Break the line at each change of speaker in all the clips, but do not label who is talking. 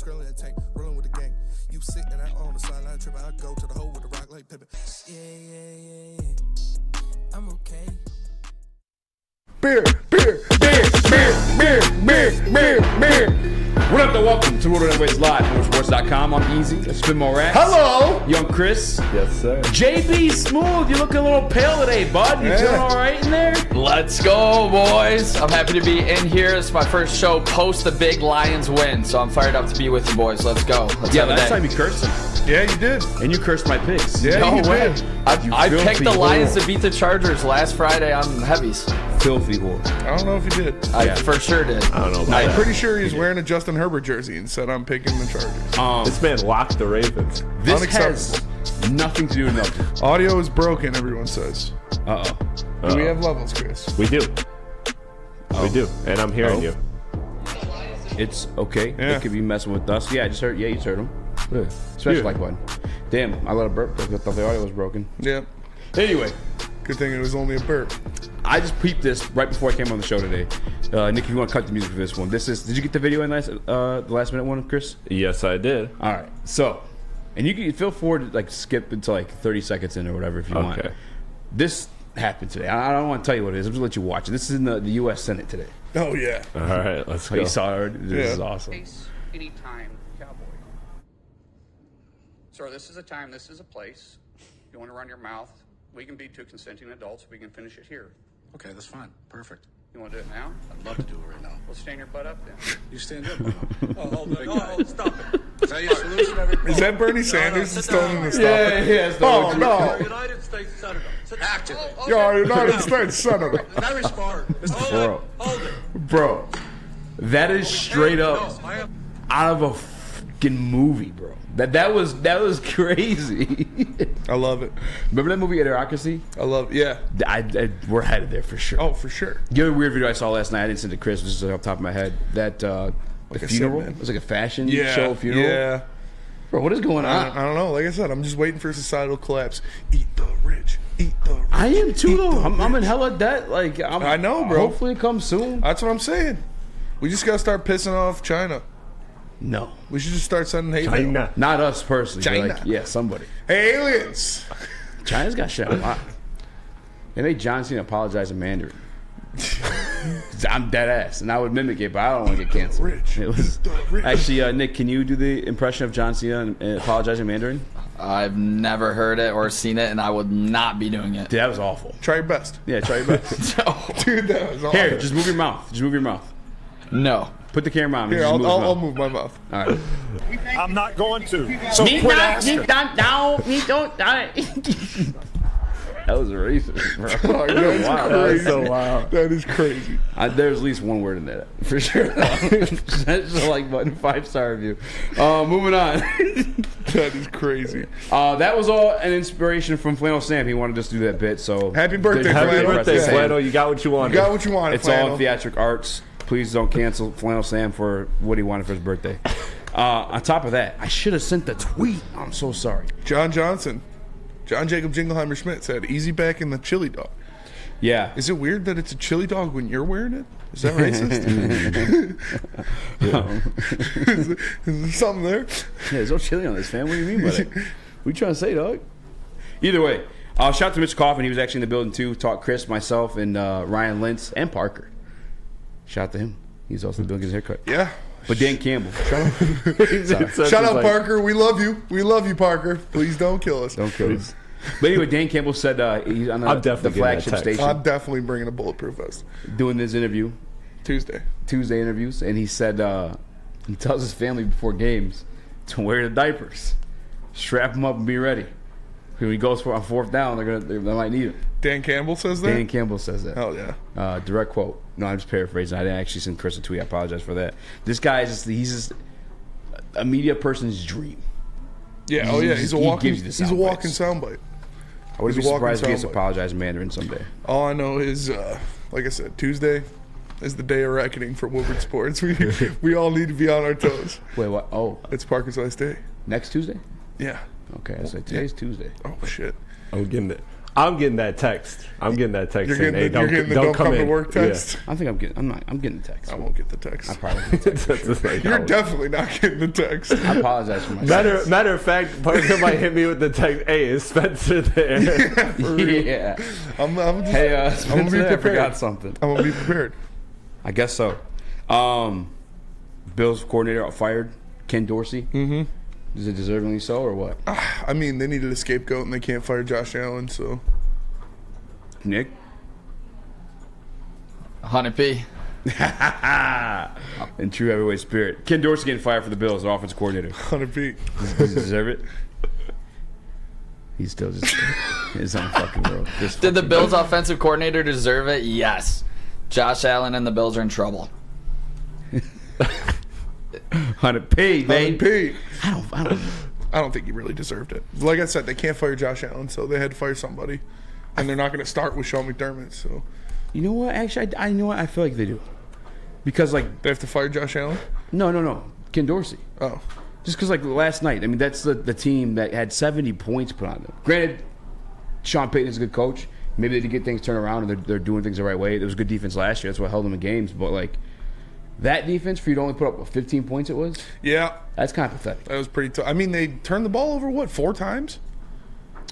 Scrolling that tank, rolling with the gang. You sitting out on the sideline tripping. I go to the hole with the rock like Pippin. Yeah. I'm okay.
Beer. What up, though? Welcome to Woodward Live on Sports.com. I'm Eazy. That's Spin More Rats.
Hello.
Young Chris.
Yes, sir.
JB Smooth. You looking a little pale today, bud. You feeling all right in there?
Let's go, boys. I'm happy to be in here. It's my first show post the big Lions win, so I'm fired up to be with you, boys. Let's go. Let's have a
last
day.
time you cursed him.
Yeah, you did.
And you cursed my picks.
Yeah,
No
you
way.
did.
I picked the
filthy
Lions
whore.
to beat the Chargers last Friday on Heavies.
Filthy whore.
I don't know if you did.
I for sure did.
I don't know about
I'm
that.
pretty sure he's wearing a Justin Herbert jersey and said I'm picking the Chargers.
This man locked the Ravens.
This
Unacceptable.
has nothing to do with nothing.
Audio is broken, everyone says.
Uh-oh.
Do we have levels, Chris?
We do. We do. And I'm hearing you.
It's okay.
Yeah.
They could be messing with us. Yeah, I just heard. Yeah, you just heard them. Special
Yeah.
like button. Damn, I let a burp. I thought the audio was broken.
Yeah.
Anyway,
Good thing it was only a burp.
I just peeped this right before I came on the show today. Nick, you want to cut the music for this one? This is. Did you get the video in the last minute one, Chris?
Yes, I did.
All right. So, and you can feel free to like skip into like 30 seconds in or whatever if you want.
Okay.
This happened today. I don't want to tell you what it is. I'm just gonna let you watch it. This is in the U.S. Senate today.
Oh, yeah.
All right, let's
Oh,
go.
you saw it already? This
Yeah.
is awesome.
Place, anytime, cowboy. Sir, this is a time, this is a place. You want to run your mouth? We can be two consenting adults. We can finish it here.
Okay, that's fine. Perfect.
You want to do it now?
I'd love to do it right now.
Well, stand your butt up then.
You stand up. Bruno.
Oh, hold on. No, stop it.
Is that your solution, everybody?
Is that Bernie Sanders just telling him to stop it?
Yeah.
Oh, no.
United States Senator.
Active.
You're United States Senator.
Very smart.
Bro.
Hold it.
Bro, that is straight up
No, I am.
out of a fucking movie, bro. That was crazy.
I love it.
Remember that movie Idiocracy?
I love it. Yeah.
We're headed there for sure.
Oh, for sure.
The other weird video I saw last night, I didn't send it to Chris, it was just off the top of my head. That the
Like I
funeral.
said, man.
It was like a fashion
Yeah.
show funeral.
Yeah.
Bro, what is going
I
on?
don't know. Like I said, I'm just waiting for societal collapse. Eat the rich. Eat the rich.
I am too
Eat
though.
the
I'm in
rich.
hella debt. Like
I know, bro.
Hopefully it comes soon.
That's what I'm saying. We just gotta start pissing off China.
No.
We should just start sending hate mail.
China.
Not us personally. but
China.
Like, yeah, somebody.
Hey, aliens.
China's got shit a lot. They made John Cena apologize in Mandarin. I'm dead ass, and I would mimic it, but I don't want to get canceled.
Rich.
It was
The rich.
actually Nick. Can you do the impression of John Cena and apologize in Mandarin?
I've never heard it or seen it, and I would not be doing it.
Dude, that was awful.
Try your best.
Yeah, try your best.
Dude, that was awful.
Here, just move your mouth. Just move your mouth.
No.
Put the camera on.
Here,
Just move his
I'll
mouth.
move my mouth.
All right.
I'm not going to. So quit asking.
That was racist, bro.
Oh, that's
Wow,
crazy.
so wild.
That is crazy.
There's at least one word in that for sure. That's the like button, 5-star review. Moving on.
That is crazy.
That was all an inspiration from Flannel Sam. He wanted us to do that bit. So
Happy birthday,
Happy
Flannel.
birthday,
Yeah.
Flannel. You got what you
You
wanted.
got what you wanted,
It's all
Flannel.
in theatric arts. Please don't cancel Flannel Sam for what he wanted for his birthday. On top of that, I should have sent the tweet. I'm so sorry.
John Johnson. John Jacob Jingleheimer Schmidt said, "Easy back in the chili dog."
Yeah.
Is it weird that it's a chili dog when you're wearing it? Is that racist? is there something there?
Yeah, there's no chili on this, fam. What do you mean by that? What you trying to say, dog? Either way, shout out to Mitch Coffin. He was actually in the building too. Talked Chris, myself, and Ryan Lentz and Parker. Shout out to him. He's also in the building getting his haircut.
Yeah.
But Dan Campbell.
Shout out, Parker. We love you. We love you, Parker. Please don't kill us.
Don't kill us. But anyway, Dan Campbell said he's on
I'm
the
definitely
flagship
getting that text.
station
I'm definitely bringing a bulletproof vest.
doing this interview,
Tuesday.
Tuesday interviews, and he said he tells his family before games to wear the diapers, strap them up, and be ready. When he goes for on fourth down, they might need him.
Dan Campbell says that?
Dan Campbell says that.
Hell yeah.
Direct quote. No, I'm just paraphrasing. I didn't actually send Chris a tweet. I apologize for that. This guy is he's just a media person's dream.
Yeah, oh yeah. He's a
He
walking,
gives you the
he's a
sound
walking
bites.
soundbite.
I wouldn't
He's
be
a walking
surprised if he gets to
soundbite.
apologize in Mandarin someday.
All I know is, like I said, Tuesday is the day of reckoning for Woodward Sports. We all need to be on our toes.
Wait, what? Oh,
It's Parker's last day.
next Tuesday?
Yeah.
Okay, I said today's Tuesday.
Oh shit.
I'm getting it. I'm getting that text.
You're
saying,
getting
hey,
the don't come to
in.
work text.
I think I'm getting the text.
I won't get the text.
I probably get the text.
Yeah. It's like,
You're definitely not getting the text.
I apologize for myself.
Matter of fact, Parker might hit me with the text, hey, is Spencer there?
Yeah.
I'm just,
Hey,
I'm gonna
Spencer,
be
I
prepared.
forgot something.
I'm gonna be prepared.
I guess so. Bills coordinator fired, Ken Dorsey. Mm-hmm. Is it deservingly so or what?
I mean, they needed a scapegoat and they can't fire Josh Allen, so.
Nick?
100p.
In true heavyweight spirit. Ken Dorsey getting fired for the Bills, offensive coordinator.
100p.
Does he deserve it? He's still just in his own fucking world.
Did the Bills offensive coordinator deserve it? Yes. Josh Allen and the Bills are in trouble.
100p, man.
100p.
I
I don't think he really deserved it. Like I said, they can't fire Josh Allen, so they had to fire somebody. And they're not going to start with Sean McDermott, so.
You know what? Actually, I know what I feel like they do. Because, like,
They have to fire Josh Allen?
no. Ken Dorsey.
Oh.
Just because, like, last night, I mean, that's the team that had 70 points put on them. Granted, Sean Payton is a good coach. Maybe they did get things turned around and they're doing things the right way. There was good defense last year. That's what held them in games. But, like, that defense, for you to only put up 15 points it was,
Yeah,
that's kind of pathetic.
that was pretty tough. I mean, they turned the ball over, what, 4 times?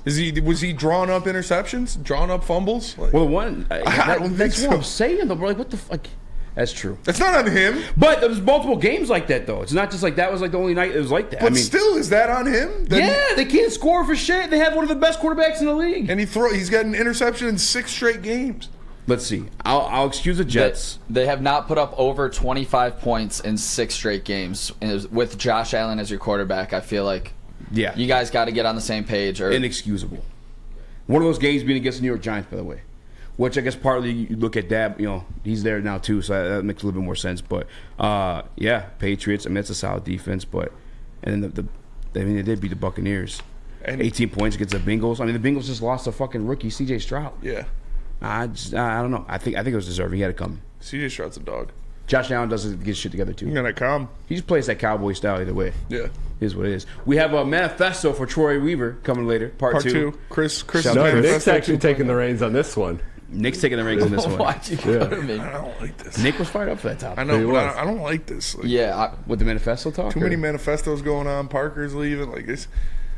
Was he drawing up interceptions? Drawing up fumbles? Like,
Well, the one,
I don't think
that's what
so.
I'm saying, though, bro. Like, what the fuck? That's true.
that's not on him.
But there was multiple games like that, though. It's not just like that was like the only night it was like that.
But
I mean,
still, is that on him? Then-
yeah, they can't score for shit. They have one of the best quarterbacks in the league.
And he's got an interception in 6 straight games.
Let's see. I'll excuse the Jets.
They have not put up over 25 points in 6 straight games. And with Josh Allen as your quarterback, I feel like
Yeah.
you guys got to get on the same page. Or
Inexcusable. One of those games being against the New York Giants, by the way. Which I guess partly you look at that, he's there now too, so that makes a little bit more sense. But, yeah, Patriots, I mean, it's a solid defense. And then they did beat the Buccaneers.
And
18 points against the Bengals. I mean, the Bengals just lost a fucking rookie, C.J. Stroud.
Yeah.
I don't know. I think it was deserving. He had to come.
CJ Stroud's a dog.
Josh Allen doesn't get shit together, too.
You're going to come.
He just plays that cowboy style either way.
Yeah.
Is what it is. We have a manifesto for Troy Weaver coming later, part 2.
Chris
Shout
No,
out to
Nick's actually taking the reins on this one.
Nick's taking the reins in this one.
why'd you go to me?
I don't like this.
Nick was fired up for that topic.
I know,
He
but
was.
I don't like this. Like,
Yeah,
With the manifesto talk?
too
or-
many manifestos going on. Parker's leaving. Like,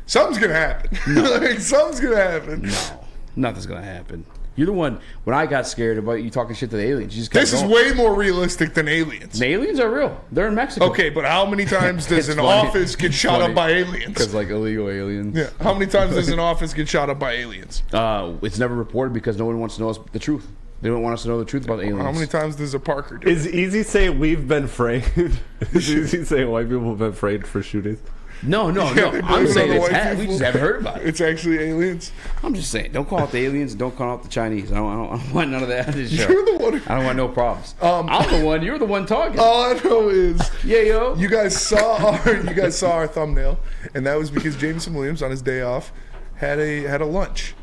something's going to happen. Like, something's going to happen.
No, nothing's going to happen. You're the one, when I got scared about you talking shit to the aliens, you just kept
This is
going.
way more realistic than aliens.
The aliens are real. They're in Mexico.
Okay, but how many times does
It's
an
funny.
office get
It's
shot
funny.
up by aliens?
Because, like, illegal aliens.
Yeah. How many times does an office get shot up by aliens?
It's never reported because no one wants to know the truth. They don't want us to know the truth about the aliens.
How many times does a Parker do?
Is Eazy saying we've been framed? Is Eazy saying white people have been framed for shootings?
No.
they blame
I'm
it
saying
on the
it's
white
we
people.
just haven't heard about it.
It's actually aliens.
I'm just saying, don't call it the aliens and don't call it the Chinese. I don't want none of that on this show.
You're the one.
I don't want no problems. I'm the one. You're the one talking.
All I know is
Yeah, yo.
you guys saw our thumbnail, and that was because Jameson Williams on his day off had a lunch.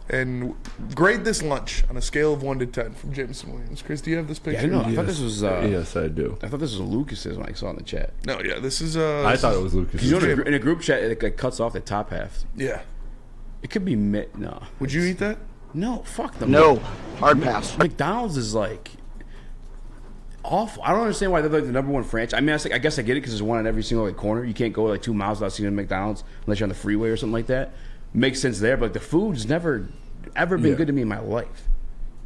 And grade this lunch on a scale of 1 to 10 from Jameson Williams. Chris, do you have this
Yeah, I
picture?
don't know. I thought this was.
Yes, I do.
I thought this was Lucas's when I saw in the chat.
No, yeah, this is
I thought it was Lucas.
You know, in a group chat, it like cuts off the top half.
yeah.
It could be no.
Would you eat that?
No, fuck them.
No. Hard pass.
McDonald's is like awful. I don't understand why they're like the number one franchise. I mean, I guess I get it because there's one on every single like corner. You can't go like 2 miles without seeing a McDonald's unless you're on the freeway or something like that. Makes sense there, but like, the food's never ever been good to me in my life.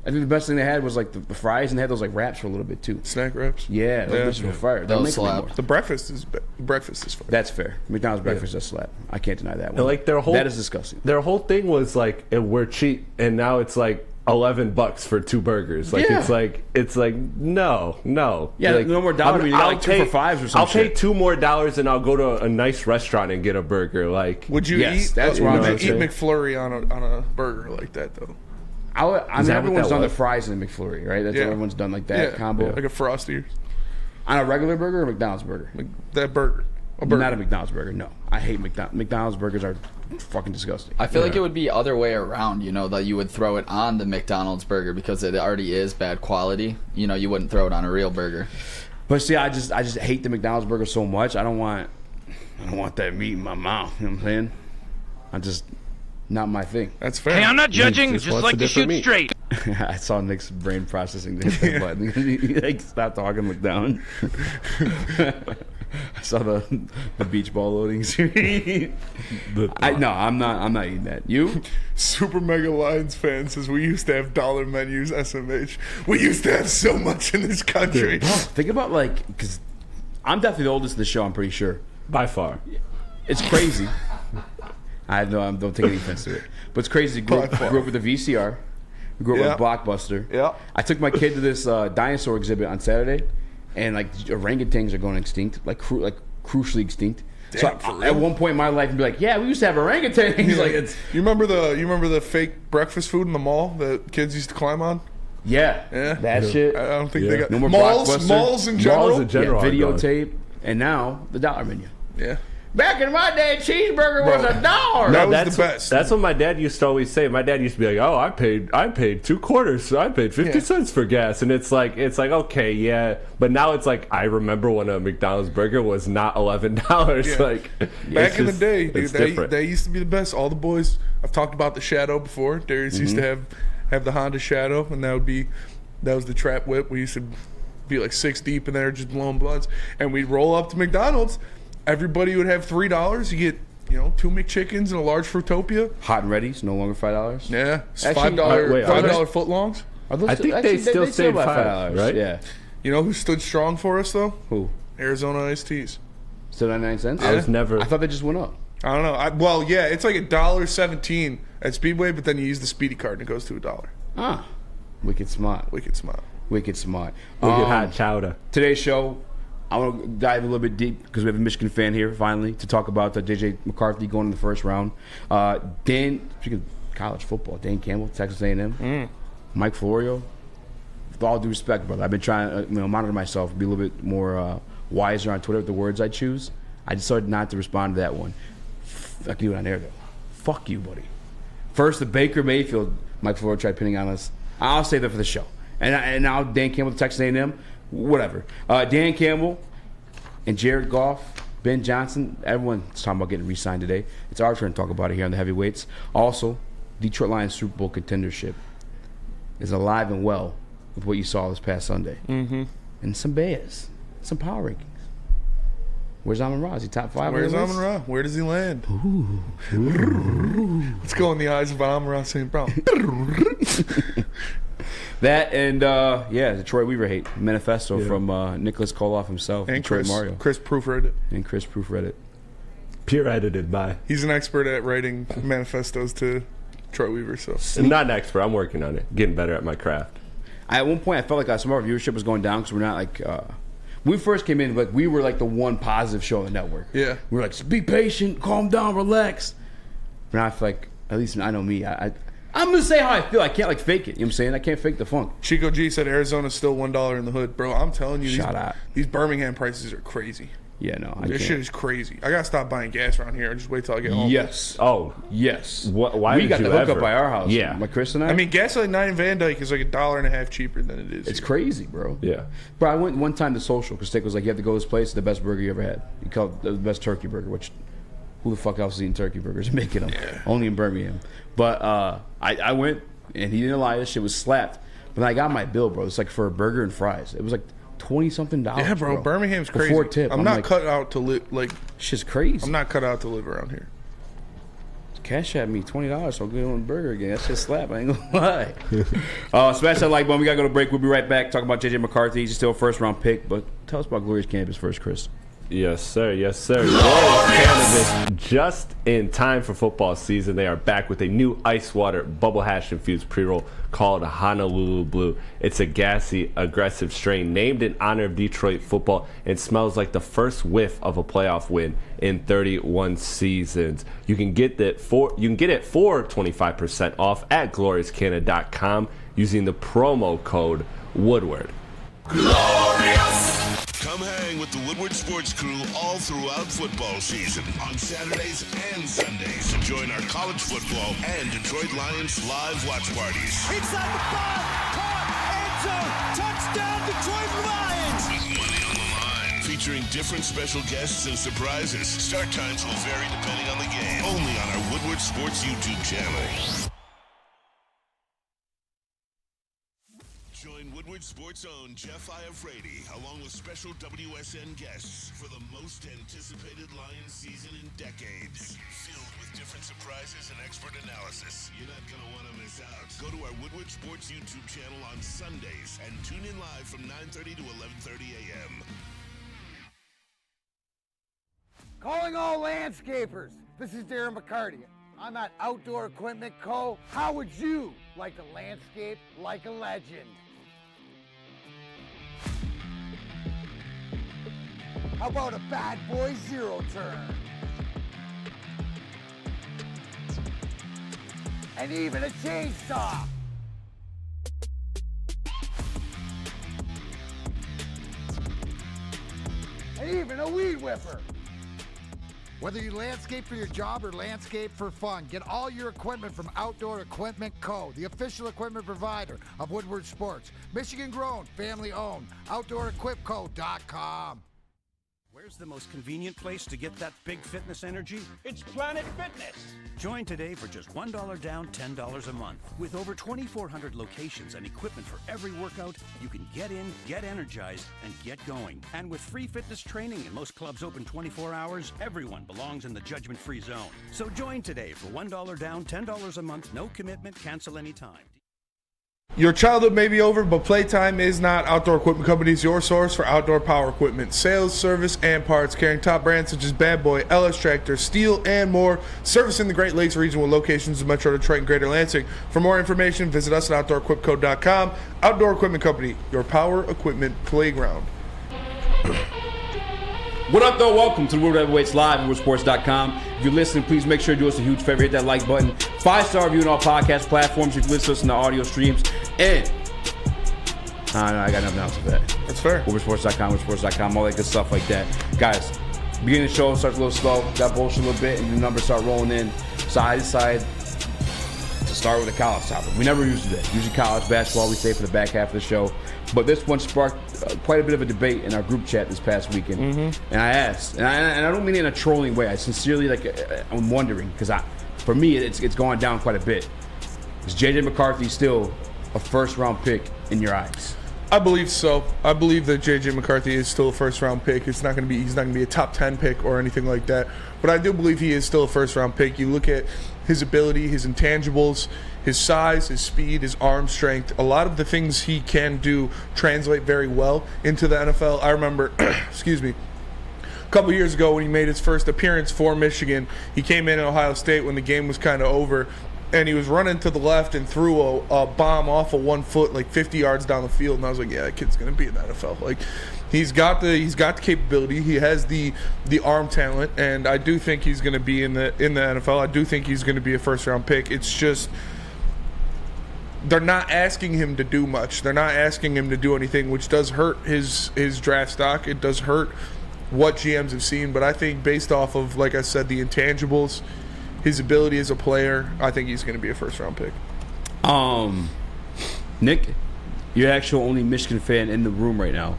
I think the best thing they had was like the fries, and they had those like wraps for a little bit too.
Snack wraps?
Yeah, those bitches were fire. They'll
Those
make them
slap.
anymore.
The breakfast is fine.
That's fair. McDonald's breakfast does slap. I can't deny that one.
And, like, their whole
that is disgusting.
Their whole thing was like, we're cheap, and now it's like $11 for 2 burgers. Like
Yeah.
it's like no.
Yeah,
like,
no more dollar. You got like 2 for $5s or something.
I'll pay $2 more and I'll go to a nice restaurant and get a burger. Like,
Would you
Yes,
eat?
that's where
would
I'm
you
at,
eat
too.
McFlurry on a burger like that though?
I mean,
that what
everyone's
that
done the
was?
fries in the McFlurry, right? That's
Yeah.
what everyone's done like that combo.
like a Frosty,
On a regular burger or McDonald's burger?
like that burger. A burger.
Not a McDonald's burger, no. I hate McDonald's. McDonald's burgers are fucking disgusting.
I feel like it would be other way around, that you would throw it on the McDonald's burger because it already is bad quality. You wouldn't throw it on a real burger.
But see, I just hate the McDonald's burger so much. I don't want that meat in my mouth. You know what I'm saying? not my thing.
That's fair.
Hey, I'm not judging.
just
Just
wants
like
a
to
different
shoot
meat.
straight.
I saw Nick's brain processing the hit that button. He like stopped talking, looked down. I saw the beach ball loading screen. I'm not eating that. You?
Super Mega Lions fan says we used to have dollar menus, SMH. We used to have so much in this country.
Think about because I'm definitely the oldest in the show. I'm pretty sure.
By far.
It's crazy. I don't take any offense to it, but it's crazy. Grew up with a VCR. Grew up with Blockbuster.
Yeah.
I took my kid to this dinosaur exhibit on Saturday, and orangutans are going extinct, crucially extinct.
Damn,
so at one point in my life, I'd be like, "Yeah, we used to have orangutans."
You remember the fake breakfast food in the mall that kids used to climb on?
Yeah, that shit.
I don't think they got
no more
malls.
Blockbuster.
Malls in general.
Malls in general.
Yeah,
are gone.
videotape, and now the dollar menu.
Yeah.
Back in my day, cheeseburger was $1.
That was
that's
the best.
That's what my dad used to always say. My dad used to be like, "Oh, I paid 2 quarters. So I paid 50 cents for gas." And it's like okay, yeah. But now it's like I remember when a McDonald's burger was not $11.
Yeah.
Like
Back in the day,
it's
dude,
different.
they used to be the best. All the boys. I've talked about the Shadow before. Darius used to have the Honda Shadow, and that was the trap whip. We used to be like 6 deep in there, just blowing blunts, and we'd roll up to McDonald's. Everybody would have $3. You get 2 McChickens and a large Fruitopia.
Hot and Ready's no longer $5.
Yeah, it's
Actually,
$5
are they?
footlongs.
I think they still stayed $5, right?
Yeah.
You know who stood strong for us though?
Who?
Arizona iced teas.
Still 99 cents?
I was never.
I thought they just went up.
I don't know. It's like $1.17 at Speedway, but then you use the Speedy card and it goes to $1.
Ah. Wicked smart.
Wicked smart.
Wicked smart.
Wicked hot chowder.
Today's show, I want to dive a little bit deep because we have a Michigan fan here finally to talk about J.J. McCarthy going in the first round. Speaking of college football, Dan Campbell, Texas A&M. Mike Florio. With all due respect, brother, I've been trying to monitor myself, be a little bit more wiser on Twitter with the words I choose. I decided not to respond to that one. I can do it on air, though. Fuck you, buddy. First, the Baker Mayfield, Mike Florio tried pinning on us. I'll save that for the show. And now Dan Campbell, Texas A&M, whatever. Dan Campbell and Jared Goff, Ben Johnson, everyone's talking about getting re-signed today. It's our turn to talk about it here on the heavyweights. Also, Detroit Lions Super Bowl contendership is alive and well with what you saw this past Sunday. Mm-hmm. And some Bears, some power rankings. Where's Amon-Ra? Is he top 5?
Where's Amon-Ra? Where does he land? Let's go in the eyes of Amon-Ra St. Brown.
That and Detroit Weaver hate manifesto from Nicholas Koloff himself
And
Detroit
Chris.
Mario.
Chris proofread it.
And Chris proofread it.
Peer edited by.
He's an expert at writing manifestos to Troy Weaver. So
I'm not an expert. I'm working on it. Getting better at my craft.
At one point, I felt like some of our viewership was going down because we're not like. When we first came in, we were like the one positive show on the network.
Yeah.
We were like, be patient, calm down, relax. But now I feel like, at least I know me, I'm going to say how I feel. I can't fake it. You know what I'm saying? I can't fake the funk.
Chico G said Arizona's still $1 in the hood. Bro, I'm telling you, these Birmingham prices are crazy.
Yeah, no,
This shit is crazy. I got to stop buying gas around here. Just wait till I get home.
Yes.
Oh.
Yes.
Why
we
did
got
you
the hookup
ever?
by our house.
Yeah.
Like Chris and I.
I mean, gas like 9 in Van Dyke is like $1.50 cheaper than it is.
It's
here.
crazy, bro.
Yeah.
Bro, I went one time to Social because Stick was like, you have to go to this place. It's the best burger you ever had. You call it the best turkey burger, which who the fuck else is eating turkey burgers and making them?
Yeah.
Only in Birmingham. But I went, and he didn't lie. This shit was slapped. But then I got my bill, bro. It's like for a burger and fries. It was like $20-something.
Yeah, bro. Birmingham's crazy.
Before tip.
I'm not
like,
cut out to live like.
Shit's crazy.
I'm not cut out to live around here.
Cash at me $20 so I'll get on the burger again. That shit slap. I ain't gonna lie. Smash that like button. We gotta go to break. We'll be right back. Talking about J.J. McCarthy. He's still a first round pick. But tell us about Glorious Cannabis first, Chris.
Yes, sir. Yes, sir. Glorious Cannabis, just in time for football season. They are back with a new ice water bubble hash infused pre-roll called Honolulu Blue. It's a gassy, aggressive strain named in honor of Detroit football and smells like the first whiff of a playoff win in 31 seasons. You can get it for 25% off at gloriouscanna.com using the promo code Woodward.
Glorious! Come hang with the Woodward Sports Crew all throughout football season on Saturdays and Sundays. Join our college football and Detroit Lions live watch parties.
Inside the 5, caught, end zone, touchdown, Detroit Lions!
With money on the line, featuring different special guests and surprises. Start times will vary depending on the game. Only on our Woodward Sports YouTube channel. Join Woodward Sports' own Jeff Iafrate, along with special WSN guests for the most anticipated Lions season in decades. Filled with different surprises and expert analysis. You're not going to want to miss out. Go to our Woodward Sports YouTube channel on Sundays and tune in live from 9:30 to 11:30 a.m.
Calling all landscapers. This is Darren McCarty. I'm at Outdoor Equipment Co. How would you like to landscape like a legend? How about a bad boy zero turn? And even a chainsaw. And even a weed whipper. Whether you landscape for your job or landscape for fun, get all your equipment from Outdoor Equipment Co., the official equipment provider of Woodward Sports. Michigan grown, family owned. OutdoorEquipCo.com.
Where's the most convenient place to get that big fitness energy?
It's Planet Fitness.
Join today for just $1 down, $10 a month. With over 2,400 locations and equipment for every workout, you can get in, get energized, and get going. And with free fitness training and most clubs open 24 hours, everyone belongs in the judgment-free zone. So join today for $1 down, $10 a month, no commitment, cancel anytime.
Your childhood may be over, but playtime is not. Outdoor Equipment Company is your source for outdoor power equipment, sales, service, and parts, carrying top brands such as Bad Boy, LS Tractor, Steel, and more. Servicing the Great Lakes region with locations in Metro Detroit and Greater Lansing. For more information, visit us at OutdoorEquipCo.com. Outdoor Equipment Company, your power equipment playground.
What up, though? Welcome to the World Heavyweights Live at WoodSports.com. If you're listening, please make sure to do us a huge favor. Hit that like button. 5-star review on all podcast platforms if you listen to us in the audio streams. And I got nothing else with that.
That's fair.
WoodSports.com, WoodSports.com, all that good stuff like that. Guys, beginning of the show starts a little slow. Got bullshit a little bit, and the numbers start rolling in. So I decided to start with a college topic. We never used to that. Usually college basketball we save for the back half of the show. But this one sparked quite a bit of a debate in our group chat this past weekend. Mm-hmm. And I asked, and I don't mean it in a trolling way. I sincerely, I'm wondering, because for me, it's gone down quite a bit. Is J.J. McCarthy still a first-round pick in your eyes?
I believe so. I believe that J.J. McCarthy is still a first-round pick. He's not going to be a top 10 pick or anything like that. But I do believe he is still a first-round pick. You look at his ability, his intangibles, his size, his speed, his arm strength. A lot of the things he can do translate very well into the NFL. I remember, excuse me, a couple years ago when he made his first appearance for Michigan, he came in at Ohio State when the game was kind of over, and he was running to the left and threw a bomb off of 1 foot, like 50 yards down the field. And I was like, yeah, that kid's going to be in the NFL. Like, he's got the capability. He has the arm talent, and I do think he's going to be in the NFL. I do think he's going to be a first-round pick. It's just they're not asking him to do much. They're not asking him to do anything, which does hurt his draft stock. It does hurt what GMs have seen. But I think based off of, like I said, the intangibles, his ability as a player, I think he's going to be a first-round pick.
Nick, you're the actual only Michigan fan in the room right now.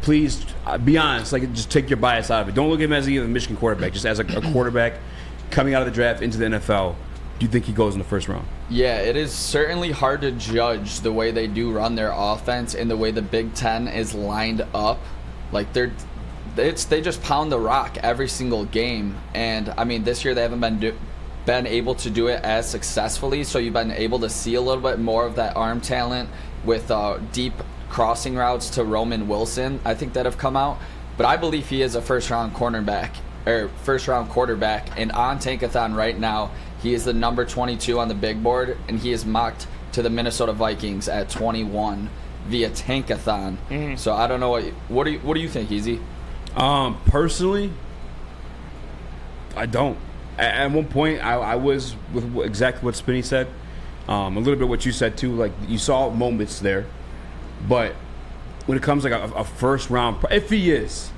Please be honest. Just take your bias out of it. Don't look at him as either a Michigan quarterback. Just as a quarterback coming out of the draft into the NFL. Do you think he goes in the first round?
Yeah, it is certainly hard to judge the way they do run their offense and the way the Big Ten is lined up. They just pound the rock every single game, and I mean this year they haven't been able to do it as successfully. So you've been able to see a little bit more of that arm talent with deep crossing routes to Roman Wilson, I think, that have come out. But I believe he is a first-round quarterback, and on Tankathon right now, he is the number 22 on the big board, and he is mocked to the Minnesota Vikings at 21 via Tankathon. Mm-hmm. So I don't know what do you think, Eazy?
Personally, I don't. At one point, I was with exactly what Spinney said. A little bit what you said too. Like, you saw moments there, but when it comes like a first round, if he is,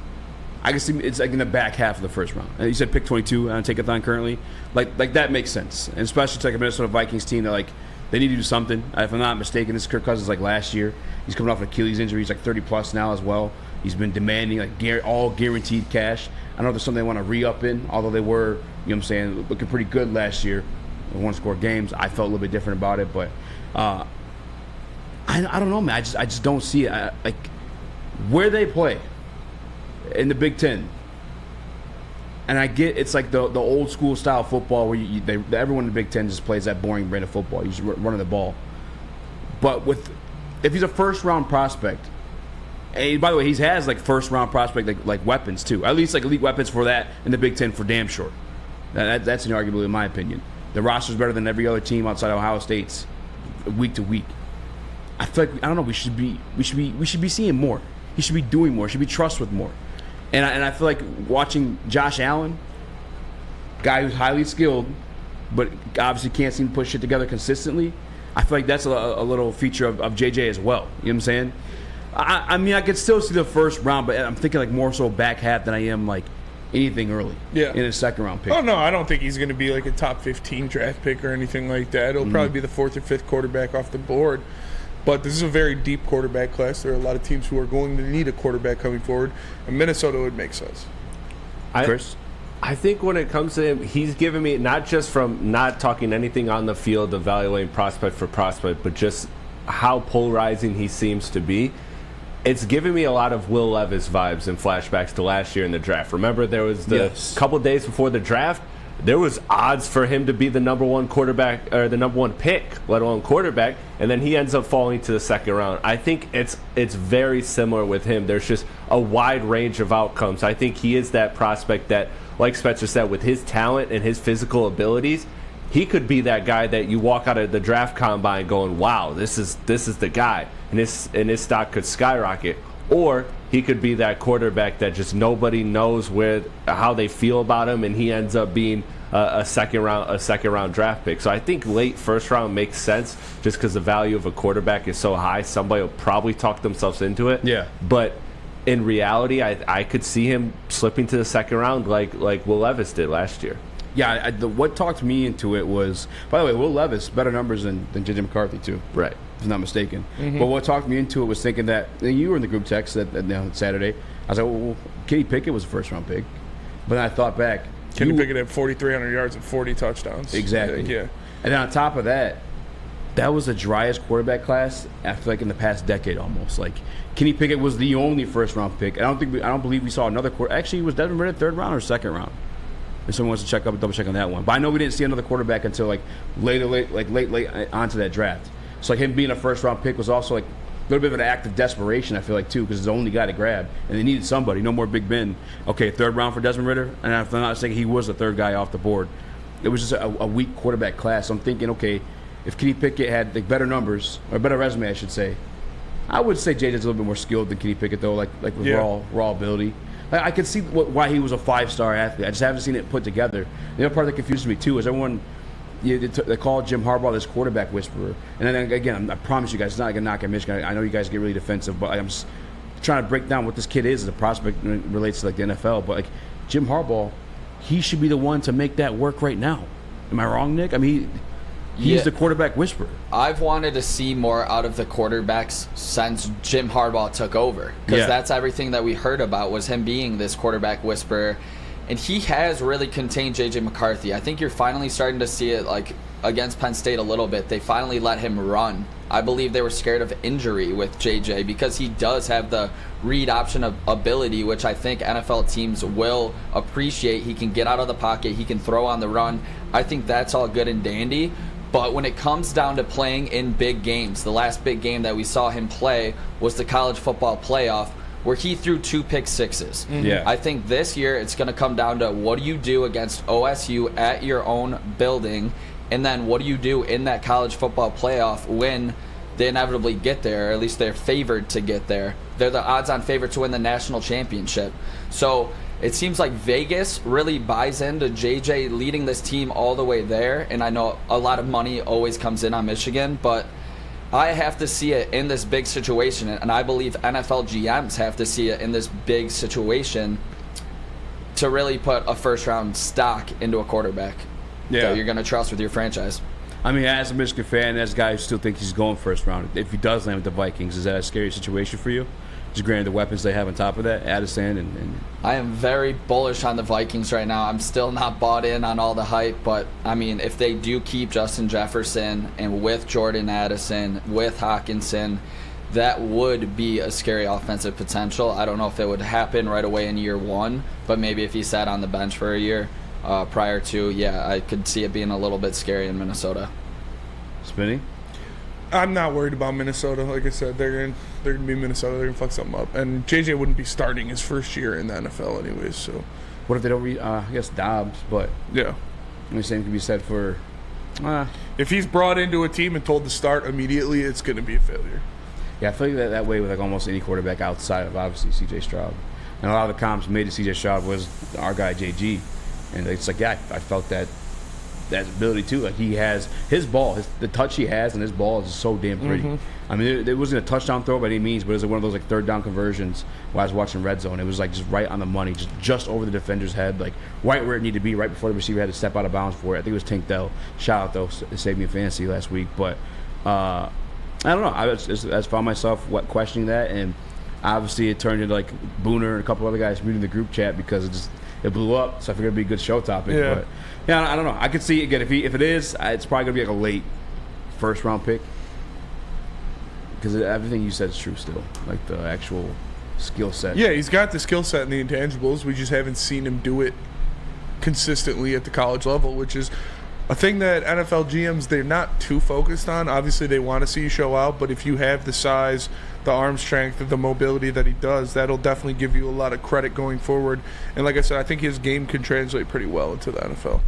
I can see it's like in the back half of the first round. And you said pick 22 on Tankathon currently. Like that makes sense, and especially to like a Minnesota Vikings team that they need to do something. If I'm not mistaken, this is Kirk Cousins last year. He's coming off an Achilles injury. He's 30 plus now as well. He's been demanding all guaranteed cash. I know there's something they want to re-up in, although they were, you know what I'm saying, looking pretty good last year. They won score games. I felt a little bit different about it, but I don't know, man. I just don't see it. Where they play in the Big Ten. And I get it's like the old school style football where everyone in the Big Ten just plays that boring brand of football. You're just running the ball. But if he's a first round prospect, and by the way, he has first round prospect like weapons too. At least elite weapons for that in the Big Ten for damn sure. That's inarguable in my opinion. The roster's better than every other team outside Ohio State's week to week. I feel like I don't know. We should be seeing more. He should be doing more. Should be trusted with more. And I feel like watching Josh Allen, guy who's highly skilled, but obviously can't seem to put shit together consistently. I feel like that's a little feature of JJ as well. You know what I'm saying? I mean, I could still see the first round, but I'm thinking more so back half than I am anything early. Yeah. In a second round pick.
Oh no, I don't think he's going to be a top 15 draft pick or anything like that. It'll probably be the 4th or 5th quarterback off the board. But this is a very deep quarterback class. There are a lot of teams who are going to need a quarterback coming forward, and Minnesota would make sense.
Chris?
I think when it comes to him, he's given me, not just from not talking anything on the field, evaluating prospect for prospect, but just how polarizing he seems to be. It's given me a lot of Will Levis vibes and flashbacks to last year in the draft. Remember, there was the couple days before the draft, there was odds for him to be the number one quarterback or the number one pick, let alone quarterback, and then he ends up falling to the second round. I think it's very similar with him. There's just a wide range of outcomes. I think he is that prospect that, like Spencer said, with his talent and his physical abilities, he could be that guy that you walk out of the draft combine going, wow, this is the guy, and his stock could skyrocket. Or he could be that quarterback that just nobody knows how they feel about him, and he ends up being a second round draft pick. So I think late first round makes sense just because the value of a quarterback is so high. Somebody will probably talk themselves into it. Yeah. But in reality, I could see him slipping to the second round like Will Levis did last year.
Yeah, what talked me into it was, by the way, Will Levis, better numbers than J.J. McCarthy, too.
Right.
If I'm not mistaken. Mm-hmm. But what talked me into it was thinking that, you were in the group text that Saturday. I was like, well, Kenny Pickett was a first-round pick. But then I thought back.
Kenny Pickett had 4,300 yards and 40 touchdowns.
Exactly.
Yeah. And
then on top of that was the driest quarterback class, I feel like, in the past decade almost. Kenny Pickett was the only first-round pick. I don't believe we saw another quarterback. Actually, was Desmond Ridder third round or second round? If someone wants to double check on that one. But I know we didn't see another quarterback until late onto that draft. So him being a first round pick was also a little bit of an act of desperation, I feel like, too, because it's the only guy to grab, and they needed somebody. No more Big Ben. Okay, third round for Desmond Ridder, and if I'm not mistaken, he was the third guy off the board. It was just a weak quarterback class. So I'm thinking, okay, if Kenny Pickett had better numbers or better resume, I should say, I would say JJ's a little bit more skilled than Kenny Pickett, though, with raw ability. I could see why he was a 5-star athlete. I just haven't seen it put together. The other part that confuses me, too, is everyone they call Jim Harbaugh this quarterback whisperer. And then, again, I promise you guys, it's not like a knock at Michigan. I know you guys get really defensive, but I'm just trying to break down what this kid is as a prospect when it relates to the NFL. But Jim Harbaugh, he should be the one to make that work right now. Am I wrong, Nick? I mean, he's the quarterback whisperer.
I've wanted to see more out of the quarterbacks since Jim Harbaugh took over, because that's everything that we heard about was him being this quarterback whisperer, and he has really contained J.J. McCarthy. I think you're finally starting to see it against Penn State a little bit. They finally let him run. I believe they were scared of injury with J.J. because he does have the read option of ability, which I think NFL teams will appreciate. He can get out of the pocket. He can throw on the run. I think that's all good and dandy. But when it comes down to playing in big games, the last big game that we saw him play was the college football playoff, where he threw 2 pick sixes. Mm-hmm. Yeah. I think this year it's going to come down to what do you do against OSU at your own building, and then what do you do in that college football playoff when they inevitably get there, or at least they're favored to get there. They're the odds-on favorite to win the national championship. So it seems like Vegas really buys into JJ leading this team all the way there, and I know a lot of money always comes in on Michigan, but I have to see it in this big situation, and I believe NFL GMs have to see it in this big situation to really put a first-round stock into a quarterback that you're going to trust with your franchise.
I mean, as a Michigan fan, as a guy who still thinks he's going first round, if he does land with the Vikings, is that a scary situation for you? Just granted the weapons they have on top of that, Addison and
I am very bullish on the Vikings right now. I'm still not bought in on all the hype, but I mean, if they do keep Justin Jefferson and with Jordan Addison, with Hawkinson, that would be a scary offensive potential. I don't know if it would happen right away in year one, but maybe if he sat on the bench for a year prior to, yeah, I could see it being a little bit scary in Minnesota.
Spinning?
I'm not worried about Minnesota. Like I said, they're gonna be Minnesota. They're gonna fuck something up. And JJ wouldn't be starting his first year in the NFL anyways. So,
what if they don't I guess Dobbs, but
yeah,
the same can be said for.
If he's brought into a team and told to start immediately, it's gonna be a failure.
Yeah, I feel like that way with like almost any quarterback outside of obviously C.J. Stroud. And a lot of the comps made to C.J. Stroud was our guy JG, and it's like I felt that ability too. Like he has his ball, the touch he has, and his ball is so damn pretty. Mm-hmm. I mean, it wasn't a touchdown throw by any means, but it was one of those like third down conversions. While I was watching Red Zone, it was like just right on the money, just over the defender's head, like right where it needed to be, right before the receiver had to step out of bounds for it. I think it was Tank Dell. Shout out though, it saved me in fantasy last week. But I don't know. I just found myself questioning that, and obviously it turned into like Booner and a couple other guys reading the group chat because it blew up. So I figured it'd be a good show topic.
Yeah.
But yeah, I don't know. I could see again if it is, it's probably gonna be like a late first round pick because everything you said is true still, like the actual skill set.
Yeah, he's got the skill set and the intangibles. We just haven't seen him do it consistently at the college level, which is a thing that NFL GMs, they're not too focused on. Obviously, they want to see you show out, but if you have the size, the arm strength, the mobility that he does, that'll definitely give you a lot of credit going forward. And like I said, I think his game can translate pretty well into the NFL.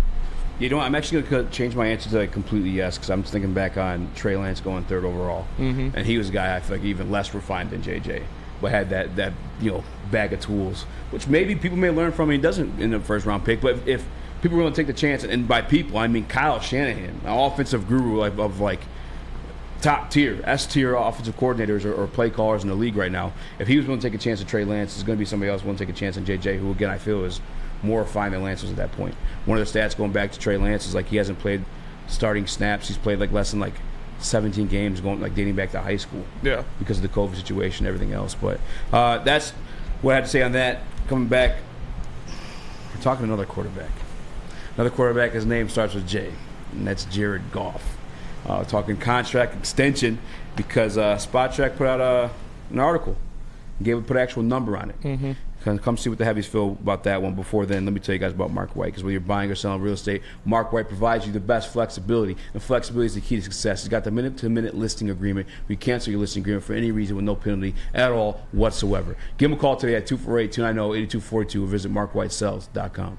You know, I'm actually going to change my answer to like completely yes, because I'm just thinking back on Trey Lance going third overall. Mm-hmm. And he was a guy I feel like even less refined than JJ, but had that bag of tools, which maybe people may learn from. He doesn't in the first round pick, but if people are willing to take the chance, and by people, I mean Kyle Shanahan, an offensive guru of like top tier, S tier offensive coordinators or play callers in the league right now. If he was willing to take a chance at Trey Lance, there's going to be somebody else willing to take a chance on JJ, who again I feel is more refined than Lance was at that point. One of the stats going back to Trey Lance is like he hasn't played starting snaps. He's played like less than like 17 games, going like dating back to high school. Yeah, because of the COVID situation and everything else. But that's what I had to say on that. Coming back, we're talking another quarterback. Another quarterback, his name starts with J, and that's Jared Goff. Talking contract extension because Spot Track put out an article, put an actual number on it. Mm-hmm. Come see what the heavies feel about that one. Before then, let me tell you guys about Mark White, because whether you're buying or selling real estate, Mark White provides you the best flexibility, and flexibility is the key to success. He's got the minute-to-minute listing agreement. We cancel your listing agreement for any reason with no penalty at all whatsoever. Give him a call today at 248-290-8242 or visit markwhitesells.com.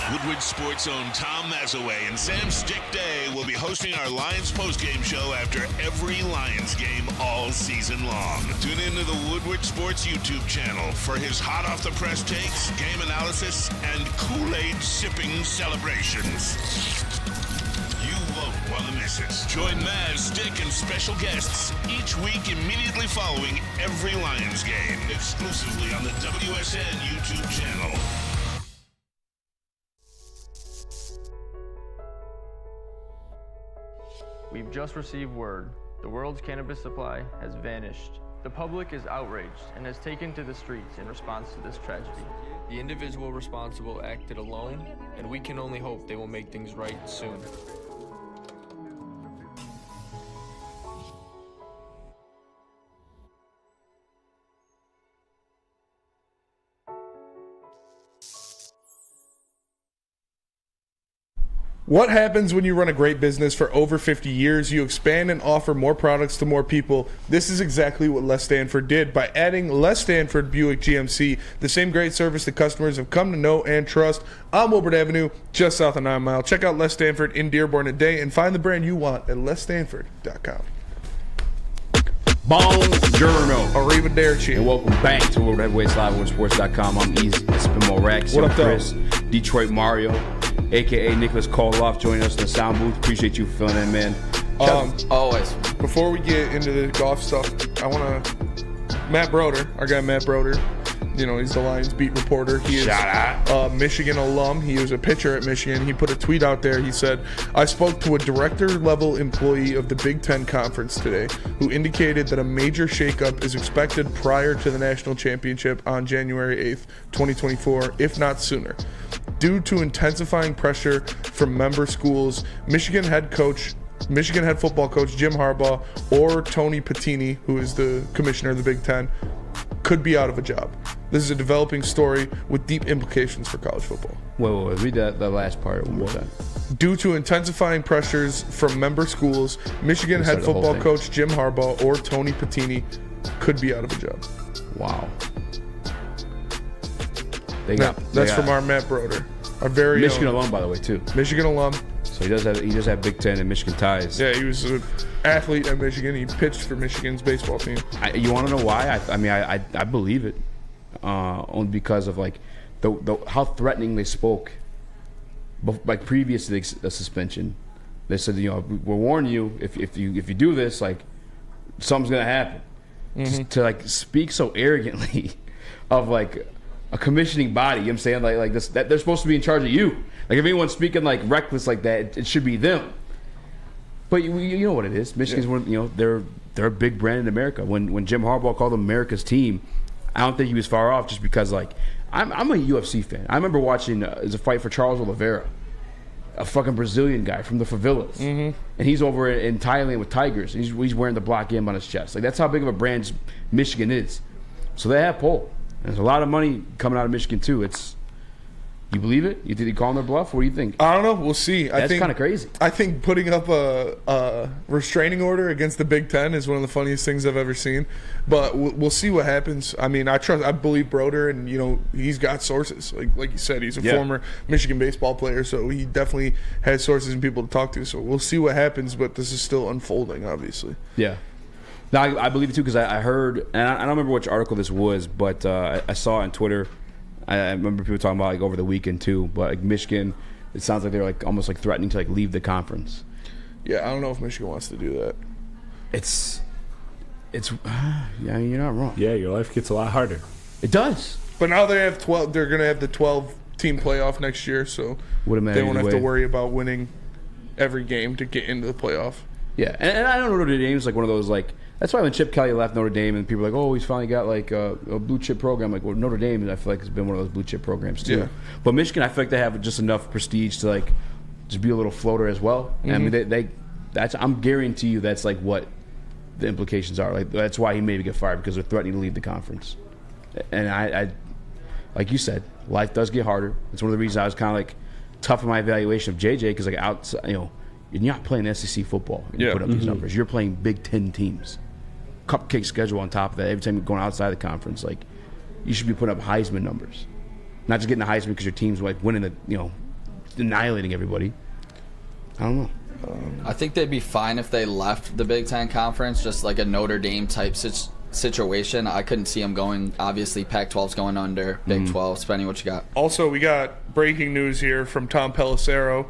Woodward Sports' own Tom Mazaway and Sam Stick Day will be hosting our Lions postgame show after every Lions game all season long. Tune into the Woodward Sports YouTube channel for his hot-off-the-press takes, game analysis, and Kool-Aid sipping celebrations. You won't want to miss it. Join Maz, Stick, and special guests each week immediately following every Lions game, exclusively on the WSN YouTube channel.
We've just received word. The world's cannabis supply has vanished. The public is outraged and has taken to the streets in response to this tragedy. The individual responsible acted alone, and we can only hope they will make things right soon.
What happens when you run a great business for over 50 years? You expand and offer more products to more people. This is exactly what Les Stanford did by adding Les Stanford Buick GMC, the same great service that customers have come to know and trust on Woodward Avenue, just south of 9 Mile. Check out Les Stanford in Dearborn today and find the brand you want at lesstanford.com.
Buongiorno.
Arrivederci.
And welcome back to World Heavyweights Live on Sports.com. I'm Eazy. Spin more racks.
What up,
Chris, Detroit Mario. a.k.a. Nicholas Koloff, joining us in the sound booth. Appreciate you filling in, man.
Always.
Before we get into the golf stuff, I want to... Matt Broder, our guy Matt Broder, he's the Lions beat reporter. He is a Michigan alum. He was a pitcher at Michigan. He put a tweet out there. He said, I spoke to a director-level employee of the Big Ten Conference today who indicated that a major shakeup is expected prior to the national championship on January 8th, 2024, if not sooner. Due to intensifying pressure from member schools, Michigan head football coach Jim Harbaugh or Tony Patini, who is the commissioner of the Big Ten, could be out of a job. This is a developing story with deep implications for college football.
Wait. Read that last part one more time.
Due to intensifying pressures from member schools, Michigan head football coach Jim Harbaugh or Tony Patini could be out of a job.
Wow.
That's from our Matt Broder. Our very
Michigan alum, by the way, too.
Michigan alum.
So he does have Big Ten and Michigan ties.
Yeah, he was an athlete at Michigan. He pitched for Michigan's baseball team.
You want to know why? I believe it, only because of like how threatening they spoke. Like previous to the suspension, they said, we're warning you if you do this, like something's gonna happen. Just to like speak so arrogantly of like a commissioning body, you know what I'm saying? Like this, that they're supposed to be in charge of you. Like if anyone's speaking like reckless like that, it should be them. But you know what it is. Michigan's one, they're a big brand in America. When Jim Harbaugh called them America's team, I don't think he was far off, just because like I'm a UFC fan. I remember watching there's a fight for Charles Oliveira, a fucking Brazilian guy from the favelas, and he's over in Thailand with tigers. And he's wearing the Block M on his chest. Like that's how big of a brand Michigan is. So they have pull. And there's a lot of money coming out of Michigan too. You believe it? You think they call their bluff? What do you think?
I don't know. We'll see.
That's kind of crazy.
I think putting up a restraining order against the Big Ten is one of the funniest things I've ever seen. But we'll see what happens. I mean, I believe Broder, and he's got sources. Like you said, he's a former Michigan baseball player, so he definitely has sources and people to talk to. So we'll see what happens. But this is still unfolding, obviously.
Yeah. No, I believe it too, because I heard, and I don't remember which article this was, but I saw on Twitter. I remember people talking about like over the weekend too, but like Michigan, it sounds like they're like almost like threatening to like leave the conference.
Yeah, I don't know if Michigan wants to do that.
It's yeah, you're not wrong.
Yeah, your life gets a lot harder.
It does.
But now they have 12. They're going to have the 12-team playoff next year, so they won't have to worry about winning every game to get into the playoff.
Yeah, and I don't know, Notre Dame's like one of those like. That's why when Chip Kelly left Notre Dame and people are like, oh, he's finally got like a blue chip program. Like, well, Notre Dame, I feel like has been one of those blue chip programs too. Yeah. But Michigan, I feel like they have just enough prestige to like just be a little floater as well. Mm-hmm. I mean, I'm guarantee you that's like what the implications are. Like that's why he maybe get fired, because they're threatening to leave the conference. And I like you said, life does get harder. It's one of the reasons I was kind of like tough in my evaluation of JJ, because like outside, you're not playing SEC football. You put up these numbers. You're playing Big Ten teams. Cupcake schedule on top of that. Every time you're going outside the conference, like you should be putting up Heisman numbers, not just getting the Heisman because your team's like winning the, annihilating everybody. I don't know.
I think they'd be fine if they left the Big Ten Conference, just like a Notre Dame type situation. I couldn't see them going. Obviously, Pac-12's going under. Big 12. Spending what you got.
Also, we got breaking news here from Tom Pelissero.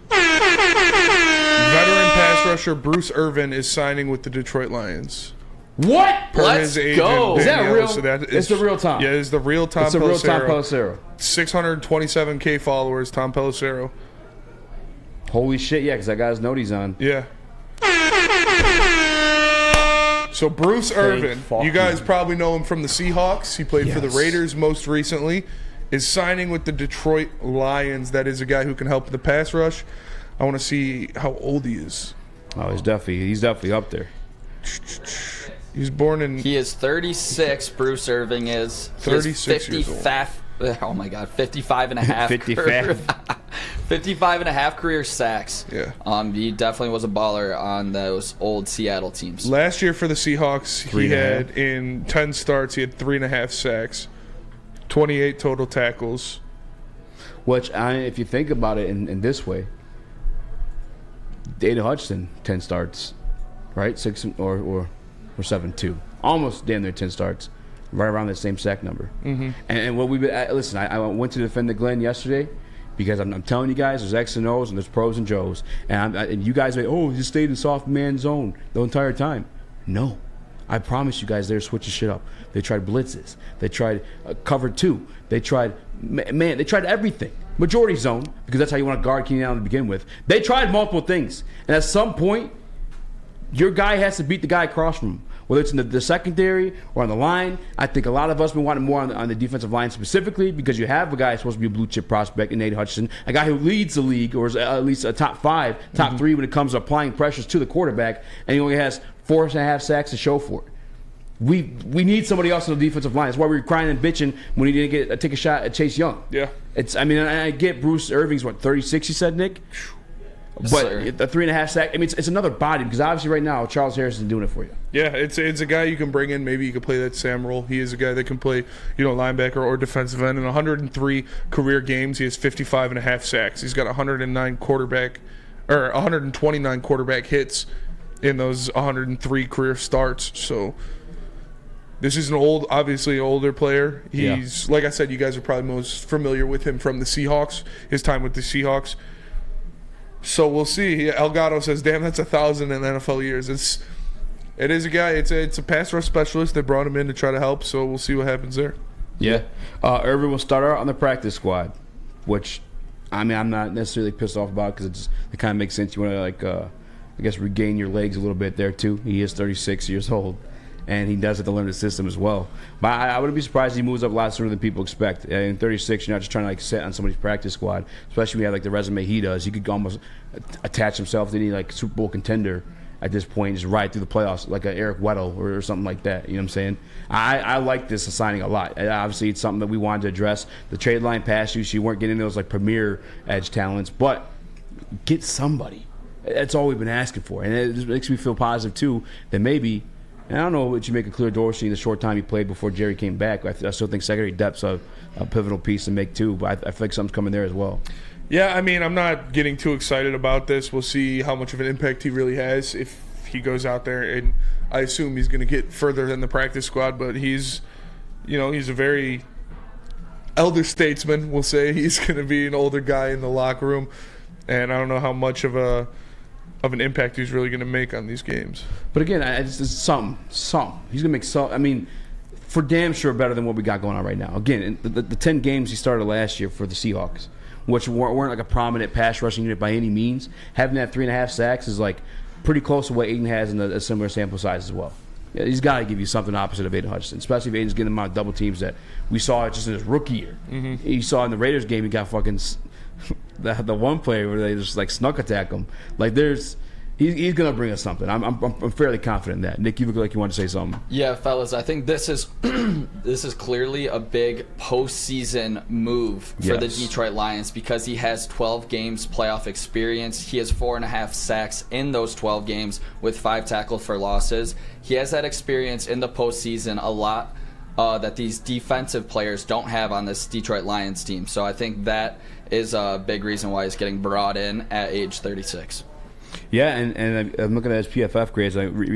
Veteran pass rusher Bruce Irvin is signing with the Detroit Lions.
What?
Let's go.
Is that real?
So
it's the real Tom.
Yeah, it's the real Tom Pelissero.
It's the real Tom Pelissero.
627K followers, Tom Pelissero.
Holy shit, yeah, because that guy's noties on.
Yeah. So Bruce Irvin, you guys probably know him from the Seahawks. He played for the Raiders most recently. Is signing with the Detroit Lions. That is a guy who can help the pass rush. I want to see how old he is.
Oh, he's definitely up there.
He's born in...
He is 36. Bruce Irving is.
36 years old.
Oh, my God. 55 and a half. 55 and a half career sacks.
Yeah.
He definitely was a baller on those old Seattle teams.
Last year for the Seahawks, he had in 10 starts, he had 3.5 sacks, 28 total tackles.
Which, if you think about it in this way, Dana Hutchinson, 10 starts, right? 6 or 7-2. Almost damn near 10 starts. Right around that same sack number. Mm-hmm. And what we've been... Listen, I went to defend the Glen yesterday, Because I'm telling you guys, there's X and O's and there's pros and Joes. And you guys say, oh, he stayed in soft man zone the entire time. No. I promise you guys, they're switching shit up. They tried blitzes. They tried cover 2. They tried, they tried everything. Majority zone, because that's how you want to guard Keenan Allen to begin with. They tried multiple things. And at some point, your guy has to beat the guy across from him. Whether it's in the secondary or on the line, I think a lot of us been wanting more on the defensive line specifically because you have a guy who's supposed to be a blue chip prospect in Nate Hutchinson, a guy who leads the league or is at least a top 5, top 3 when it comes to applying pressures to the quarterback, and he only has 4.5 sacks to show for it. We need somebody else on the defensive line. That's why we were crying and bitching when he didn't take a shot at Chase Young.
Yeah.
I get Bruce Irving's, 36, you said, Nick? But the 3.5 sack, it's another body because obviously right now Charles Harris isn't doing it for you.
Yeah, it's a guy you can bring in. Maybe you can play that Sam role. He is a guy that can play, linebacker or defensive end. In 103 career games, he has 55.5 sacks. He's got 129 quarterback hits in those 103 career starts. So this is obviously an older player. He's like I said, you guys are probably most familiar with him from the Seahawks, his time with the Seahawks. So we'll see. Elgato says, "Damn, that's 1,000 in NFL years." It is a guy. It's a pass rush specialist. They brought him in to try to help. So we'll see what happens there.
Yeah, Irvin will start out on the practice squad, which I'm not necessarily pissed off about because it kind of makes sense. You want to regain your legs a little bit there too. He is 36 years old, and he does have to learn the system as well. But I wouldn't be surprised if he moves up a lot sooner than people expect. In 36, you're not just trying to sit on somebody's practice squad, especially when you have the resume he does. He could almost attach himself to any Super Bowl contender at this point, just ride through the playoffs like an Eric Weddle or something like that. You know what I'm saying? I like this signing a lot. Obviously, it's something that we wanted to address. The trade line pass use, you weren't getting those premier edge talents, but get somebody. That's all we've been asking for, and it just makes me feel positive too that maybe. And I don't know what you make of Clear Dorsey in the short time he played before Jerry came back. I still think secondary depth's a pivotal piece to make too, but I feel like something's coming there as well.
Yeah, I'm not getting too excited about this. We'll see how much of an impact he really has if he goes out there, and I assume he's going to get further than the practice squad, but he's a very elder statesman, we'll say. He's going to be an older guy in the locker room, and I don't know how much of an impact he's really going to make on these games.
But again, it's something. He's going to make some. For damn sure better than what we got going on right now. Again, the 10 games he started last year for the Seahawks, which weren't like a prominent pass rushing unit by any means. Having that 3.5 sacks is pretty close to what Aiden has in a similar sample size as well. Yeah, he's got to give you something opposite of Aiden Hutchinson, especially if Aiden's getting them out of double teams that we saw just in his rookie year. Mm-hmm. You saw in the Raiders game, he got fucking the one play where they just snuck attack him. He's gonna bring us something. I'm fairly confident in that. Nick, you look like you want to say something.
Yeah, fellas, I think this is this is clearly a big postseason move for the Detroit Lions because he has 12 games playoff experience. He has 4.5 sacks in those 12 games with 5 tackles for losses. He has that experience in the postseason a lot that these defensive players don't have on this Detroit Lions team. So I think that is a big reason why he's getting brought in at age 36.
Yeah, and I'm looking at his PFF grades. I read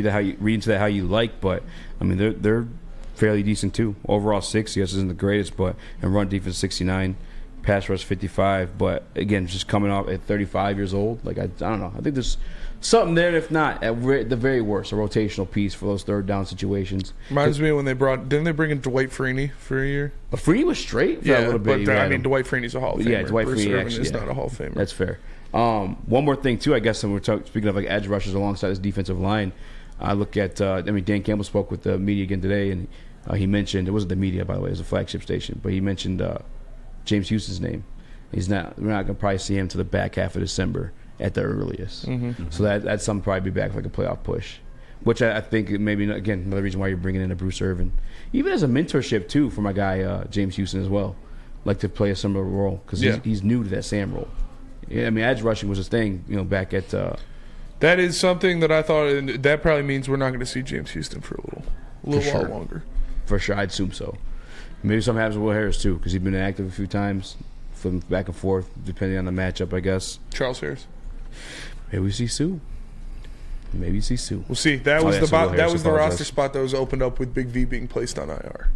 into that how you like, but they're fairly decent too. Overall 6, yes, isn't the greatest, but and run defense 69, pass rush 55. But again, just coming off at 35 years old, I don't know. I think there's something there. If not, at the very worst, a rotational piece for those third down situations.
Reminds me when didn't they bring in Dwight Freeney for a year?
But Freeney was straight for a little bit.
But Dwight Freeney's a Hall of Famer.
Yeah, Dwight Freeney actually
is not a Hall of Famer.
That's fair. One more thing too, I guess, when we're speaking of edge rushers alongside this defensive line, I look at Dan Campbell spoke with the media again today, and he mentioned, it wasn't the media by the way, it was a flagship station, but he mentioned James Houston's name. We're not going to probably see him to the back half of December at the earliest. Mm-hmm. So that's something probably be back for a playoff push, which I think maybe again another reason why you're bringing in a Bruce Irvin, even as a mentorship too for my guy James Houston as well, to play a similar role because he's new to that Sam role. Yeah, edge rushing was his thing, back at.
That is something that I thought, and that probably means we're not going to see James Houston for a little while longer.
For sure, I'd assume so. Maybe something happens with Will Harris too, because he's been active a few times, flipping back and forth depending on the matchup, I guess.
Charles Harris.
Maybe we see Sue. We'll see.
That was the roster spot that was opened up with Big V being placed on IR.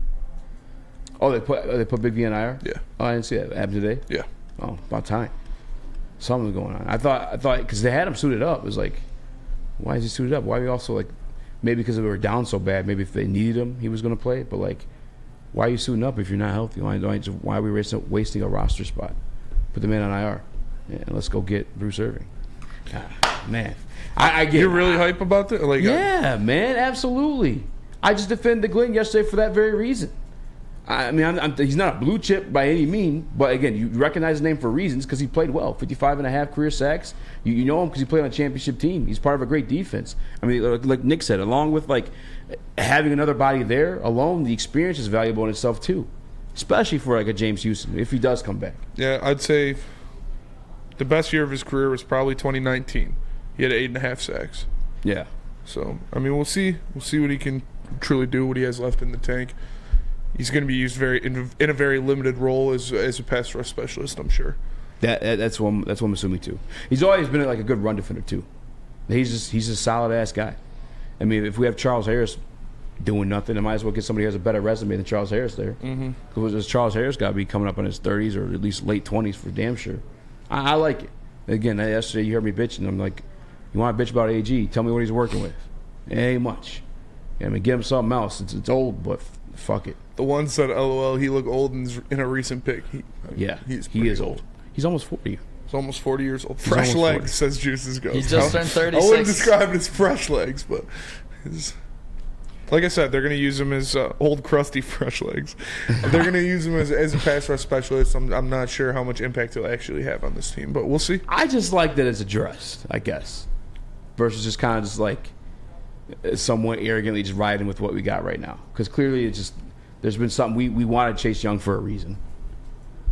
Oh, they put Big V on IR?
Yeah.
Oh, I didn't see that. Happened today?
Yeah.
Oh, about time. Something was going on. I thought because they had him suited up. It was like, why is he suited up? Why are we also like, maybe because we were down so bad. Maybe if they needed him, he was going to play. But like, why are you suiting up if you're not healthy? Why are we wasting a roster spot? Put the man on IR. Yeah, and let's go get Bruce Irving. Man, I get.
You're really hype about that? Like,
yeah, man, absolutely. I just defended Glenn yesterday for that very reason. I mean, he's not a blue chip by any mean, but again, you recognize his name for reasons because he played well. 55.5 career sacks. You know him because he played on a championship team. He's part of a great defense. I mean, like Nick said, along with like having another body there alone, the experience is valuable in itself too, especially for like a James Houston if he does come back.
Yeah, I'd say the best year of his career was probably 2019. He had 8.5 sacks.
Yeah.
So I mean, we'll see. We'll see what he can truly do. What he has left in the tank. He's going to be used in a very limited role as a pass rush specialist, I'm sure.
That's what I'm assuming too. He's always been like a good run defender too. He's a solid ass guy. I mean, if we have Charles Harris doing nothing, I might as well get somebody who has a better resume than Charles Harris there. Because Charles Harris got to be coming up in his 30s or at least late 20s for damn sure. I like it. Again, yesterday you heard me bitching. I'm like, you want to bitch about AG? Tell me what he's working with. It ain't much. I mean, get him something else. It's old, but fuck it.
The one said, "LOL, he looked old in a recent pick." He is old.
He's almost 40.
He's almost 40 years old. Fresh legs, says Juices Ghost.
He just turned 36.
I wouldn't describe it as fresh legs, but like I said, they're going to use him as old, crusty, fresh legs. They're going to use him as a pass rush specialist. I'm not sure how much impact he'll actually have on this team, but we'll see.
I just like that it's addressed, I guess, versus just kind of just like somewhat arrogantly just riding with what we got right now. Because clearly it's just there's been something we wanted Chase Young for a reason.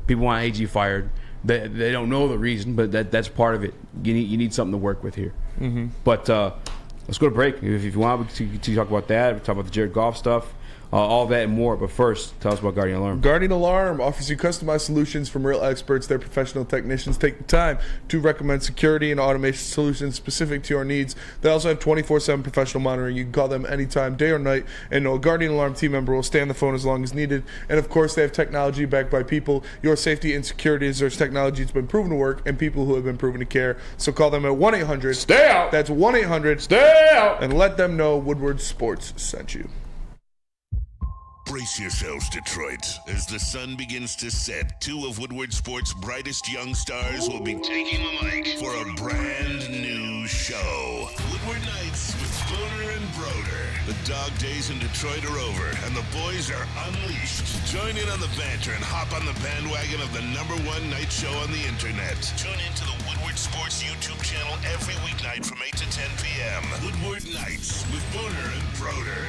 People want AG fired. They don't know the reason, but that's part of it. You need something to work with here. But let's go to break. If you want to talk about that, talk about the Jared Goff stuff, all that and more. But first, tell us about Guardian Alarm.
Guardian Alarm offers you customized solutions from real experts. Their professional technicians take the time to recommend security and automation solutions specific to your needs. They also have 24/7 professional monitoring. You can call them anytime, day or night, and a Guardian Alarm team member will stay on the phone as long as needed. And of course, they have technology backed by people. Your safety and security is their technology. It's been proven to work, and people who have been proven to care. So call them at 1-800.
Stay out.
That's 1-800.
Stay out.
And let them know Woodward Sports sent you.
Brace yourselves, Detroit. As the sun begins to set, two of Woodward Sports' brightest young stars will be taking the mic for a brand new show. Woodward Nights with Spooner and Broder. The dog days in Detroit are over, and the boys are unleashed. Join in on the banter and hop on the bandwagon of the #1 night show on the internet. Tune into the Woodward Sports YouTube channel every weeknight from 8 to 10 p.m. Woodward Nights with Spooner and Broder.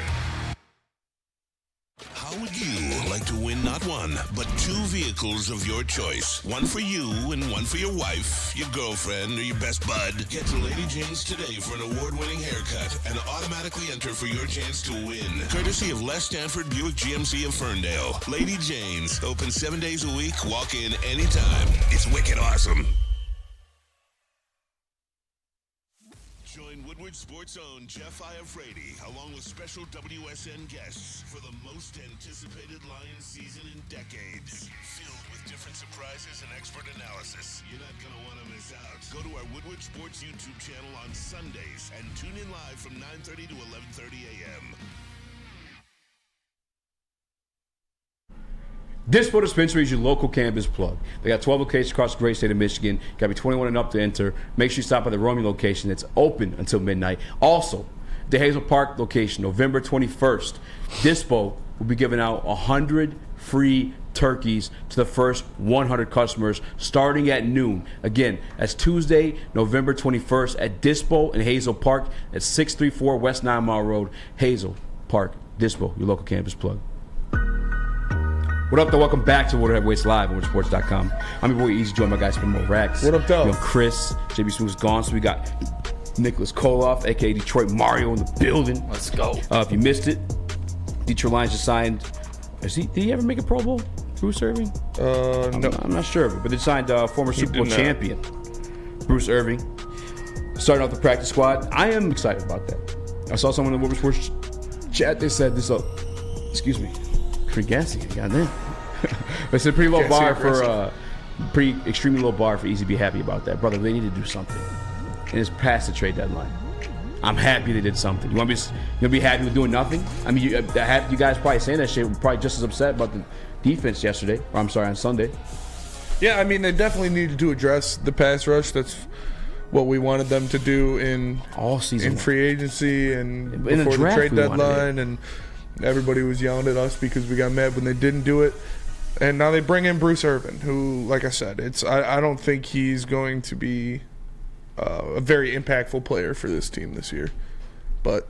How would you like to win not one, but two vehicles of your choice? One for you and one for your wife, your girlfriend, or your best bud. Get to Lady Jane's today for an award-winning haircut and automatically enter for your chance to win. Courtesy of Les Stanford Buick GMC of Ferndale. Lady Jane's, open 7 days a week, walk in anytime. It's wicked awesome. Join Woodward Sports' own Jeff Iafrate, along with special WSN guests for the most anticipated Lions season in decades. Filled with different surprises and expert analysis. You're not going to want to miss out. Go to our Woodward Sports YouTube channel on Sundays and tune in live from 9:30 to 11:30 a.m.
Dispo Dispensary is your local cannabis plug. They got 12 locations across the great state of Michigan. Got to be 21 and up to enter. Make sure you stop by the Romeo location. It's open until midnight. Also, the Hazel Park location, November 21st. Dispo will be giving out 100 free turkeys to the first 100 customers starting at noon. Again, that's Tuesday, November 21st at Dispo in Hazel Park at 634 West 9 Mile Road, Hazel Park. Dispo, your local cannabis plug. What up, though? Welcome back to Water Heavyweights Live on WoodSports.com. I'm your boy Eazy, joined by my guy Spin Mo Racks.
What up, though?
You know, Chris, JB Smooth's gone, so we got Nicholas Koloff, a.k.a. Detroit Mario, in the building.
Let's go.
If you missed it, Detroit Lions just signed. Did he ever make a Pro Bowl? Bruce Irving?
No.
I'm not sure, but they signed former Super Bowl champion Bruce Irving. Starting off the practice squad. I am excited about that. I saw someone in the Woodward Sports chat. They said this up. Excuse me. Pretty gassy. Goddamn. It's a pretty low bar pretty extremely low bar for Eazy to be happy about that. Brother, they need to do something. And it's past the trade deadline. I'm happy they did something. You want to be happy with doing nothing? I mean, you guys probably saying that shit were probably just as upset about the defense yesterday. Or I'm sorry, on Sunday.
Yeah, I mean, they definitely needed to address the pass rush. That's what we wanted them to do in
all season,
in free agency and
in
before the trade
deadline.
And everybody was yelling at us because we got mad when they didn't do it. And now they bring in Bruce Irvin, who, like I said, I don't think he's going to be a very impactful player for this team this year. But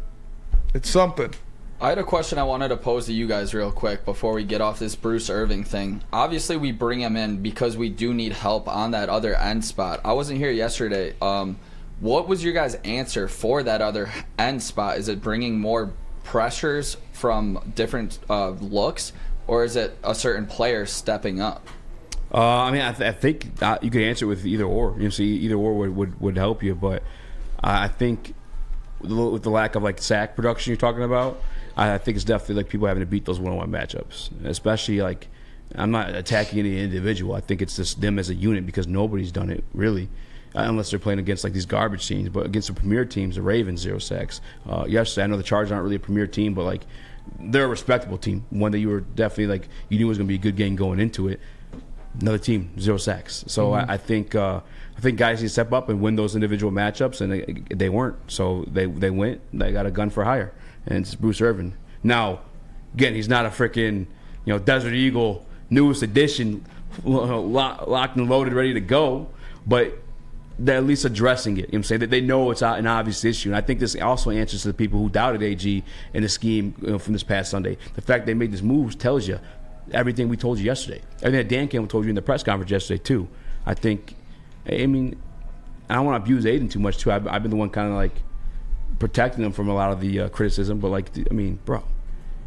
it's something.
I had a question I wanted to pose to you guys real quick before we get off this Bruce Irving thing. Obviously, we bring him in because we do need help on that other end spot. I wasn't here yesterday. What was your guys' answer for that other end spot? Is it bringing more pressures from different looks, or is it a certain player stepping up?
I mean, I think you could answer it with either or. You see, either or would help you, but I think with the lack of like sack production you're talking about, I think it's definitely like people having to beat those one-on-one matchups. Especially like, I'm not attacking any individual. I think it's just them as a unit because nobody's done it really, unless they're playing against like these garbage teams. But against the premier teams, the Ravens 0 sacks. Yesterday, I know the Chargers aren't really a premier team, but like they're a respectable team. One that you were definitely like you knew was going to be a good game going into it. Another team, 0 sacks. So I think guys need to step up and win those individual matchups, and they weren't. So they went. They got a gun for hire, and it's Bruce Irvin. Now, again, he's not a freaking Desert Eagle newest edition, locked and loaded, ready to go. But they're at least addressing it. You know what I'm saying? That they know it's an obvious issue. And I think this also answers to the people who doubted AG in the scheme from this past Sunday. The fact they made these moves tells you everything we told you yesterday. Everything that Dan Campbell told you in the press conference yesterday, too. I mean, I don't want to abuse Aiden too much, too. I've been the one kind of like protecting him from a lot of the criticism. But, bro,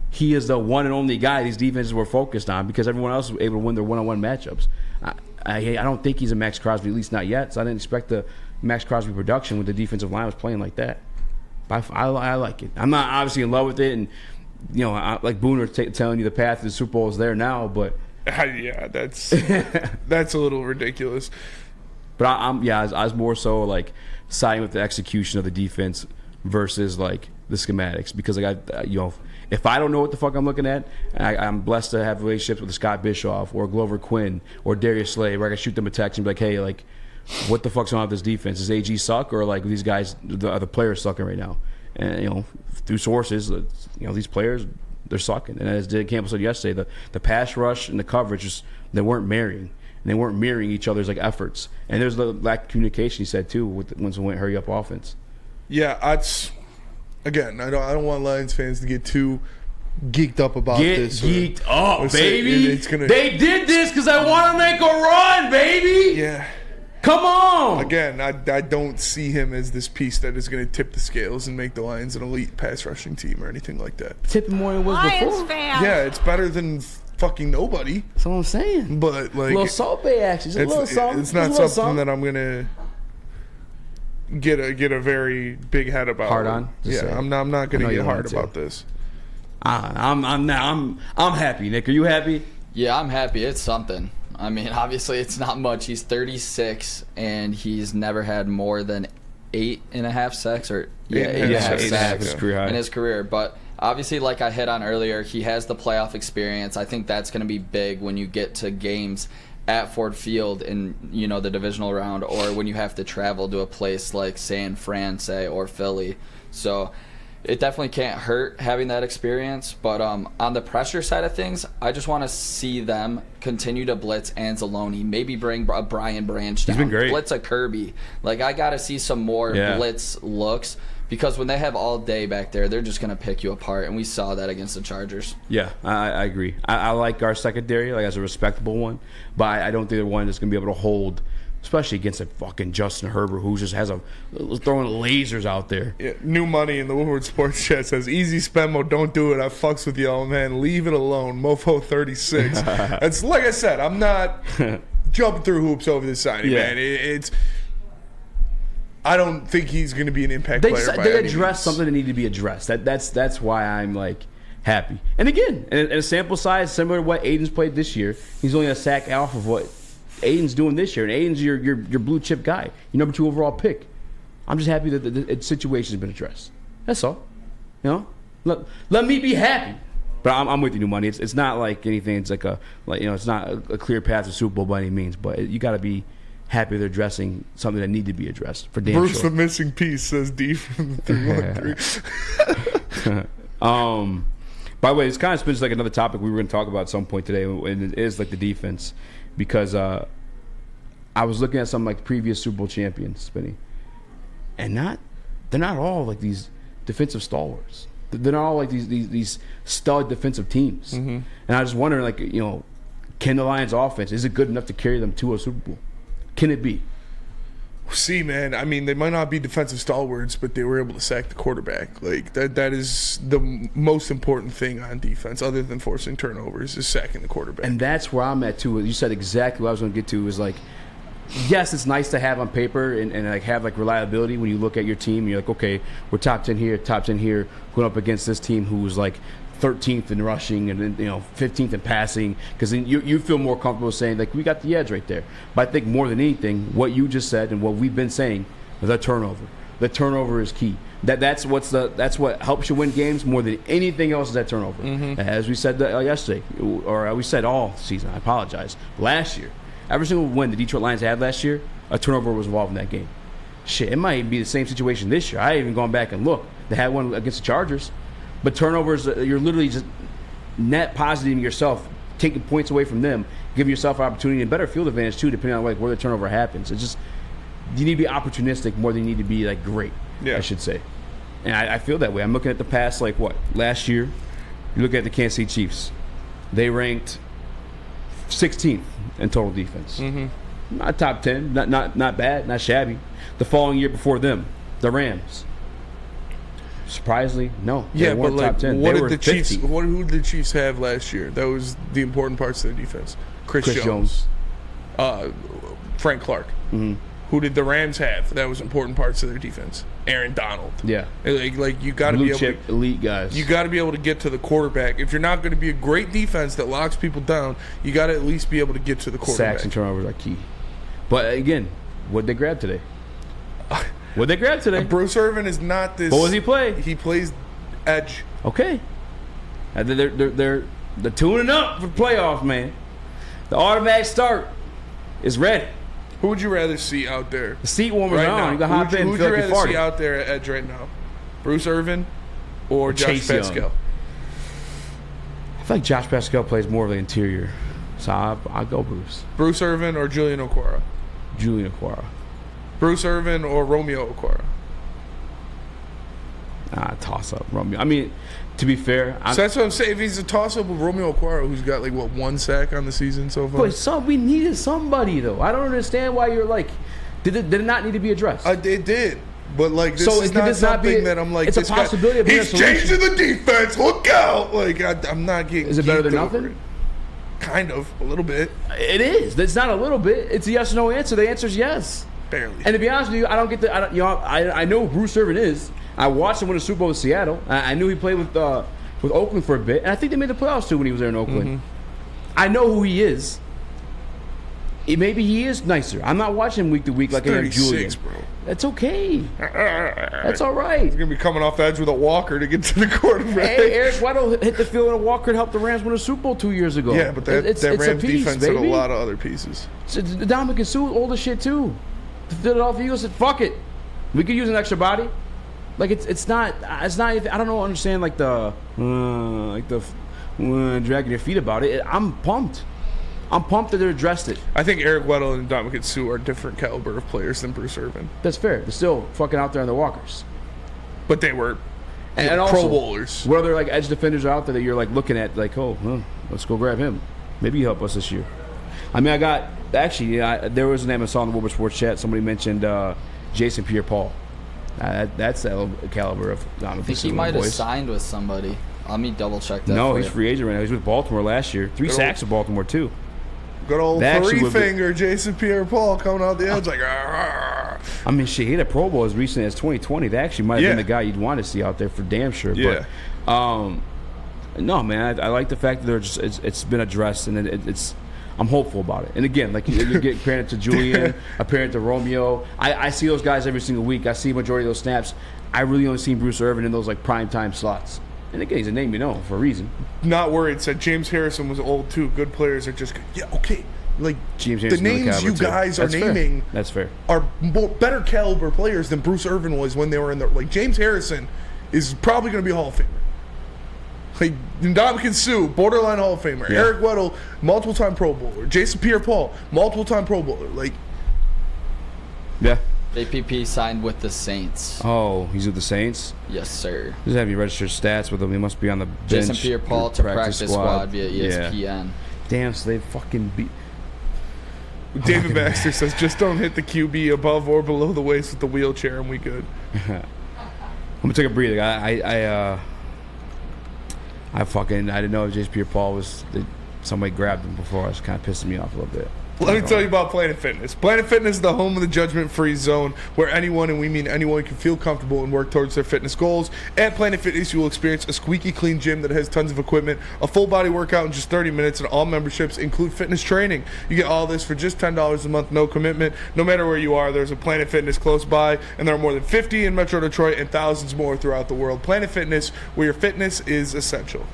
he is the one and only guy these defenses were focused on because everyone else was able to win their one-on-one matchups. I don't think he's a Max Crosby, at least not yet. So I didn't expect the Max Crosby production with the defensive line was playing like that. But I like it. I'm not obviously in love with it, and like Booner telling you the path to the Super Bowl is there now. But
yeah, that's a little ridiculous.
But I was more so like siding with the execution of the defense versus like the schematics because if I don't know what the fuck I'm looking at, I'm blessed to have relationships with Scott Bischoff or Glover Quinn or Darius Slay where I can shoot them a text and be like, hey, like, what the fuck's wrong with this defense? Does AG suck or like these guys, the players sucking right now? And through sources, these players, they're sucking. And as Dan Campbell said yesterday, the pass rush and the coverage they weren't marrying. And they weren't mirroring each other's like efforts. And there's the lack of communication, he said too, once we went hurry up offense.
Yeah, Again, I don't want Lions fans to get too geeked up about this.
Get geeked up, baby. They did this because I want to make a run, baby.
Yeah.
Come on.
Again, I don't see him as this piece that is going to tip the scales and make the Lions an elite pass rushing team or anything like that.
Tipping more than it was
Lions
before.
Fan.
Yeah, it's better than fucking nobody.
That's what I'm saying.
But like,
a little Salt Bay action.
It's not something that I'm going to get a very big head about.
Hard on?
Yeah, I'm not going to get hard about this.
I'm happy. Nick, are you happy?
Yeah, I'm happy. It's something. I mean, obviously it's not much. He's 36 and he's never had more than 8.5 sacks or 8.5 sacks in his career. But obviously, like I hit on earlier, he has the playoff experience. I think that's going to be big when you get to games at Ford Field in the divisional round, or when you have to travel to a place like San Fran, say, or Philly. So it definitely can't hurt having that experience. But on the pressure side of things, I just want to see them continue to blitz Anzalone, maybe bring a Brian Branch down,
he's been great.
Blitz a Kirby. Like, I got to see some more blitz looks. Because when they have all day back there, they're just going to pick you apart, and we saw that against the Chargers.
Yeah, I agree. I like our secondary as a respectable one, but I don't think they're one that's going to be able to hold, especially against a fucking Justin Herbert who just has throwing lasers out there.
Yeah, new money in the Woodward Sports Chat says, Easy Spenmo, don't do it. I fucks with y'all, man. Leave it alone. Mofo 36. It's like I said, I'm not jumping through hoops over this signing, man. It's... I don't think he's going to be an impact player.
They addressed something that needed to be addressed. That's why I'm like happy. And again, in a sample size similar to what Aiden's played this year, he's only a sack off of what Aiden's doing this year, and Aiden's your blue chip guy, your number 2 overall pick. I'm just happy that the situation's been addressed. That's all. You know, let me be happy. But I'm with you, New Money. It's not like anything. It's like it's not a clear path to Super Bowl by any means. But you got to be happy they're addressing something that need to be addressed for damn
Bruce,
sure.
the missing piece, says D from the 313.
By the way, this kind of spins like another topic we were going to talk about at some point today, and it is like the defense, because I was looking at some like previous Super Bowl champions, Spinny, and they're not all like these defensive stalwarts. They're not all like these stud defensive teams. Mm-hmm. And I just wonder, like, can the Lions' offense, is it good enough to carry them to a Super Bowl? Can it be?
See, man, I mean, they might not be defensive stalwarts, but they were able to sack the quarterback. Like, that is the most important thing on defense, other than forcing turnovers, is sacking the quarterback.
And that's where I'm at, too. You said exactly what I was going to get to, is like, yes, it's nice to have on paper and like have like reliability when you look at your team. And you're like, okay, we're top 10 here, going up against this team who's like 13th in rushing and then 15th in passing, because then you feel more comfortable saying like we got the edge right there. But I think more than anything, what you just said and what we've been saying, the turnover is key. That's what helps you win games more than anything else is that turnover. Mm-hmm. As we said yesterday, or we said all season. I apologize. Last year. Every single win the Detroit Lions had last year, a turnover was involved in that game. Shit, it might be the same situation this year. I haven't even gone back and looked. They had one against the Chargers. But turnovers, you're literally just net positing yourself, taking points away from them, giving yourself an opportunity and better field advantage, too, depending on like where the turnover happens. It's just, you need to be opportunistic more than you need to be like great, I should say. And I feel that way. I'm looking at the past, like what? Last year, you look at the Kansas City Chiefs. They ranked 16th in total defense. Mm-hmm. Not top 10, not bad, not shabby. The following year before them, the Rams. Surprisingly, no.
Yeah, but like,
top 10.
What did the Chiefs? Who did the Chiefs have last year? That was the important parts of their defense. Chris Jones. Frank Clark. Mm-hmm. Who did the Rams have? That was important parts of their defense. Aaron Donald.
Yeah.
Like you got to be able
to elite guys.
You got to be able to get to the quarterback. If you're not going to be a great defense that locks people down, you got to at least be able to get to the quarterback.
Sacks and turnovers are key. But again, what'd they grab today?
Bruce Irvin is not this.
What does he play?
He plays edge.
Okay. They're tuning up for playoffs, man. The automatic start is ready.
Who would you rather see out there?
The seat warmer's
right
on.
Now.
You got hop in.
Who would you rather see out there at edge right now? Bruce Irvin or Josh Pascal?
I feel like Josh Pascal plays more of the interior, so I'll go Bruce.
Bruce Irvin or Julian Okwara?
Julian Okwara.
Bruce Irvin or Romeo Okwara?
Toss up Romeo. I mean, to be fair,
so that's what I'm saying. If he's a toss up with Romeo Okwara, who's got like what, 1 sack on the season so far.
But we needed somebody though. I don't understand why you're like, did it not need to be addressed?
It did. But like this is not something that I'm like.
It's a possibility of being a solution.
He's changing the defense. Look out! Like I'm not getting.
Is it better than nothing?
Kind of, a little bit.
It is. It's not a little bit. It's a yes or no answer. The answer is yes.
Barely.
And to be honest with you, I don't get the. I know who Bruce Irvin is. I watched him win a Super Bowl with Seattle. I knew he played with Oakland for a bit, and I think they made the playoffs too when he was there in Oakland. Mm-hmm. I know who he is. Maybe he is nicer. I'm not watching him week to week like I am Julian.
Bro.
That's okay. That's all right.
He's gonna be coming off the edge with a walker to get to the quarterback.
Hey, Eric Weddle hit the field in a walker and helped the Rams win a Super Bowl 2 years ago.
Yeah, but that Rams defense had a lot of other pieces.
Dominican Sue, old as shit too. The Philadelphia Eagles said, "Fuck it, we could use an extra body." Like it's not. I don't know. Understand like the dragging your feet about it. I'm pumped. I'm pumped that they addressed it.
I think Eric Weddle and Dominican Sue are different caliber of players than Bruce Irvin.
That's fair. They're still fucking out there on the walkers.
But they were
and
Pro
also,
Bowlers.
What other like edge defenders are out there that you're like looking at like, let's go grab him. Maybe he'll help us this year. I mean, there was a name I saw in the Woodward Sports chat. Somebody mentioned Jason Pierre-Paul. That's the caliber of Dominican.
I think he might have signed with somebody. Let me double check that.
No, he's free agent right now. He's with Baltimore last year. 3 sacks with Baltimore too.
Good old three-finger Jason Pierre-Paul coming out the edge like,
I mean, shit, he had a Pro Bowl as recent as 2020. That actually might have been the guy you'd want to see out there for damn sure.
Yeah.
But, no, man, I like the fact that it's been addressed, and I'm hopeful about it. And again, like you get comparing it to Julian, comparing it to Romeo. I see those guys every single week. I see a majority of those snaps. I really only seen Bruce Irvin in those like prime time slots. And again, he's a name you know for a reason.
Not worried. Said James Harrison was old too. Good players are just okay. Like
James
the
Harrison
names you guys are naming
That's fair.
are better caliber players than Bruce Irvin was when they were in the like. James Harrison is probably going to be a Hall of Famer. Like Ndamukong Suh, borderline Hall of Famer.
Yeah.
Eric Weddle, multiple-time Pro Bowler. Jason Pierre-Paul, multiple-time Pro Bowler. Like,
yeah.
APP signed with the Saints.
Oh, he's with the Saints?
Yes, sir.
Does have you registered stats with him? He must be on the bench.
Jason Pierre-Paul to practice squad via ESPN.
Yeah. Damn, so they fucking beat.
David Baxter says, just don't hit the QB above or below the waist with the wheelchair and we good.
I'm gonna take a breather. I didn't know if Jason Pierre-Paul was somebody grabbed him before. It was kind of pissing me off a little bit.
Let me tell you about Planet Fitness. Planet Fitness is the home of the judgment-free zone where anyone, and we mean anyone, can feel comfortable and work towards their fitness goals. At Planet Fitness, you will experience a squeaky clean gym that has tons of equipment, a full-body workout in just 30 minutes, and all memberships include fitness training. You get all this for just $10 a month, no commitment. No matter where you are, there's a Planet Fitness close by, and there are more than 50 in Metro Detroit and thousands more throughout the world. Planet Fitness, where your fitness is essential.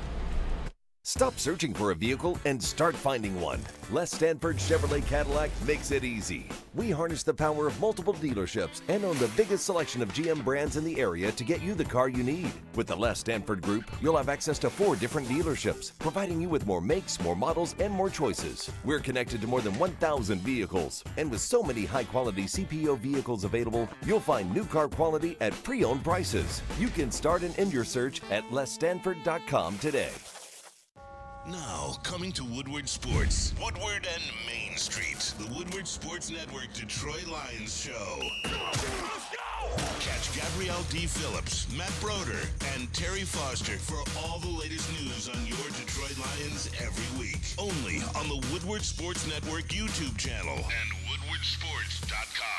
Stop searching for a vehicle and start finding one. Les Stanford Chevrolet Cadillac makes it easy. We harness the power of multiple dealerships and own the biggest selection of GM brands in the area to get you the car you need. With the Les Stanford Group, you'll have access to 4 different dealerships, providing you with more makes, more models, and more choices. We're connected to more than 1,000 vehicles. And with so many high-quality CPO vehicles available, you'll find new car quality at pre-owned prices. You can start and end your search at lesstanford.com today.
Now, coming to Woodward Sports, Woodward and Main Street, the Woodward Sports Network Detroit Lions show. Catch Gabrielle D. Phillips, Matt Broder, and Terry Foster for all the latest news on your Detroit Lions every week. Only on the Woodward Sports Network YouTube channel and woodwardsports.com.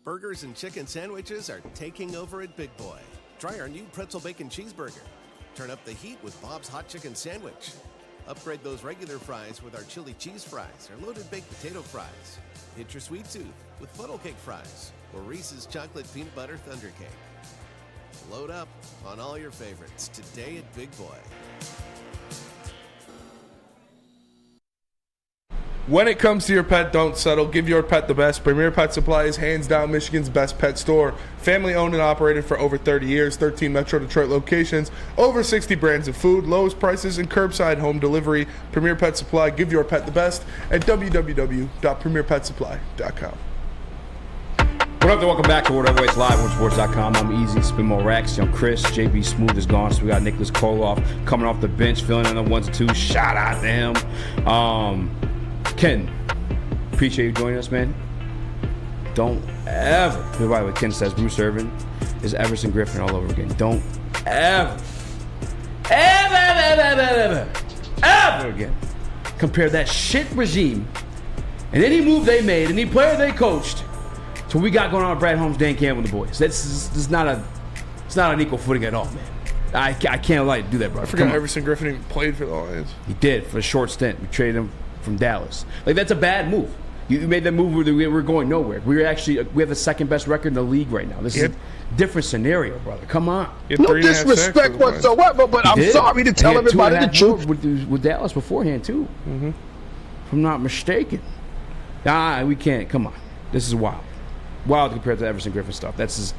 Burgers and chicken sandwiches are taking over at Big Boy. Try our new pretzel bacon cheeseburger. Turn up the heat with Bob's hot chicken sandwich. Upgrade those regular fries with our chili cheese fries or loaded baked potato fries. Hit your sweet tooth with funnel cake fries or Reese's chocolate peanut butter thunder cake. Load up on all your favorites today at Big Boy.
When it comes to your pet, don't settle. Give your pet the best. Premier Pet Supply is hands down Michigan's best pet store. Family owned and operated for over 30 years, 13 Metro Detroit locations, over 60 brands of food, lowest prices, and curbside home delivery. Premier Pet Supply, give your pet the best at www.premierpetsupply.com.
What up, welcome back to World Heavyweights Live on sports.com. I'm Eazy, Spin More Racks. Young Chris, JB Smooth is gone, so we got Nicholas Koloff coming off the bench, filling in the 1s and 2s. Shout out to him. Ken, appreciate you joining us, man. Don't ever, by the way, Ken says Bruce Irvin is Everson Griffin all over again. Don't ever again compare that shit regime and any move they made, any player they coached, to what we got going on with Brad Holmes, Dan Campbell, and the boys. It's not an equal footing at all, man. I can't allow you to do that, bro.
I forgot Everson Griffin even played for the Lions.
He did for a short stint. We traded him from Dallas. Like, that's a bad move. You made that move where we're going nowhere. We have the second best record in the league right now. This is a different scenario, brother. Come on.
No disrespect whatsoever, but I'm sorry to tell everybody the truth.
With Dallas beforehand too, if I'm not mistaken. We can't. Come on. This is wild. Wild compared to Everson Griffin stuff.
Everson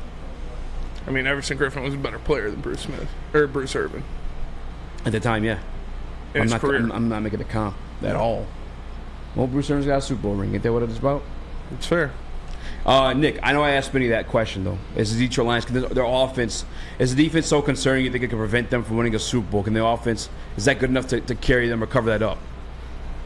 Griffin was a better player than Bruce Irvin.
At the time, yeah. I'm not making a comp at all. Well, Bruce Irvin's got a Super Bowl ring. Ain't that what it's about?
It's fair.
Nick, I know I asked Benny that question, though. Is the Detroit Lions, their offense, is the defense so concerning you think it can prevent them from winning a Super Bowl? Can the offense, is that good enough to carry them or cover that up?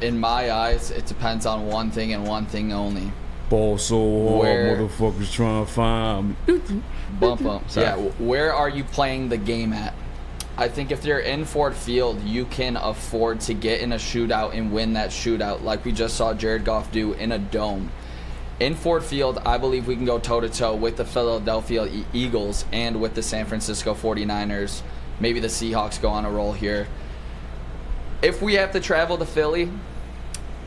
In my eyes, it depends on one thing and one thing only.
Ball so hard, motherfuckers trying to find me.
Bump. Yeah, where are you playing the game at? I think if you're in Ford Field, you can afford to get in a shootout and win that shootout like we just saw Jared Goff do in a dome. In Ford Field, I believe we can go toe-to-toe with the Philadelphia Eagles and with the San Francisco 49ers maybe the Seahawks go on a roll here. If we have to travel to Philly,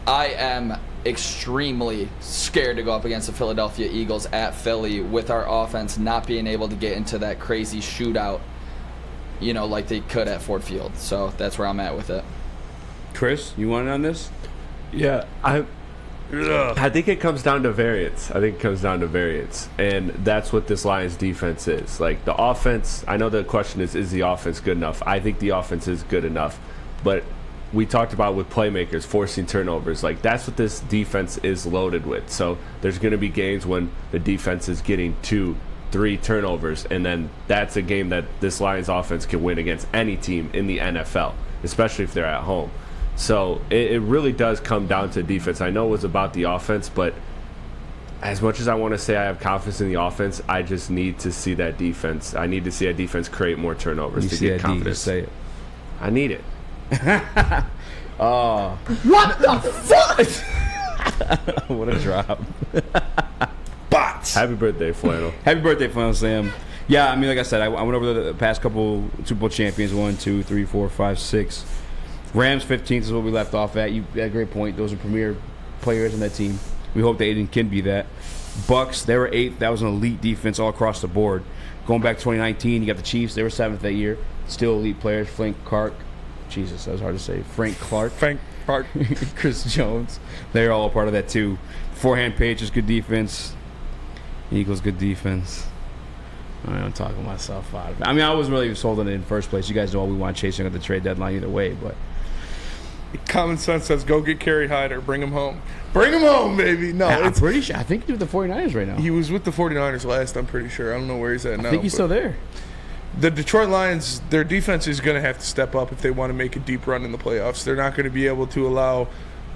I am extremely scared to go up against the Philadelphia Eagles at Philly with our offense not being able to get into that crazy shootout, like they could at Ford Field. So that's where I'm at with it.
Chris, you want in on this?
Yeah, I think it comes down to variance. And that's what this Lions defense is. Like, the offense, I know the question is the offense good enough? I think the offense is good enough. But we talked about with playmakers forcing turnovers. Like, that's what this defense is loaded with. So there's going to be games when the defense is getting 2-3 turnovers, and then that's a game that this Lions offense can win against any team in the NFL, especially if they're at home. So it really does come down to defense. I know it was about the offense, but as much as I want to say I have confidence in the offense, I just need to see that defense. I need to see that defense create more turnovers to get confidence.
Say it.
I need it.
What the fuck?
What a drop.
Bots.
Happy birthday, Flannel.
Happy birthday, Flannel Sam. Yeah, I mean, like I said, I went over the past couple Super Bowl champions, 1, 2, 3, 4, 5, 6. Rams 15th is what we left off at. You had a great point. Those are premier players on that team. We hope that Aiden can be that. Bucks, they were 8th. That was an elite defense all across the board. Going back to 2019, you got the Chiefs. They were 7th that year. Still elite players. Frank Clark. Jesus, that was hard to say. Frank Clark. Chris Jones. They're all a part of that too. Forehand Patriots, good defense. Eagles, good defense. I'm talking myself out of it. I mean, I wasn't really sold on it in the first place. You guys know all we want chasing at the trade deadline either way, but
common sense says go get Kerry Hyder. Bring him home. Bring him home, baby. No,
I'm pretty sure. I think he's with the 49ers right now.
He was with the 49ers last, I'm pretty sure. I don't know where he's at now.
I think he's still there.
The Detroit Lions, their defense is going to have to step up if they want to make a deep run in the playoffs. They're not going to be able to allow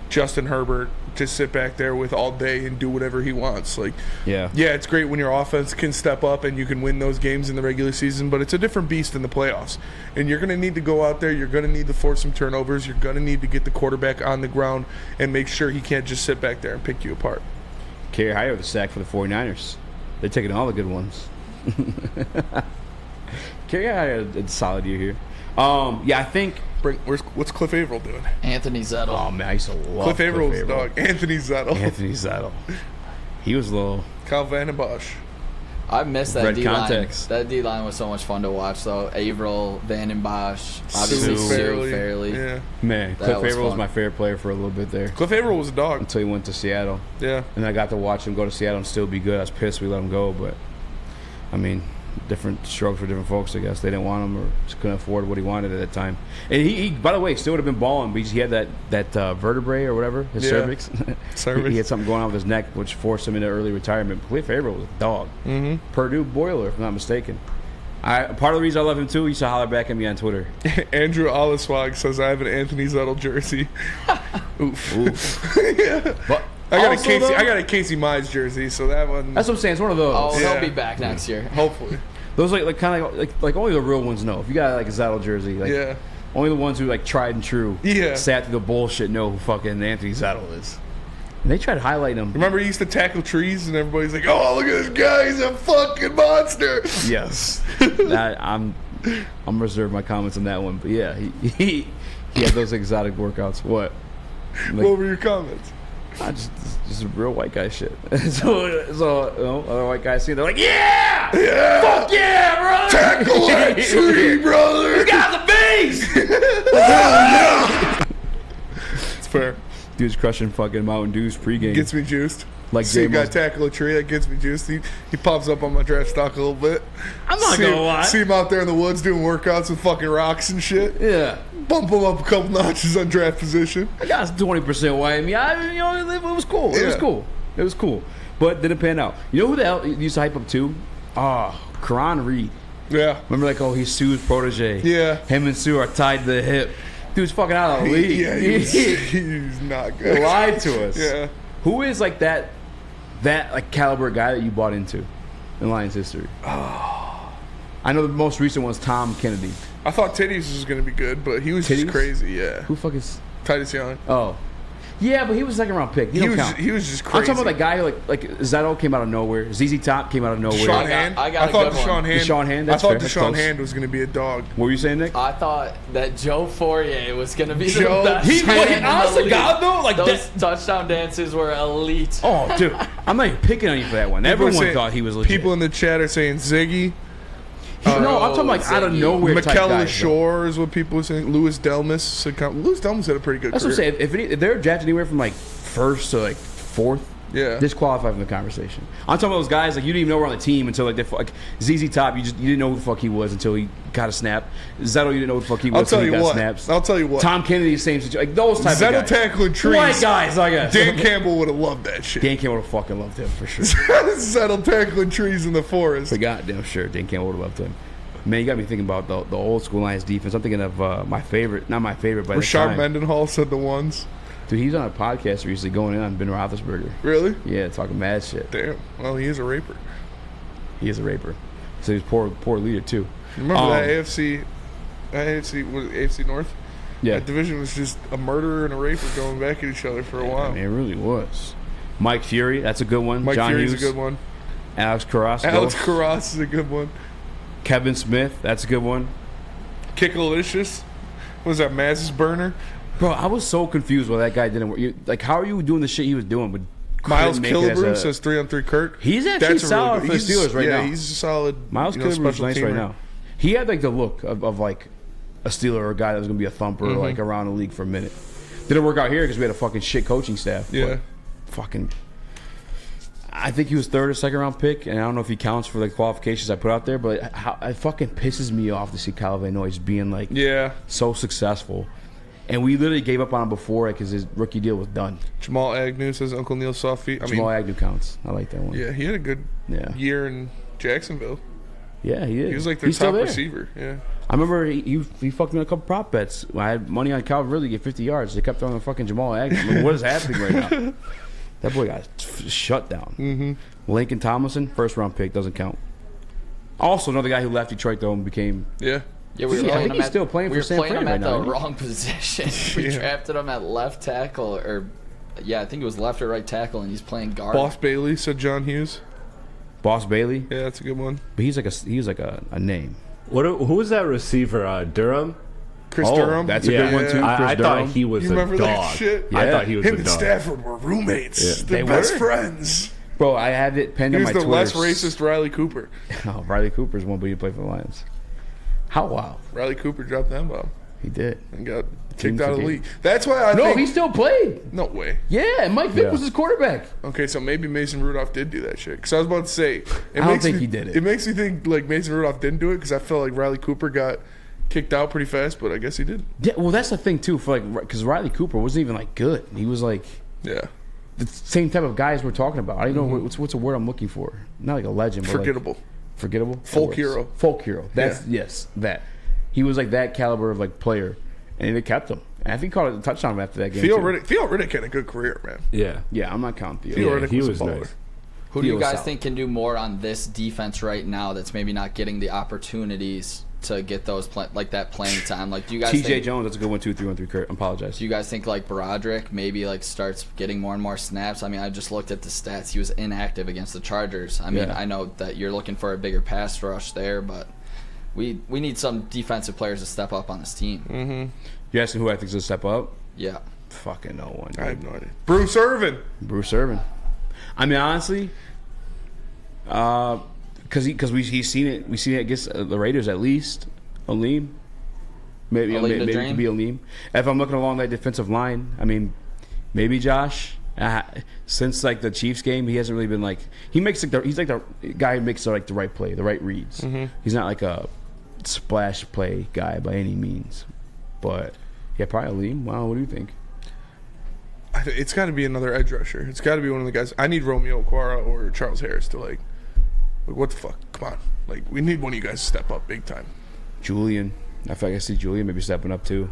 Justin Herbert to sit back there with all day and do whatever he wants. Yeah, it's great when your offense can step up and you can win those games in the regular season, but it's a different beast in the playoffs. And you're going to need to go out there. You're going to need to force some turnovers. You're going to need to get the quarterback on the ground and make sure he can't just sit back there and pick you apart.
Kerry Hyder with the sack for the 49ers. They're taking all the good ones. Kerry Hyder had a solid year here. I think.
What's Cliff Averill doing?
Anthony Zettel.
Oh, man, I used to love
Cliff Averill's dog. Anthony Zettel.
He was a little.
Kyle Vandenbosch.
I missed that D-line.
Context.
That D-line was so much fun to watch, though. Averill, Vandenbosch, obviously Sue Fairley.
Yeah.
Man, Cliff Averill was my favorite player for a little bit there.
Cliff Averill was a dog.
Until he went to Seattle.
Yeah.
And I got to watch him go to Seattle and still be good. I was pissed we let him go, but, I mean, different strokes for different folks, I guess. They didn't want him or just couldn't afford what he wanted at that time. And he by the way, still would have been balling because he had that vertebrae or whatever, his cervix. He had something going on with his neck, which forced him into early retirement. Cliff Averill was a dog.
Mm-hmm.
Purdue Boiler, if I'm not mistaken. Part of the reason I love him, too, he used to holler back at me on Twitter.
Andrew Oliswag says, I have an Anthony Zettel jersey. Oof.
Yeah. But
I got a Casey Mize jersey, so that one.
That's what I'm saying. It's one of those.
Oh, he'll be back next year.
Hopefully.
Those kind of like only the real ones know. If you got like a Zettel jersey, only the ones who tried and true, sat through the bullshit know who fucking Anthony Zettel is. And they tried to highlight him.
Remember he used to tackle trees, and everybody's like, "Oh, look at this guy! He's a fucking monster."
Yes, I'm reserve my comments on that one, but yeah, he had those exotic workouts. What?
What were your comments?
Just real white guy shit. so other white guys see it, they're like, yeah! Fuck yeah, brother!
Tackle that tree, brother!
This guy's a beast!
It's fair.
Dude's crushing fucking Mountain Dews pregame.
Gets me juiced.
Like
see a guy tackle a tree, that gets me juiced. He pops up on my draft stock a little bit.
I'm not gonna lie.
See him out there in the woods doing workouts with fucking rocks and shit.
Yeah.
Bump him up a couple notches on draft position.
I got 20% white. I mean, it was cool.
Yeah.
It was cool. But didn't pan out. You know who the hell used to hype up too? Karan Reed.
Yeah.
Remember, he's Sue's protege.
Yeah.
Him and Sue are tied to the hip. Dude's fucking out of the league.
Yeah, he's not good.
He lied to us.
Yeah.
Who is that caliber guy that you bought into in Lions history? I know the most recent one's Tom Kennedy.
I thought Titties was going to be good, but he was just crazy, yeah.
Who fuck is...
Titus Young.
Oh. Yeah, but he was second round pick. He
was just crazy.
I'm talking about that guy who like Zetto came out of nowhere. ZZ Top came out of nowhere.
Sean Hand. I thought Deshaun Hand. I thought Deshaun Hand was going to be a dog.
What were you saying, Nick?
I thought that Joe Fourier was going to be the best.
Honest to God, though, like
those touchdown dances were elite.
Oh, dude, I'm not even picking on you for that one. Everyone thought he was legit.
People in the chat are saying Ziggy.
No, I'm talking like out of nowhere.
Mikel Shore is what people are saying. Louis Delmas. Louis Delmas had a pretty good career.
That's what I'm saying. If they're drafted anywhere from like first to like fourth, disqualified from the conversation. I'm talking about those guys like you didn't even know were on the team until like ZZ Top. You didn't know who the fuck he was until he got a snap. Zetto, you didn't know who the fuck he was until he got snaps.
I'll tell you what.
Tom Kennedy, same situation. Like those type of guys.
Zetto tackling trees.
White guys, I guess.
Dan Campbell would have loved that shit.
Dan Campbell would have fucking loved him for sure.
Zetto tackling trees in the forest.
For goddamn sure, Dan Campbell would have loved him. Man, you got me thinking about the old school Lions defense. I'm thinking of my favorite, not my favorite, but
Rashard Mendenhall said the ones.
Dude, he's on a podcast recently going in on Ben Roethlisberger.
Really?
Yeah, talking mad shit.
Damn. Well, he is a raper.
He is a raper. So he's poor leader too.
Remember that AFC North?
Yeah.
That division was just a murderer and a raper going back at each other for a while.
I mean, it really was. Mike Fury, that's a good one.
Mike
John
Fury's
Hughes,
a good one.
Alex Carrasco.
Alex Carrasco is a good one.
Kevin Smith, that's a good one.
Kickalicious. What was that, Maz's burner?
Bro, I was so confused why that guy didn't work. Like, how are you doing the shit he was doing? But
Miles Killebrew says 3-on-3 Kurt.
He's actually solid for the Steelers right now.
Yeah, he's a solid.
Miles Killebrew's nice right now. He had like the look of like a Steeler or a guy that was gonna be a thumper like around the league for a minute. Didn't work out here because we had a fucking shit coaching staff.
Yeah.
Fucking. I think he was third or second round pick, and I don't know if he counts for the qualifications I put out there, but it fucking pisses me off to see Kyle Van Noy being like so successful. And we literally gave up on him before because his rookie deal was done.
Jamal Agnew says Uncle Neil soft feet.
Jamal Agnew counts. I like that one.
Yeah, he had a good year in Jacksonville.
Yeah, he did.
He was like their top receiver. Yeah.
I remember he fucked me on a couple prop bets. I had money on Calvin Ridley to get 50 yards. They kept throwing the fucking Jamal Agnew. I mean, what is happening right now? That boy got shut down. Lincoln Tomlinson, first round pick, doesn't count. Also, another guy who left Detroit though and became
Yeah, we were
I think he's still playing for San Fran right now.
We were playing him at the wrong position. We drafted him at left tackle, or I think it was left or right tackle, and he's playing guard.
Boss Bailey said John Hughes.
Boss Bailey?
Yeah, that's a good one.
But he's like a name.
Who was that receiver? Durham?
Chris Durham?
That's a good one too.
I thought he was
you remember
a dog.
That shit?
Yeah.
I thought he was
Him
a
and
dog.
Stafford were roommates.
Yeah.
They're best friends.
Bro, I had it penned on my Twitter.
He was the less racist Riley Cooper.
Oh, Riley Cooper's one, but he played for the Lions. How wild.
Riley Cooper dropped that bomb.
He did.
And got kicked out of the league. That's why I think...
No, he still played.
No way.
Yeah, and Mike Vick was his quarterback.
Okay, so maybe Mason Rudolph did do that shit. Because I was about to say...
I don't think he did it.
It makes me think like Mason Rudolph didn't do it because I felt like Riley Cooper got kicked out pretty fast, but I guess he did.
Yeah, well, that's the thing, too, for like because Riley Cooper wasn't even like good. He was like...
Yeah.
The same type of guys we're talking about. I don't know what's a word I'm looking for. Not like a legend, but
forgettable.
Like, forgettable?
Folk hero.
Folk hero. That's yes, that. He was like that caliber of like player, and they kept him. And I think he caught a touchdown after that game.
Theo Riddick had a good career, man.
Yeah, I'm not counting
Theo Riddick.
He was nice.
Who do you guys think can do more on this defense right now that's maybe not getting the opportunities to get those that playing time? Like, do you guys
TJ Jones, that's a good one too, 3-1-3 Kurt. I apologize.
Do you guys think like Broderick maybe like starts getting more and more snaps? I mean, I just looked at the stats. He was inactive against the Chargers. I mean, I know that you're looking for a bigger pass rush there, but we need some defensive players to step up on this team.
You asking who I think is going to step up?
Yeah.
Fucking no one.
I have no idea. Bruce Irvin.
I mean, honestly, because he's seen it. We've seen it against the Raiders at least. Aleem. Maybe it could be Aleem. If I'm looking along that defensive line, I mean, maybe Josh. Since like the Chiefs game, he hasn't really been like he's like the guy who makes like the right play, the right reads. He's not like a splash play guy by any means, but yeah, probably Aleem. Wow, what do you think?
It's got to be another edge rusher. It's got to be one of the guys. I need Romeo Okwara or Charles Harris to like what the fuck? Come on, like we need one of you guys to step up big time.
Julian, I feel like I see Julian maybe stepping up too.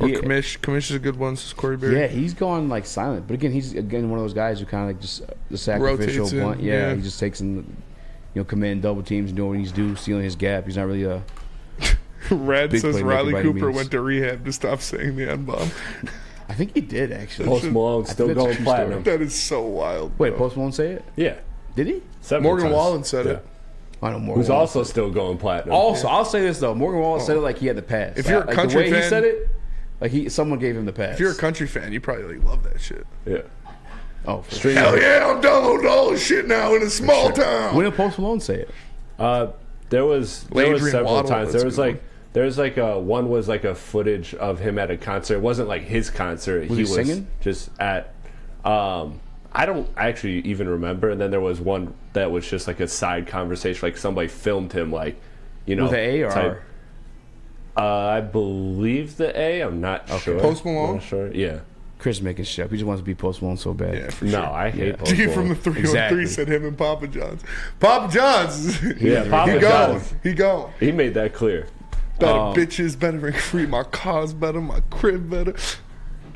Or Kamish. Kamish is a good one. So Corey Berry.
Yeah, he's gone like silent, but again, he's one of those guys who kind of like just the sacrificial blunt. Yeah, he just takes in, command double teams and doing what he's due, stealing his gap. He's not really a.
Rad says Riley Cooper went to rehab to stop saying the N-bomb.
I think he did, actually.
Post Malone still
that's a
going
true
platinum.
That is so wild.
Wait,
bro.
Post Malone say it?
Yeah.
Did he?
Several
Morgan
times.
Wallen said
Yeah.
it.
I know Morgan
Who's
Wallen
also
said it.
still going platinum.
Also, I'll say this, though. Morgan Wallen said it like he had the pass.
If you're a
Like,
country
the way he
fan-
said it, like someone gave him the pass.
If you're a country fan, you probably love that shit.
Yeah.
Oh, for
Stream
Hell
it.
yeah, I'm downloading all this shit now in a small town.
When did Post Malone say it?
There was
Adrian
several
Waddle,
times.
that's
There was
a good
like there's like a one was like a footage of him at a concert. It wasn't like his concert.
Was he singing?
Just at I don't actually even remember. And then there was one that was just like a side conversation, like somebody filmed him, like, you know,
With an A or
type- I believe the A. I'm not sure.
Post Malone?
I'm not sure. Yeah.
Chris making shit up. He just wants to be Post Malone so bad.
Yeah, for
No,
sure.
I hate Post
Dude
Malone.
from the 303
Exactly.
said him and Papa John's. Papa John's.
Yeah, Papa
he
John's.
gone. He gone.
He made that clear.
Better bitches, better ring free. My car's better. My crib better.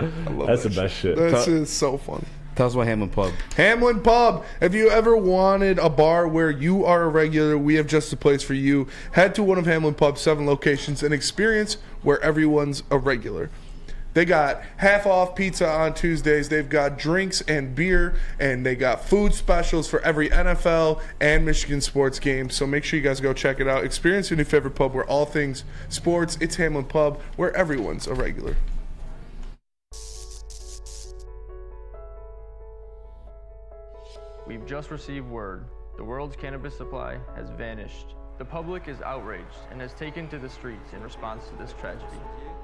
I love
That's
that
the best shit.
That shit is so funny.
Tell us about Hamlin Pub.
Hamlin Pub. If you ever wanted a bar where you are a regular, we have just the place for you. Head to one of Hamlin Pub's 7 locations and experience where everyone's a regular. They got half off pizza on Tuesdays. They've got drinks and beer, and they got food specials for every NFL and Michigan sports game. So make sure you guys go check it out. Experience your new favorite pub where all things sports. It's Hamlin Pub, where everyone's a regular.
We've just received word. The world's cannabis supply has vanished. The public is outraged and has taken to the streets in response to this tragedy.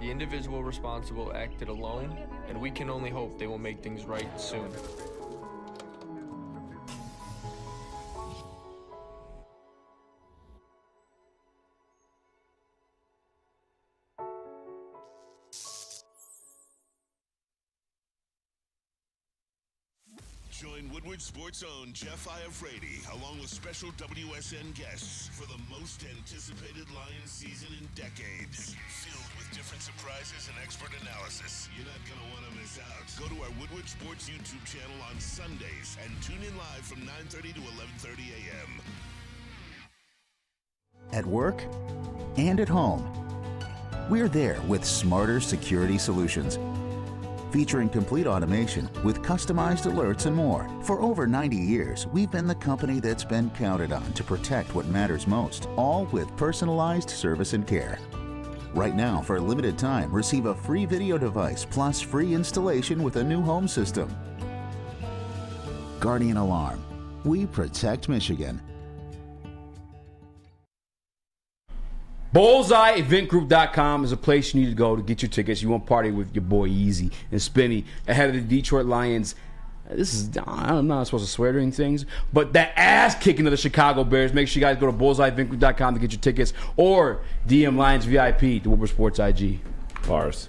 The individual responsible acted alone, and we can only hope they will make things right soon.
Join Woodward Sports' own Jeff Iafrate, along with special WSN guests for the most anticipated Lions season in decades. Filled with different surprises and expert analysis. You're not going to want to miss out. Go to our Woodward Sports YouTube channel on Sundays and tune in live from 9:30 to 11:30 a.m.
At work and at home, we're there with smarter security solutions. Featuring complete automation with customized alerts and more. For over 90 years, we've been the company that's been counted on to protect what matters most, all with personalized service and care. Right now, for a limited time, receive a free video device plus free installation with a new home system. Guardian Alarm. We protect Michigan.
BullseyeEventGroup.com is a place you need to go to get your tickets. You want to party with your boy Eazy and Spinny ahead of the Detroit Lions. I'm not supposed to swear during things, but that ass kicking of the Chicago Bears. Make sure you guys go to BullseyeEventGroup.com to get your tickets, or DM Lions VIP to Woodward Sports IG.
Bars.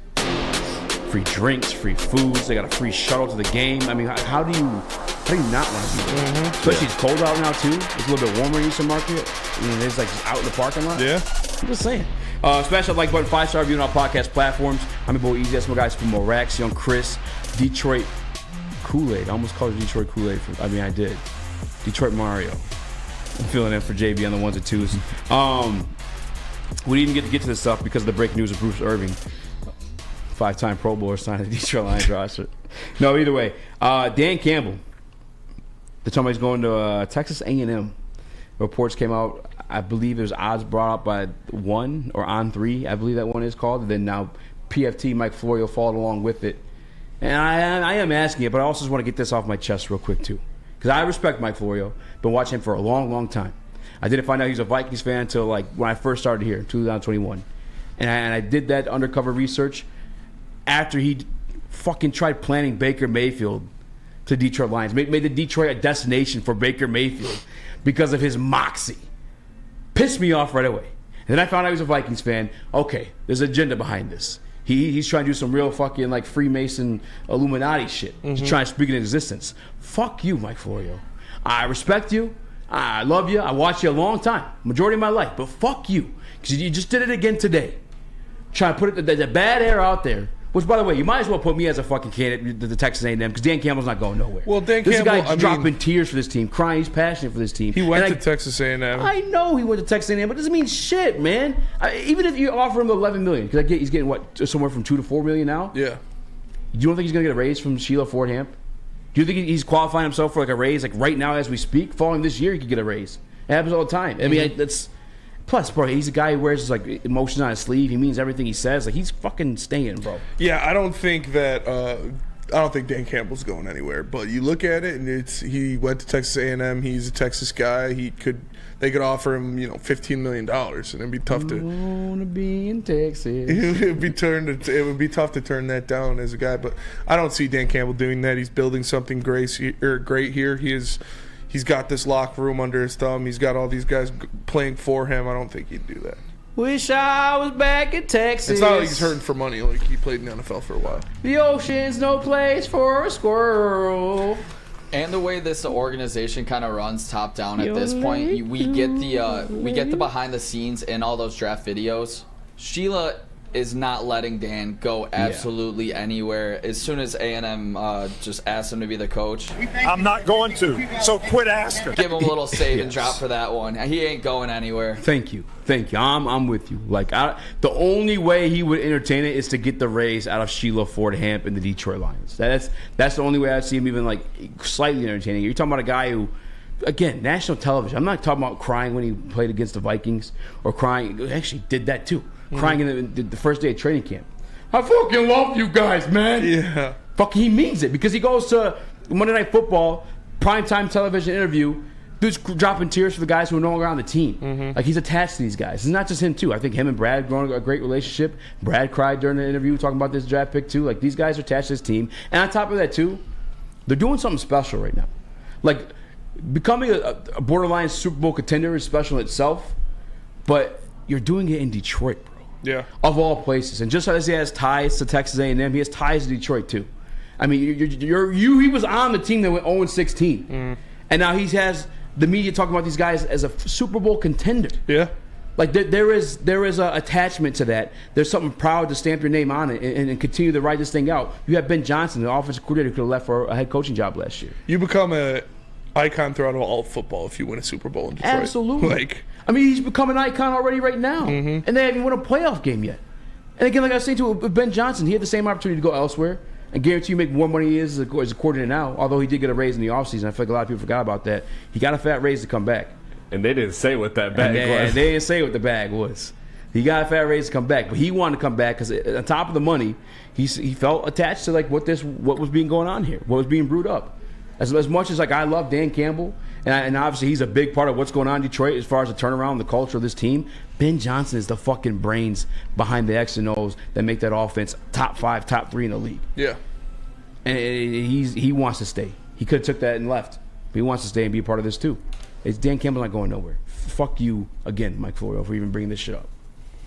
Free drinks, free foods. They got a free shuttle to the game. I mean, how do you not want to be there? Especially it's cold out now too. It's a little bit warmer in Eastern Market. I mean, it's like out in the parking lot.
Yeah.
I'm just saying. Smash that like button, 5-star review on our podcast platforms. I'm your boy Eazy. That's my guys from Morax, Young Chris, Detroit Kool-Aid. I almost called it Detroit Kool-Aid. I did. Detroit Mario. I'm filling in for JB on the ones and twos. We didn't even get to this stuff because of the breaking news of Bruce Irving, 5-time Pro Bowler, signed the Detroit Lions roster. No, either way. Dan Campbell. They're talking about he's going to Texas A&M. Reports came out. I believe there's odds brought up by 1 or on 3. I believe that one is called. And then now PFT, Mike Florio, followed along with it. And I am asking it, but I also just want to get this off my chest real quick too. Because I respect Mike Florio. Been watching him for a long, long time. I didn't find out he's a Vikings fan until like when I first started here in 2021. And I did that undercover research after he fucking tried planning Baker Mayfield to Detroit Lions. Made the Detroit a destination for Baker Mayfield because of his moxie. Pissed me off right away. And then I found out he was a Vikings fan. Okay, there's an agenda behind this. He's trying to do some real fucking like Freemason Illuminati shit. He's trying to speak in existence. Fuck you, Mike Florio. I respect you. I love you. I watched you a long time, majority of my life. But fuck you, because you just did it again today. Trying to put the bad air out there. Which, by the way, you might as well put me as a fucking candidate to the Texas A&M because Dan Campbell's not going nowhere.
Well, Dan
this
Campbell,
guy's dropping tears for this team, crying. He's passionate for this team.
He went to Texas A&M.
I know he went to Texas A&M, but it doesn't mean shit, man. Even if you offer him $11 million, because he's getting what, somewhere from $2 to $4 million now.
Yeah.
You don't think he's going to get a raise from Sheila Ford-Hamp? Do you think he's qualifying himself for like a raise like right now as we speak? Following this year, he could get a raise. It happens all the time. I mean, that's... Plus, bro, he's a guy who wears his, like, emotions on his sleeve. He means everything he says. Like, he's fucking staying, bro.
Yeah, I don't think Dan Campbell's going anywhere. But you look at it, and he went to Texas A&M. He's a Texas guy. They could offer him, $15 million, and it'd be tough to.
Wanna be in Texas.
It would be tough to turn that down as a guy. But I don't see Dan Campbell doing that. He's building something great here. He's got this locker room under his thumb. He's got all these guys playing for him. I don't think he'd do that.
Wish I was back in Texas.
It's not like he's hurting for money. Like, he played in the NFL for a while.
The ocean's no place for a squirrel.
And the way this organization kind of runs top down at this point, we get the behind the scenes in all those draft videos. Sheila is not letting Dan go absolutely anywhere. As soon as A&M just asked him to be the coach,
I'm not going to, so quit asking.
Give him a little save and drop for that one. He ain't going anywhere.
Thank you. I'm with you. Like, the only way he would entertain it is to get the raise out of Sheila Ford-Hamp and the Detroit Lions. That's the only way I'd see him even like slightly entertaining. You're talking about a guy who, again, national television. I'm not talking about crying when he played against the Vikings or crying. He actually did that too. Crying in the first day of training camp. I fucking love you guys, man.
Yeah.
Fucking he means it because he goes to Monday Night Football, primetime television interview, dude's dropping tears for the guys who are no longer on the team. Like, he's attached to these guys. It's not just him, too. I think him and Brad growing a great relationship. Brad cried during the interview talking about this draft pick, too. Like, these guys are attached to this team. And on top of that, too, they're doing something special right now. Like, becoming a borderline Super Bowl contender is special in itself, but you're doing it in Detroit, bro.
Yeah.
Of all places. And just as he has ties to Texas A&M, he has ties to Detroit, too. I mean, he was on the team that went 0-16. And now he has the media talking about these guys as a Super Bowl contender.
Yeah.
Like, there is a attachment to that. There's something proud to stamp your name on it and continue to ride this thing out. You have Ben Johnson, the offensive coordinator, who could have left for a head coaching job last year.
You become a icon throughout all of football if you win a Super Bowl in Detroit.
Absolutely. I mean, he's become an icon already right now. And they haven't even won a playoff game yet. And again, like I was saying, with Ben Johnson, he had the same opportunity to go elsewhere. And guarantee you make more money he is as a coordinator now, although he did get a raise in the offseason. I feel like a lot of people forgot about that. He got a fat raise to come back.
And they didn't say what that bag was.
They didn't say what the bag was. He got a fat raise to come back. But he wanted to come back because on top of the money, he felt attached to like what was being going on here, what was being brewed up. As much as like I love Dan Campbell, and obviously he's a big part of what's going on in Detroit as far as the turnaround, the culture of this team, Ben Johnson is the fucking brains behind the X and O's that make that offense top 5, top 3 in the league.
Yeah.
And he wants to stay. He could have took that and left. But he wants to stay and be a part of this too. Dan Campbell's not going nowhere. Fuck you again, Mike Florio, for even bringing this shit up.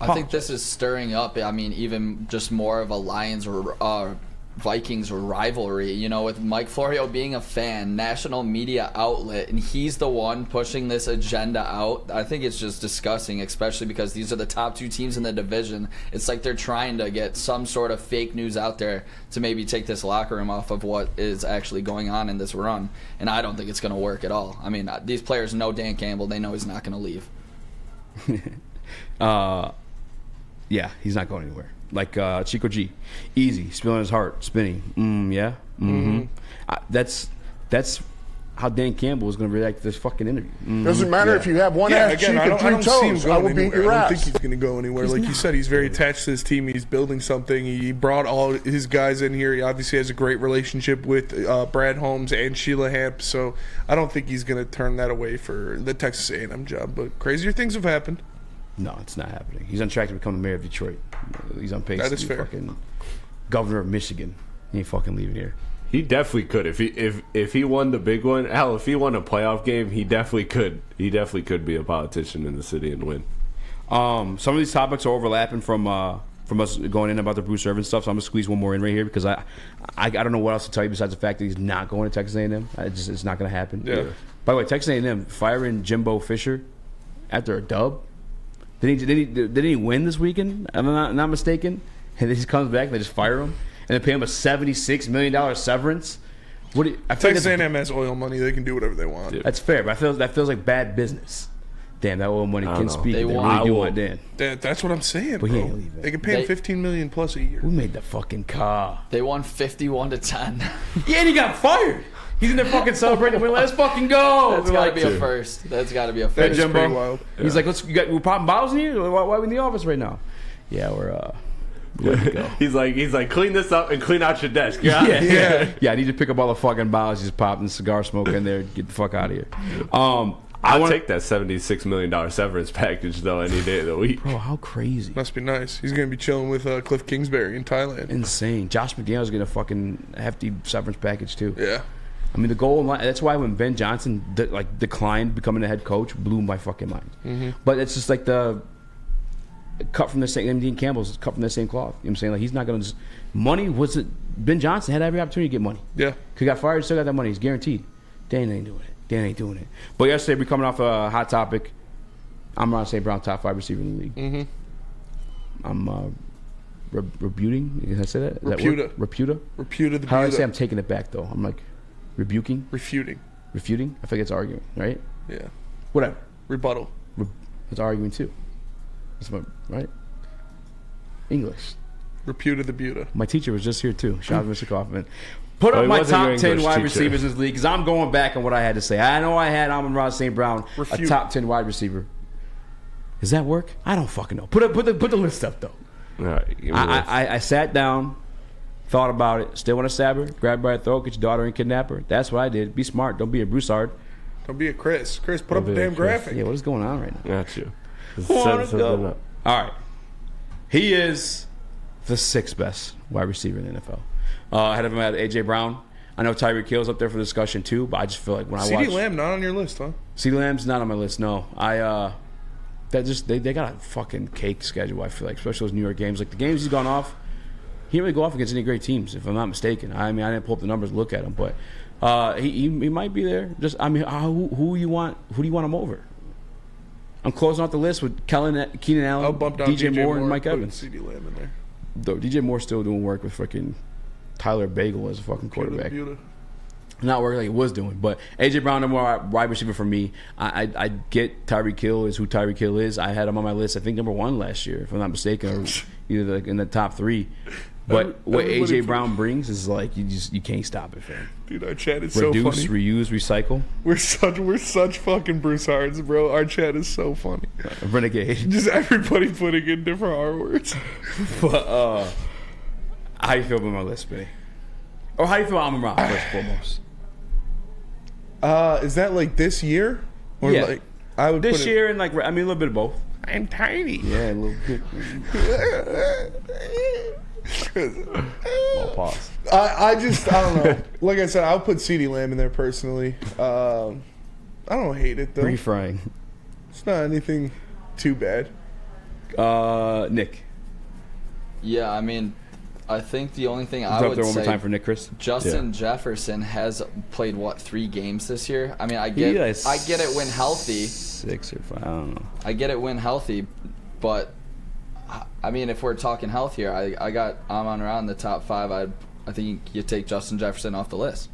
I think this is stirring up, I mean, even just more of a Lions or Vikings rivalry, you know, with Mike Florio being a fan, national media outlet, and he's the one pushing this agenda out. I think it's just disgusting, especially because these are the top 2 teams in the division. It's like they're trying to get some sort of fake news out there to maybe take this locker room off of what is actually going on in this run, and I don't think it's going to work at all. I mean, these players know Dan Campbell. They know he's not going to leave.
Yeah, he's not going anywhere. Like Chico G, Eazy, spilling his heart, spinning. Yeah. That's how Dan Campbell is going to react to this fucking interview.
Doesn't matter if you have one ass cheek and 3 toes. I will beat your ass.
I don't think he's going to go anywhere. Like you said, he's very attached to his team. He's building something. He brought all his guys in here. He obviously has a great relationship with Brad Holmes and Sheila Hamp. So I don't think he's going to turn that away for the Texas A&M job. But crazier things have happened.
No, it's not happening. He's on track to become the mayor of Detroit. He's on pace
that
to
is
be
fair.
fucking governor of Michigan. He ain't fucking leaving here.
He definitely could. If he won the big one, hell, if he won a playoff game, he definitely could. He definitely could be a politician in the city and win.
Some of these topics are overlapping from us going in about the Bruce Irvin stuff, so I'm gonna squeeze one more in right here because I don't know what else to tell you besides the fact that he's not going to Texas A&M. It's not gonna happen.
Yeah.
By the way, Texas A&M firing Jimbo Fisher after a dub. Did he win this weekend? I'm not mistaken. And then he comes back and they just fire him and they pay him a $76 million severance.
Texas A&M has oil money; they can do whatever they want.
That's fair, but that feels like bad business. Damn, that old money
I
can
don't know.
speak.
They
They
want-
really do want Dan.
That's what I'm saying,
But he
bro.
ain't leaving.
They can pay him
They-
$15 million plus a year.
Who made the fucking car?
They won 51-10.
Yeah, and he got fired. He's in there fucking celebrating. Let's fucking go.
That's
We're
got to
like,
be a first. That's got to be a
That
first.
is
Jimbo.
pretty wild.
He's like, we're popping bottles in here? Why are we in the office right now? Yeah, we're ready to go.
He's like, clean this up and clean out your desk. Yeah.
Yeah, I need to pick up all the fucking bottles. Just pop and cigar smoke in there. Get the fuck out of here.
I'll take that $76 million severance package though any day of the week.
Bro, how crazy.
Must be nice. He's going to be chilling with Cliff Kingsbury in Thailand.
Insane. Josh McDaniels getting a fucking hefty severance package too.
Yeah.
I mean, the goal line, that's why when Ben Johnson declined becoming the head coach, blew my fucking mind.
Mm-hmm.
But it's just like the cut from the same, and Dean Campbell's cut from the same cloth. You know what I'm saying? Like, he's not going to just, money wasn't, Ben Johnson had every opportunity to get money.
Yeah.
He got fired, still got that money. He's guaranteed. Dan ain't doing it. Dan ain't doing it. But yesterday, we're coming off a hot topic. I'm Ron St. Brown, top 5 receiver in the league.
Mm-hmm.
I'm rebuting. Did I say that? Is that
Reputa.
word? Reputa?
Reputa the
How do I
Buta.
say I'm taking it back, though? I'm like, rebuking?
Refuting.
Refuting? I think it's arguing, right?
Yeah.
Whatever.
Rebuttal.
It's arguing, too. That's my, right? English.
Reputa the Buta.
My teacher was just here, too. Shout out to Mr. Kaufman. Put
Well,
up
he
my
wasn't your
top 10
English
wide
teacher.
receivers in this league because I'm going back on what I had to say. I know I had Amon-Ra St. Brown,
Refute.
a top 10 wide receiver. Does that work? I don't fucking know. Put the list up, though.
All right, give me the list.
I sat down, thought about it. Still want to stab her, grab her by the throat, get your daughter and kidnap her. That's what I did. Be smart. Don't be a Broussard.
Don't be a Chris. Chris, put
Don't
up a
be a
damn
Chris.
graphic.
Yeah, what is going on right now?
Got you.
Wanna
Set
go.
something up.
All right. He is the 6th best wide receiver in the NFL. Ahead of him, I had A.J. Brown. I know Tyreek Hill's up there for discussion too, but I just feel like when I watch
CeeDee Lamb not on your list, huh?
CeeDee Lamb's not on my list. No, they got a fucking cake schedule. I feel like, especially those New York games. Like the games he's gone off, he didn't really go off against any great teams, if I'm not mistaken. I mean, I didn't pull up the numbers to look at him, but he might be there. Just who do you want him over? I'm closing out the list with Keenan Allen,
I'll bump down
DJ Moore, and Mike
put
Evans.
CeeDee Lamb in there.
Though DJ Moore's still doing work with freaking Tyler Bagel as a fucking quarterback. Not working like he was doing, but AJ Brown, number one wide receiver for me. I get Tyreek Hill is who Tyreek Hill is. I had him on my list. I think number 1 last year, if I'm not mistaken, or either in the top 3. But what AJ Brown brings is like you can't stop it, fam.
Dude, our chat is
Reduce,
so funny.
reuse, recycle.
We're such fucking Broussards, bro. Our chat is so funny.
Renegade.
Just everybody putting in different R words.
But how you feel about my list, Benny? Or how you feel about Amon-Ra first and foremost?
Is that like this year? Or
Yeah.
like I would
This
put
year and like a little bit of both.
I'm tiny.
Yeah, a little bit. Well, pause.
I don't know. Like I said, I'll put CeeDee Lamb in there personally. I don't hate it though.
Refrying.
It's not anything too bad.
Nick.
Yeah, I mean, I think the only thing I
Drop
would
there one
say,
more time for Nick, Chris.
Justin Jefferson has played 3 games this year. I mean, I get it when healthy.
6 or 5, I don't know.
I get it when healthy, but I mean, if we're talking health here, I got Amon-Ra in the top 5. I think you take Justin Jefferson off the list.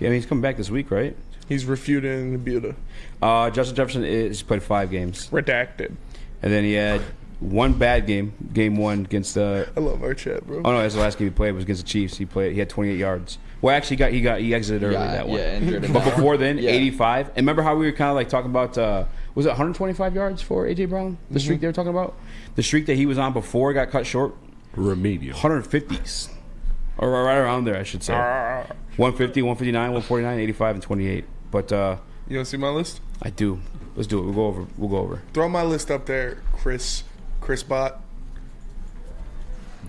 Yeah, I mean, he's coming back this week, right?
He's refuting the Buta.
Justin Jefferson he's played 5 games.
Redacted.
And then he had 1 bad game, game 1 against the.
I love our chat, bro.
Oh no, that's the last game he played was against the Chiefs. He had 28 yards. Well, actually, he exited early that one.
Yeah, injured in
But
that
before
one.
then,
Yeah.
85. And remember how we were kind of like talking about was it 125 yards for AJ Brown? The streak they were talking about, the streak that he was on before got cut short.
Remedial.
150s, or right around there, I should say. 150, 159, 149, 85, and 28. But
you want to see my list?
I do. Let's do it. We'll go over.
Throw my list up there, Chris Bot.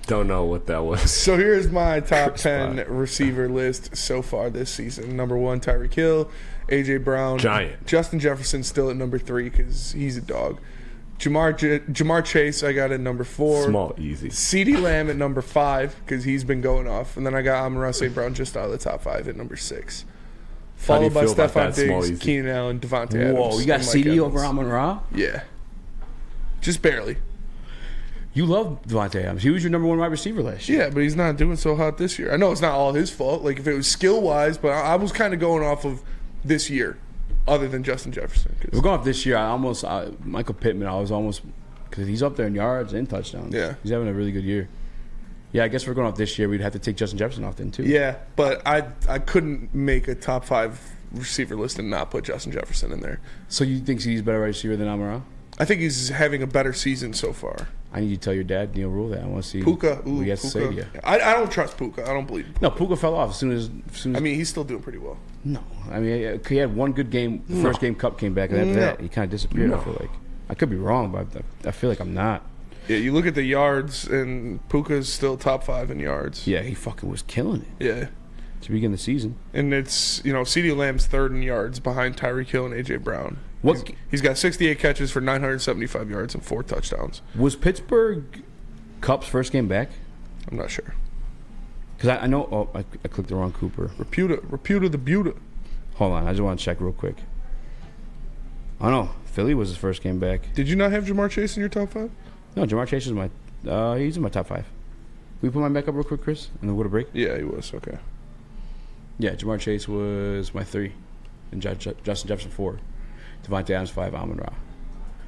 Don't know what that was.
So here's my top 10 receiver list so far this season. Number 1, Tyreek Hill, AJ Brown,
Giant.
Justin Jefferson still at number 3 because he's a dog. Jamar Chase I got at number 4.
Small, easy.
CeeDee Lamb at number 5 because he's been going off, and then I got Amon-Ra St. Brown just out of the top 5 at number 6.
How do you
Followed by
feel about
Stephon
that small,
Diggs,
easy?
Keenan Allen, Devontae Adams.
Whoa, you got
and Mike
CD
Evans.
over Amon-Ra?
Yeah, just barely.
You love Devontae Adams. He was your number 1 wide receiver last year.
Yeah, but he's not doing so hot this year. I know it's not all his fault. Like if it was skill wise, but I was kind of going off of this year. other than Justin Jefferson.
If we're going off this year, Michael Pittman, I was almost, because he's up there in yards and touchdowns.
Yeah.
He's having a really good year. Yeah, I guess if we're going off this year, we'd have to take Justin Jefferson off then, too.
Yeah, but I couldn't make a top 5 receiver list and not put Justin Jefferson in there.
So you think he's a better receiver than Amon-Ra?
I think he's having a better season so far.
I need you to tell your dad, Neil Rule, that. I want to see
Puka.
what he has to say to you.
I don't trust Puka. I don't believe Puka.
No, Puka fell off as soon as
I mean, he's still doing pretty well.
No. I mean, he had one good game. The first game Cup came back, and after that, he kind of disappeared, I feel like. I could be wrong, but I feel like I'm not.
Yeah, you look at the yards, and Puka's still top 5 in yards.
Yeah, he fucking was killing it.
Yeah.
To begin the season.
And it's, CeeDee Lamb's 3rd in yards behind Tyreek Hill and A.J. Brown. He's got 68 catches for 975 yards and 4 touchdowns.
Was Pittsburgh Cup's first game back?
I'm not sure.
Because I know... Oh, I clicked the wrong Cooper.
Reputa the Buta.
Hold on, I just want to check real quick. I don't know. Philly was his first game back.
Did you not have Jamar Chase in your top 5?
No, Jamar Chase is he's in my top 5. Will you put mine back up real quick, Chris? And then what a break?
Yeah, he was. Okay.
Yeah, Jamar Chase was my 3. And Justin Jefferson 4. Devontae Adams 5, Amon-Ra.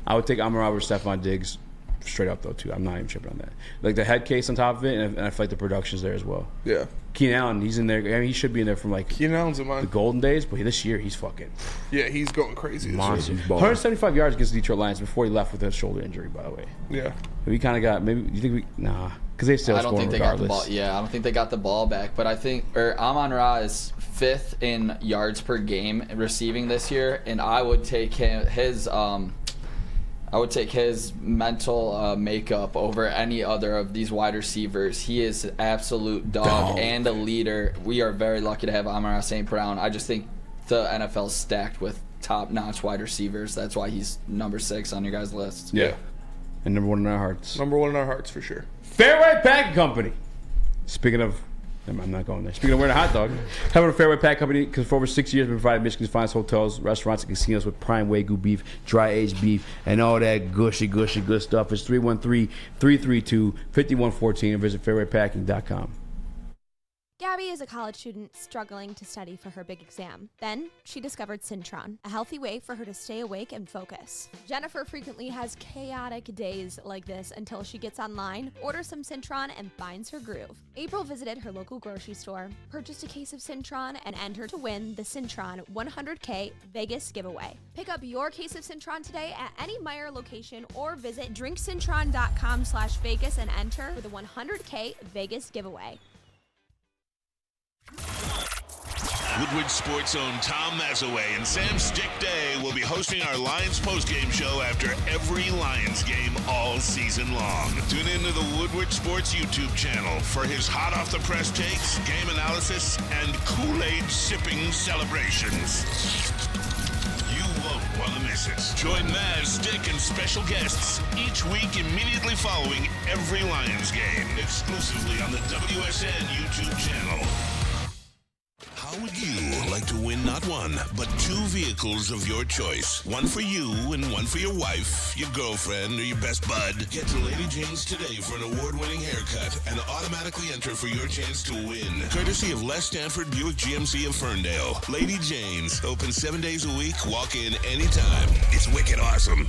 I would take Amon-Ra over Stephon Diggs straight up, though, too. I'm not even tripping on that. Like, the head case on top of it, and I feel like the production's there as well.
Yeah.
Keenan Allen, he's in there. I mean, he should be in there from, like,
Keenan Allen's in mine.
The golden days, but this year, he's fucking...
Yeah, he's going crazy.
Monster. 175 yards against the Detroit Lions before he left with a shoulder injury, by the way.
Yeah.
We kind of got... Maybe... You think we... Nah. Because they still scoring regardless.
Got the ball. Yeah, I don't think they got the ball back. But I think Amon-Ra is 5th in yards per game receiving this year, and I would take his mental makeup over any other of these wide receivers. He is an absolute dog and a leader. We are very lucky to have Amon-Ra St. Brown. I just think the NFL is stacked with top-notch wide receivers. That's why he's number 6 on your guys' list.
Yeah. And number 1 in our hearts.
Number 1 in our hearts, for sure.
Fairway Packing Company. Speaking of... I'm not going there. Speaking of wearing a hot dog, having a Fairway Pack Company, because for over 6 years, we've provided Michigan's finest hotels, restaurants, and casinos with prime Wagyu beef, dry-aged beef, and all that gushy good stuff. It's 313-332-5114 and visit fairwaypacking.com.
Gabby is a college student struggling to study for her big exam. Then she discovered Syntron, a healthy way for her to stay awake and focus. Jennifer frequently has chaotic days like this until she gets online, orders some Syntron, and finds her groove. April visited her local grocery store, purchased a case of Syntron, and entered to win the Syntron 100K Vegas giveaway. Pick up your case of Syntron today at any Meijer location or visit drinksyntron.com/Vegas and enter for the 100K Vegas giveaway.
Woodward Sports' own Tom Mazaway and Sam Stick Day will be hosting our Lions postgame show after every Lions game all season long. Tune into the Woodward Sports YouTube channel for his hot off the press takes, game analysis, and Kool-Aid sipping celebrations. You won't want to miss it. Join Maz, Stick, and special guests each week immediately following every Lions game, exclusively on the WSN YouTube channel. How would you like to win not one, but 2 vehicles of your choice? One for you and one for your wife, your girlfriend, or your best bud. Get to Lady Jane's today for an award-winning haircut and automatically enter for your chance to win. Courtesy of Les Stanford Buick GMC of Ferndale. Lady Jane's, open 7 days a week, walk in anytime. It's wicked awesome.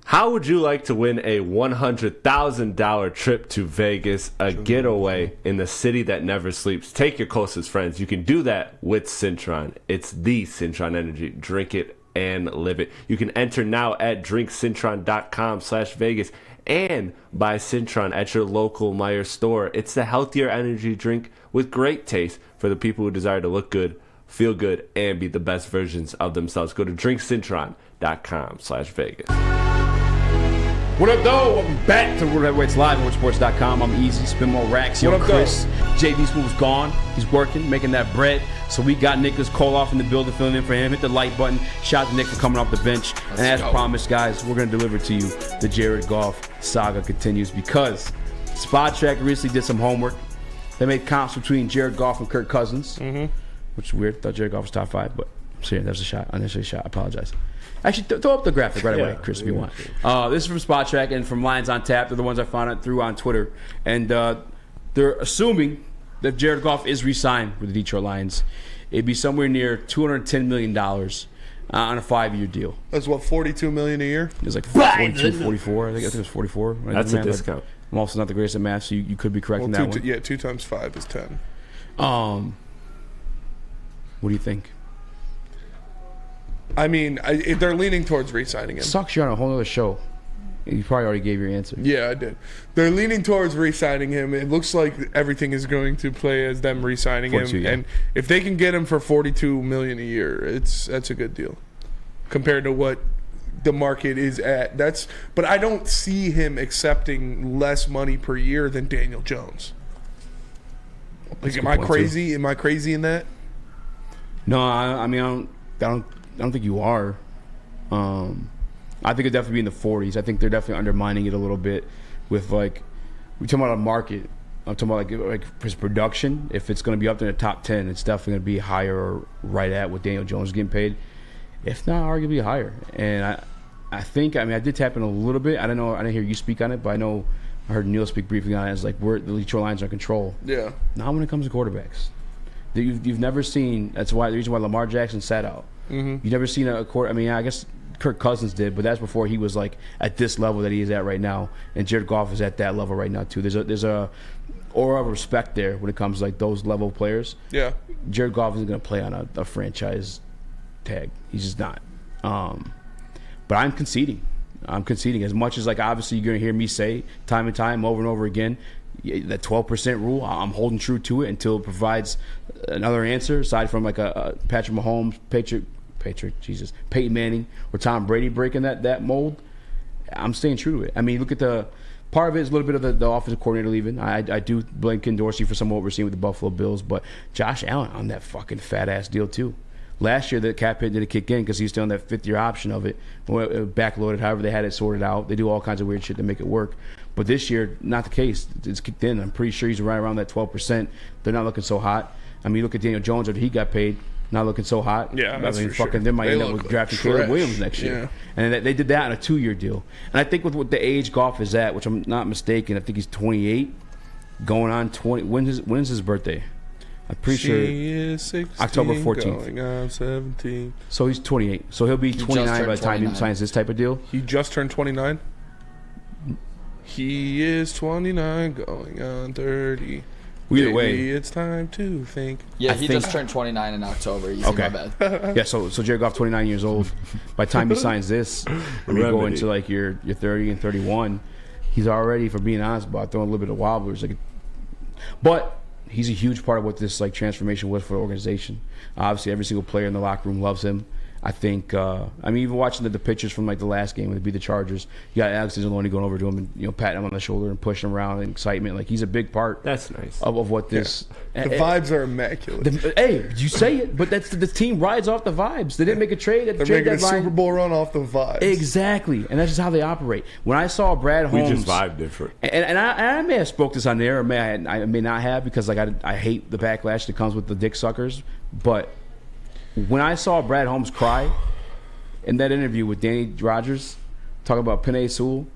How would you like to win a $100,000 trip to Vegas, a getaway in the city that never sleeps? Take your closest friends. You can do that with Syntron. It's the Syntron Energy. Drink it and live it. You can enter now at drinksyntron.com/Vegas and buy Syntron at your local Meijer store. It's the healthier energy drink with great taste for the people who desire to look good, feel good, and be the best versions of themselves. Go to drinksyntron.com/Vegas.
What up, though? Welcome back to World Heavyweights Live on WoodSports.com. I'm Eazy, spin more racks. Yo, Chris. JB Smooth's gone. He's working, making that bread. So we got Nicholas Koloff in the building, filling in for him. Hit the like button. Shout out to Nick for coming off the bench. And as promised, guys, we're going to deliver to you the Jared Goff saga continues because Spot Track recently did some homework. They made comps between Jared Goff and Kirk Cousins, which is weird. Thought Jared Goff was top 5, but I'm serious. That was a shot. Unnecessary shot. I apologize. Actually, throw up the graphic right away, Chris, if you want. This is from Spot Track and from Lines on Tap. They're the ones I found out through on Twitter. And they're assuming if Jared Goff is re-signed with the Detroit Lions, it'd be somewhere near $210 million on a 5-year deal.
That's what, $42 million a year?
It was like 42, 44. I think it was 44.
That's a discount.
I'm also not the greatest at math, so you could be correct in that one.
Yeah, 2 times 5 is 10.
What do you think?
I mean, they're leaning towards re-signing him.
Sucks you're on a whole other show. You probably already gave your answer.
Yeah, I did. They're leaning towards re-signing him. It looks like everything is going to play as them re-signing him.
Yeah.
And if they can get him for $42 million a year, that's a good deal compared to what the market is at. But I don't see him accepting less money per year than Daniel Jones. Like, am I crazy? Too. Am I crazy in that?
No, I mean, I don't think you are. I think it'd definitely be in the 40s. I think they're definitely undermining it a little bit with, like, we're talking about a market. I'm talking about like his production. If it's going to be up there in the top 10, it's definitely going to be higher or right at what Daniel Jones is getting paid. If not, arguably higher. And I think, I did tap in a little bit. I didn't hear you speak on it, but I heard Neil speak briefly on it. It's like the Detroit Lions are in control.
Yeah.
Not when it comes to quarterbacks. You've never seen. That's why the reason why Lamar Jackson sat out.
Mm-hmm.
You've never seen a quarter. I mean, I guess Kirk Cousins did, but that's before he was like at this level that he is at right now. And Jared Goff is at that level right now too. There's a aura of respect there when it comes to like those level of players.
Yeah.
Jared Goff isn't going to play on a franchise tag. He's just not. But I'm conceding. As much as, like, obviously you're going to hear me say time and time over and over again, that 12% rule, I'm holding true to it until it provides another answer aside from like a Patrick Mahomes, Peyton Manning, or Tom Brady breaking that mold. I'm staying true to it. I mean, look at the part of it is a little bit of the offensive coordinator leaving. I do blame Ken Dorsey for some of what we're seeing with the Buffalo Bills, but Josh Allen on that fucking fat ass deal too. Last year, the cap hit didn't kick in because he was still on that 5th-year option of it. Backloaded, however they had it sorted out. They do all kinds of weird shit to make it work. But this year, not the case. It's kicked in. I'm pretty sure he's right around that 12%. They're not looking so hot. I mean, look at Daniel Jones after he got paid. Not looking so hot.
Yeah, that's for
fucking
sure.
They might end up with drafting Caleb Williams next year.
Yeah.
And they did that on a 2-year deal. And I think with what the age Goff is at, which I'm not mistaken, I think he's 28, going on 20. When's his birthday? I'm pretty sure
is 16,
October 14th.
Going on 17.
So he's 28. So he'll be 29 by the time he signs this type of deal.
He just turned 29? He is 29 going on 30.
Either way,
maybe it's time to think.
Yeah, he just turned 29 in October. Easy,
okay.
My bad.
Yeah, so Jared Goff, 29 years old. By the time he signs this, when you go into like your 30 and 31, he's already, for being honest, about throwing a little bit of wobblers. But he's a huge part of what this like transformation was for the organization. Obviously, every single player in the locker room loves him. I think, even watching the pictures from like the last game when they beat the Chargers, you got Alex Anzalone going over to him and patting him on the shoulder and pushing him around and excitement. Like he's a big part.
That's nice
of what this.
Yeah. The vibes are immaculate.
Hey, you say it, but that's the team rides off the vibes. They didn't make a trade.
They're making a Super Bowl run off the vibes.
Exactly, and that's just how they operate. When I saw Brad Holmes,
we just vibe different.
And I may have spoke this on there, or I may not have, because like I hate the backlash that comes with the dick suckers. But when I saw Brad Holmes cry in that interview with Danny Rogers, talking about Penei Sewell,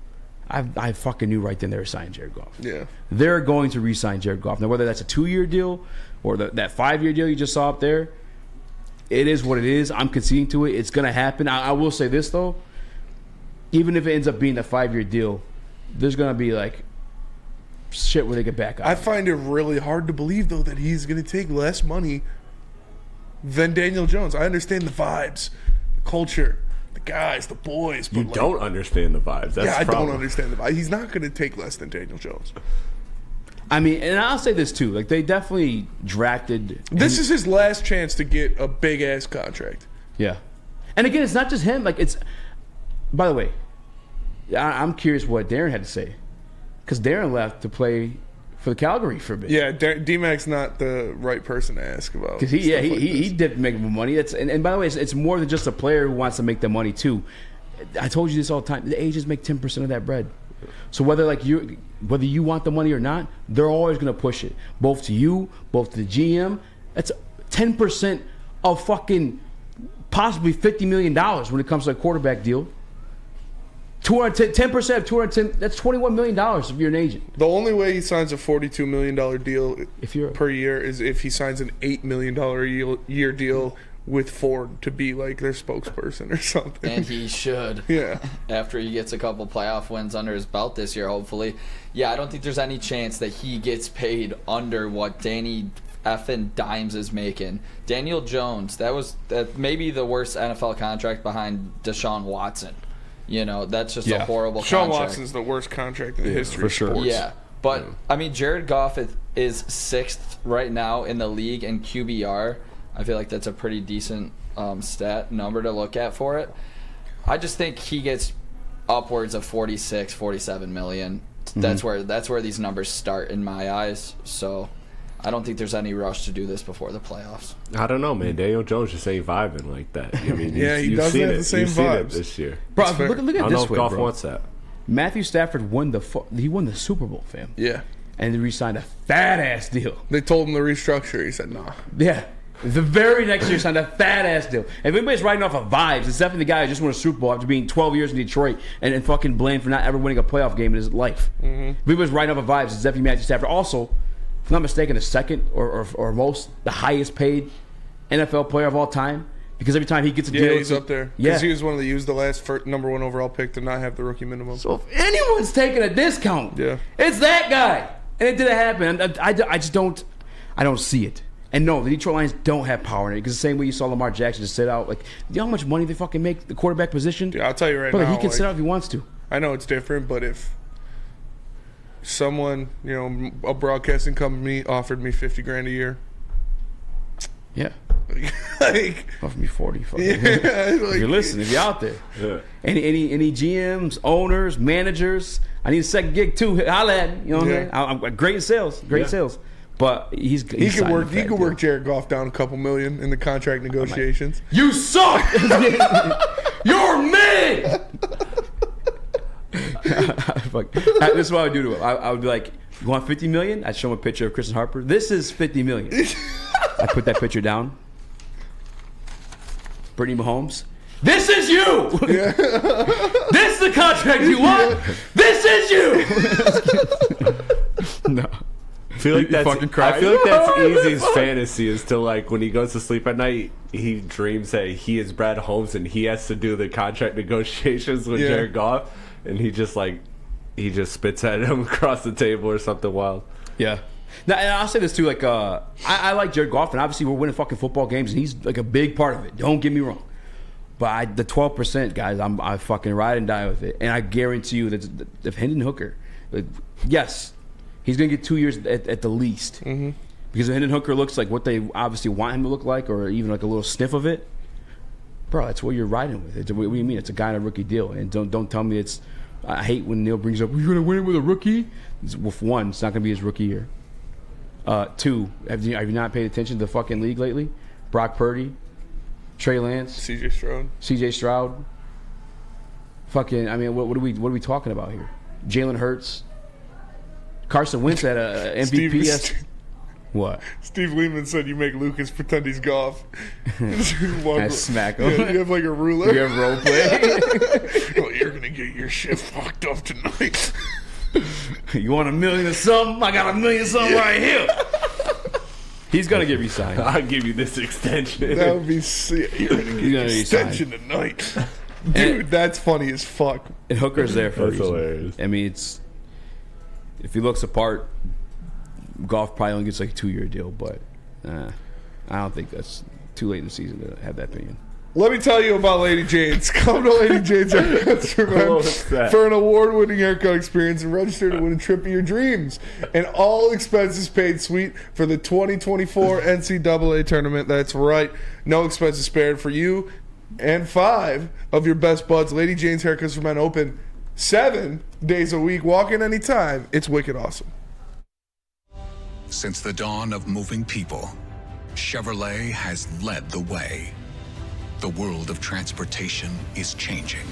I fucking knew right then they were signing Jared Goff.
Yeah.
They're going to re-sign Jared Goff. Now, whether that's a 2-year deal or that 5-year deal you just saw up there, it is what it is. I'm conceding to it. It's going to happen. I will say this, though. Even if it ends up being a 5-year deal, there's going to be, like, shit where they get back up.
I find it really hard to believe, though, that he's going to take less money than Daniel Jones. I understand the vibes, the culture, the guys, the boys. But
you don't understand the vibes. That's
I
the problem.
don't understand the vibes. He's not going to take less than Daniel Jones.
I mean, and I'll say this, too. Like, they definitely drafted...
This is his last chance to get a big-ass contract.
Yeah. And again, it's not just him. Like, it's... By the way, I'm curious what Darren had to say. Because Darren left to play for the Calgary for a bit.
Yeah, D-Mac's not the right person to ask about.
Because he did make money. And by the way, it's more than just a player who wants to make the money, too. I told you this all the time. The agents make 10% of that bread. So whether you want the money or not, they're always going to push it, both to you, both to the GM. That's 10% of fucking possibly $50 million when it comes to a quarterback deal. 10% of 210. That's $21 million if you're an agent.
The only way he signs a $42 million deal per year is if he signs an $8 million a year deal with Ford to be like their spokesperson or something.
And he should.
Yeah.
After he gets a couple playoff wins under his belt this year, hopefully. Yeah, I don't think there's any chance that he gets paid under what Danny effing Dimes is making. Daniel Jones, that was maybe the worst NFL contract behind Deshaun Watson. You know, that's just a horrible
Deshaun
contract.
Watson's the worst contract in the history of sports.
Yeah, but I mean, Jared Goff is 6th right now in the league in QBR. I feel like that's a pretty decent stat number to look at for it. I just think he gets upwards of 46, 47 million. That's where these numbers start in my eyes. So I don't think there's any rush to do this before the playoffs.
I don't know, man. Daniel Jones just ain't vibing like that. I mean,
he doesn't have the same vibes
this year.
Bro, look at
I don't
this
know if
way,
Goff
bro.
wants that.
Matthew Stafford won the Super Bowl, fam.
Yeah.
And he re-signed a fat-ass deal.
They told him to restructure. He said, nah.
Yeah. The very next year, signed a fat-ass deal. And if anybody's writing off of vibes, it's definitely the guy who just won a Super Bowl after being 12 years in Detroit and fucking blamed for not ever winning a playoff game in his life. If anybody's writing off of vibes, it's definitely Matthew Stafford. Also, if I'm not mistaken, the second or most, the highest paid NFL player of all time. Because every time he gets a deal...
Yeah, he's up there. Because he was one of the the last number 1 overall pick to not have the rookie minimum.
So if anyone's taking a discount, it's that guy. And it didn't happen. I just don't... I don't see it. And no, the Detroit Lions don't have power in it. Because the same way you saw Lamar Jackson just sit out. Like, you know how much money they fucking make the quarterback position?
Yeah, I'll tell you right
Brother,
now.
he can sit out if he wants to.
I know it's different, but if someone, a broadcasting company offered me $50,000 a year.
Yeah.
Like,
offer me 40. Fucking.
Yeah,
if you're listening, if you're out there.
Yeah.
Any GMs, owners, managers, I need a second gig too. Holla at me. You know what I'm saying? I'm great in sales. Sales. But he could
work Jared Goff down a couple million in the contract negotiations.
You suck! You're me! This is what I would do to him. I would be like, you want $50 million? I'd show him a picture of Kristen Harper. This is $50 million. I put that picture down. Brittany Mahomes. This is you!
Yeah.
This is the contract you want? This is you! No.
I feel like that's Easy's fantasy is to, like, when he goes to sleep at night, he dreams that he is Brad Holmes and he has to do the contract negotiations with Jared Goff, and he just spits at him across the table or something wild.
Yeah. Now, and I'll say this too, like, I like Jared Goff, and obviously we're winning fucking football games, and he's like a big part of it. Don't get me wrong. But the 12%, guys, I fucking ride and die with it. And I guarantee you that if Hendon Hooker, yes, he's going to get 2 years at the least. Mm-hmm. Because if Hendon Hooker looks like what they obviously want him to look like, or even like a little sniff of it, bro, that's what you're riding with. What do you mean? It's a guy on a rookie deal. And don't tell me it's... I hate when Neil brings up, you're going to win it with a rookie? With one, it's not going to be his rookie year. 2, have you not paid attention to the fucking league lately? Brock Purdy, Trey Lance, CJ Stroud. Fucking, I mean, what are we talking about here? Jalen Hurts, Carson Wentz had a MVP. What?
Steve Lehman said you make Lucas pretend he's Goff.
I smack him.
Yeah, you have like a ruler.
You have role play.
Well, you're gonna get your shit fucked up tonight.
You want $1 million or something? I got $1 million something right here. He's gonna get re-signed.
I'll give you this extension.
That would be sick. You're gonna get an extension tonight. Dude, that's funny as fuck.
And Hooker's there for a reason.
Hilarious.
I mean, it's... If he looks apart, Goff probably only gets like a 2-year deal, but I don't think that's too late in the season to have that opinion.
Let me tell you about Lady Jane's. Come to Lady Jane's Haircuts for an award-winning haircut experience and register to win a trip of your dreams. An all-expenses paid suite for the 2024 NCAA tournament. That's right. No expenses spared for you and 5 of your best buds. Lady Jane's Haircuts for Men open 7 days a week. Walk in anytime. It's wicked awesome.
Since the dawn of moving people, Chevrolet has led the way. The world of transportation is changing.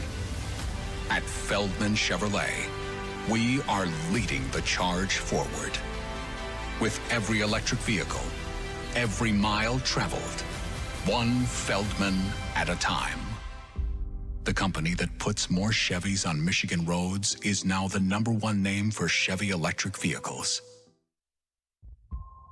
At Feldman Chevrolet, we are leading the charge forward. With every electric vehicle, every mile traveled, one Feldman at a time. The company that puts more Chevys on Michigan roads is now the #1 name for Chevy electric vehicles.